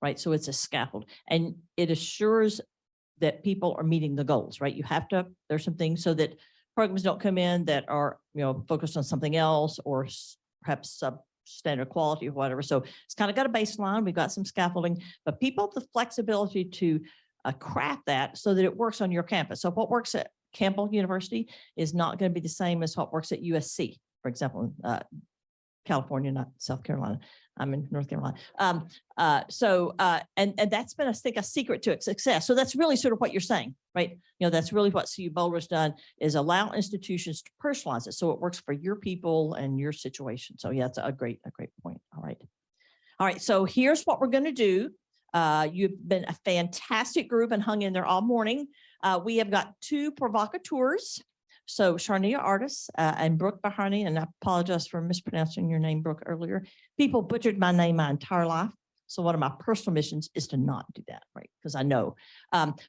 right? So it's a scaffold and it assures that people are meeting the goals, right? You have to, there's some things so that programs don't come in that are, focused on something else or perhaps substandard quality or whatever. So it's kind of got a baseline. We've got some scaffolding, but people have the flexibility to craft that so that it works on your campus. So what works at Campbell University is not going to be the same as what works at USC, for example, California, not South Carolina. I'm in North Carolina. And that's been, I think, a secret to its success. So that's really sort of what you're saying, right? That's really what CU Boulder has done, is allow institutions to personalize it so it works for your people and your situation. So yeah, it's a great point. All right. So here's what we're going to do. You've been a fantastic group and hung in there all morning. We have got two provocateurs. So Sharnia Artis and Brooke Bahani, and I apologize for mispronouncing your name, Brooke, earlier. People butchered my name my entire life. So one of my personal missions is to not do that, right? Because I know.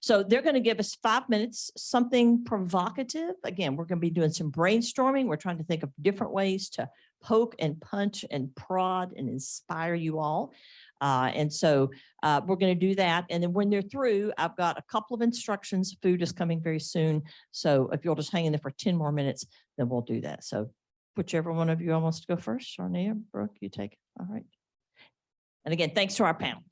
So they're going to give us 5 minutes, something provocative. Again, we're going to be doing some brainstorming. We're trying to think of different ways to poke and punch and prod and inspire you all. And so we're going to do that. And then when they're through, I've got a couple of instructions. Food is coming very soon. So if you'll just hang in there for 10 more minutes, then we'll do that. So whichever one of you all wants to go first, Sharnia, Brooke, you take it. All right. And again, thanks to our panel.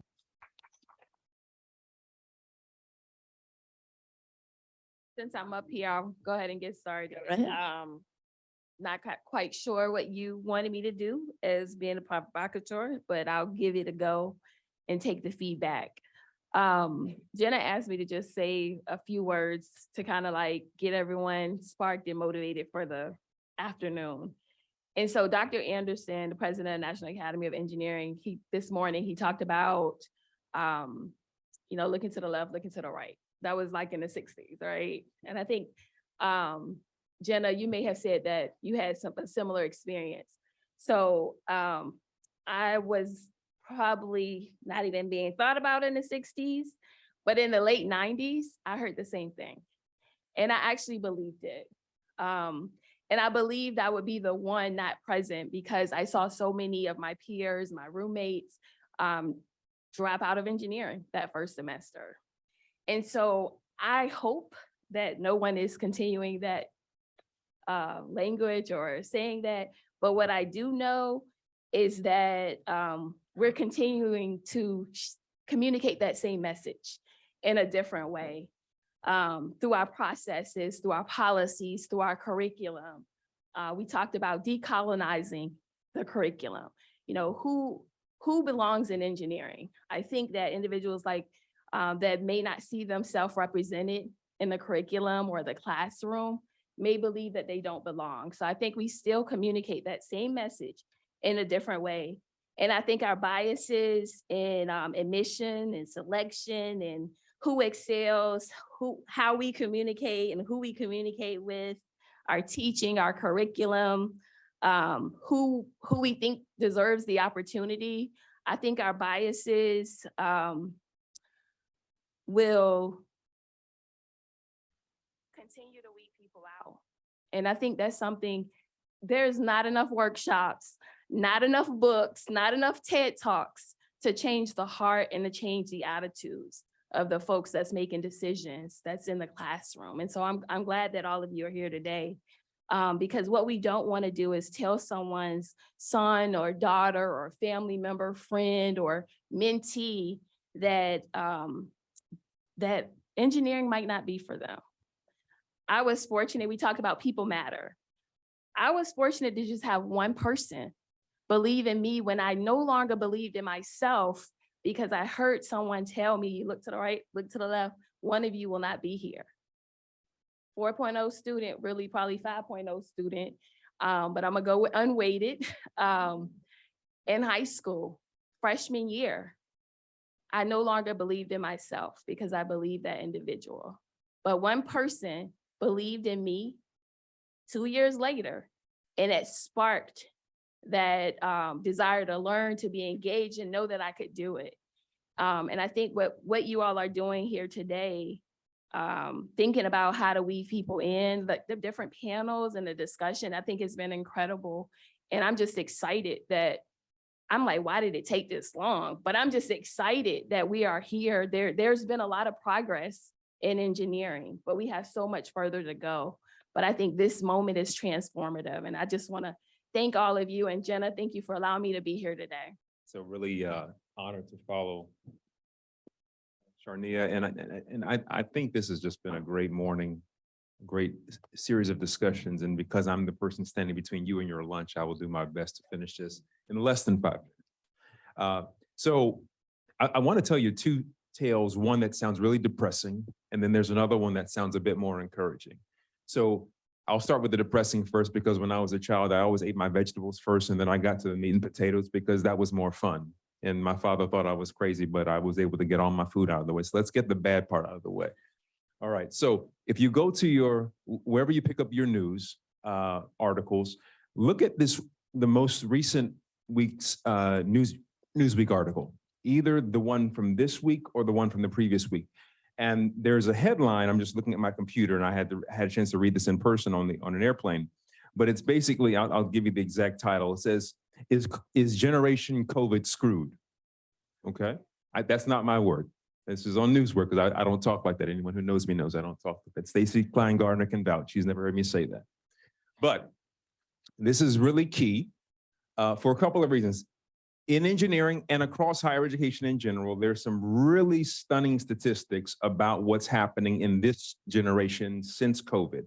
Since I'm up here, I'll go ahead and get started. Go ahead. Not quite sure what you wanted me to do as being a provocateur, but I'll give it a go and take the feedback. Jenna asked me to just say a few words to kind of like get everyone sparked and motivated for the afternoon. And so Dr. Anderson, the president of the National Academy of Engineering, this morning, he talked about, looking to the left, looking to the right. That was like in the 60s, right? And I think, Jenna, you may have said that you had a similar experience. So I was probably not even being thought about in the 60s, but in the late 90s, I heard the same thing. And I actually believed it. And I believed I would be the one not present because I saw so many of my peers, my roommates, drop out of engineering that first semester. And so I hope that no one is continuing that language or saying that. But what I do know is that we're continuing to communicate that same message in a different way through our processes, through our policies, through our curriculum. We talked about decolonizing the curriculum. Who belongs in engineering? I think that individuals like that may not see themselves represented in the curriculum or the classroom may believe that they don't belong. So I think we still communicate that same message in a different way. And I think our biases in admission and selection and who excels, how we communicate and who we communicate with, our teaching, our curriculum, who we think deserves the opportunity. I think our biases will continue to weed people out. And I think that's something, there's not enough workshops, not enough books, not enough TED Talks to change the heart and to change the attitudes of the folks that's making decisions that's in the classroom. And so I'm glad that all of you are here today. Because what we don't want to do is tell someone's son or daughter or family member, friend, or mentee that that engineering might not be for them. I was fortunate, we talk about people matter. I was fortunate to just have one person believe in me when I no longer believed in myself, because I heard someone tell me, you look to the right, look to the left, one of you will not be here. 4.0 student, really probably 5.0 student, but I'm gonna go with unweighted. In high school, freshman year, I no longer believed in myself because I believed that individual. But one person believed in me 2 years later, and it sparked that desire to learn, to be engaged, and know that I could do it. And I think what you all are doing here today, thinking about how to weave people in, the different panels and the discussion, I think has been incredible. And I'm just excited that, I'm like, why did it take this long? But I'm just excited that we are here. There's been a lot of progress in engineering, but we have so much further to go. But I think this moment is transformative. And I just want to thank all of you. And Jenna, thank you for allowing me to be here today. So really honored to follow Sharnia. And I think this has just been a great morning, a great series of discussions. And because I'm the person standing between you and your lunch, I will do my best to finish this in less than 5 minutes. So I want to tell you two tales, one that sounds really depressing, and then there's another one that sounds a bit more encouraging. So I'll start with the depressing first, because when I was a child, I always ate my vegetables first, and then I got to the meat and potatoes because that was more fun. And my father thought I was crazy, but I was able to get all my food out of the way. So let's get the bad part out of the way. All right, so if you go to wherever you pick up your news articles, look at the most recent week's Newsweek article, either the one from this week or the one from the previous week. And there's a headline, I'm just looking at my computer, and I had a chance to read this in person on an airplane, but it's basically, I'll give you the exact title. It says, is Generation COVID screwed? Okay, that's not my word. This is on Newsweek, because I don't talk like that. Anyone who knows me knows I don't talk like that. Stacy Klein-Gardner can vouch. She's never heard me say that. But this is really key for a couple of reasons. In engineering and across higher education in general, there's some really stunning statistics about what's happening in this generation since COVID.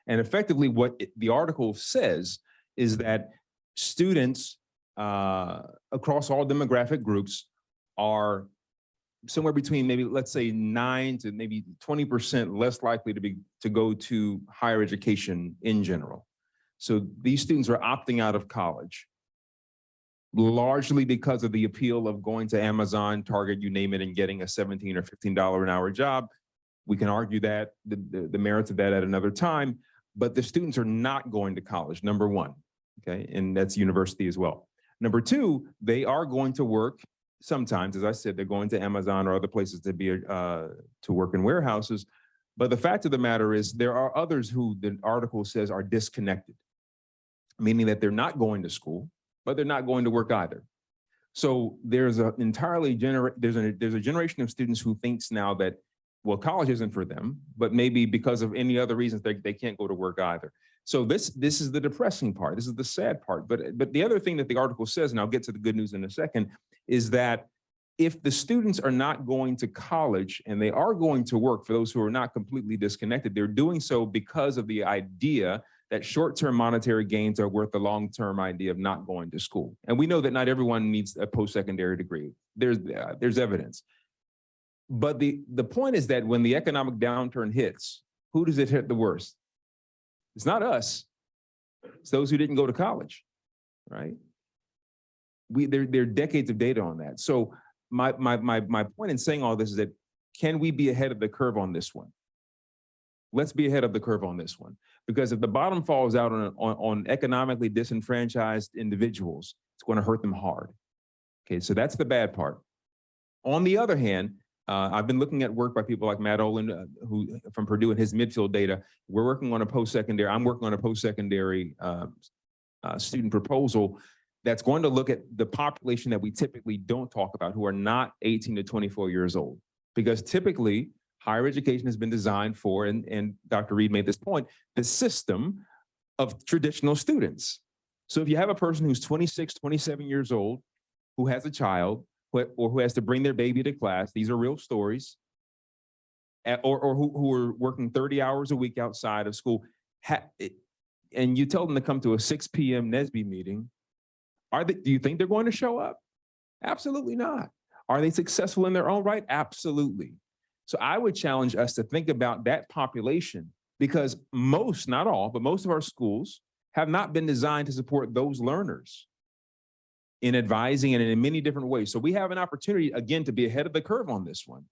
And effectively what the article says is that students across all demographic groups are somewhere between maybe, let's say 9 to maybe 20% less likely to go to higher education in general. So these students are opting out of college, largely because of the appeal of going to Amazon, Target, you name it, and getting a $17 or $15 an hour job. We can argue that, the merits of that at another time, but the students are not going to college, number one, okay? And that's university as well. Number two, they are going to work sometimes, as I said, they're going to Amazon or other places to work in warehouses. But the fact of the matter is there are others who the article says are disconnected, meaning that they're not going to school, but they're not going to work either. So there's a generation of students who thinks now that, well, college isn't for them, but maybe because of any other reasons they can't go to work either. So this is the depressing part. This is the sad part. But the other thing that the article says, and I'll get to the good news in a second, is that if the students are not going to college and they are going to work, for those who are not completely disconnected, they're doing so because of the idea that short-term monetary gains are worth the long-term idea of not going to school. And we know that not everyone needs a post-secondary degree. There's evidence. But the point is that when the economic downturn hits, who does it hit the worst? It's not us. It's those who didn't go to college, right? There are decades of data on that. So my point in saying all this is that, can we be ahead of the curve on this one? Let's be ahead of the curve on this one. Because if the bottom falls out on economically disenfranchised individuals, it's going to hurt them hard. Okay, so that's the bad part. On the other hand, I've been looking at work by people like Matt Olin, who from Purdue and his midfield data. We're working on a post-secondary, I'm working on a post-secondary student proposal that's going to look at the population that we typically don't talk about, who are not 18 to 24 years old. Because typically, higher education has been designed for, and Dr. Reed made this point, the system of traditional students. So if you have a person who's 26, 27 years old, who has a child, or who has to bring their baby to class, these are real stories, or who are working 30 hours a week outside of school, and you tell them to come to a 6 p.m. NSBE meeting, do you think they're going to show up? Absolutely not. Are they successful in their own right? Absolutely. So I would challenge us to think about that population, because most, not all, but most of our schools have not been designed to support those learners in advising and in many different ways. So we have an opportunity, again, to be ahead of the curve on this one.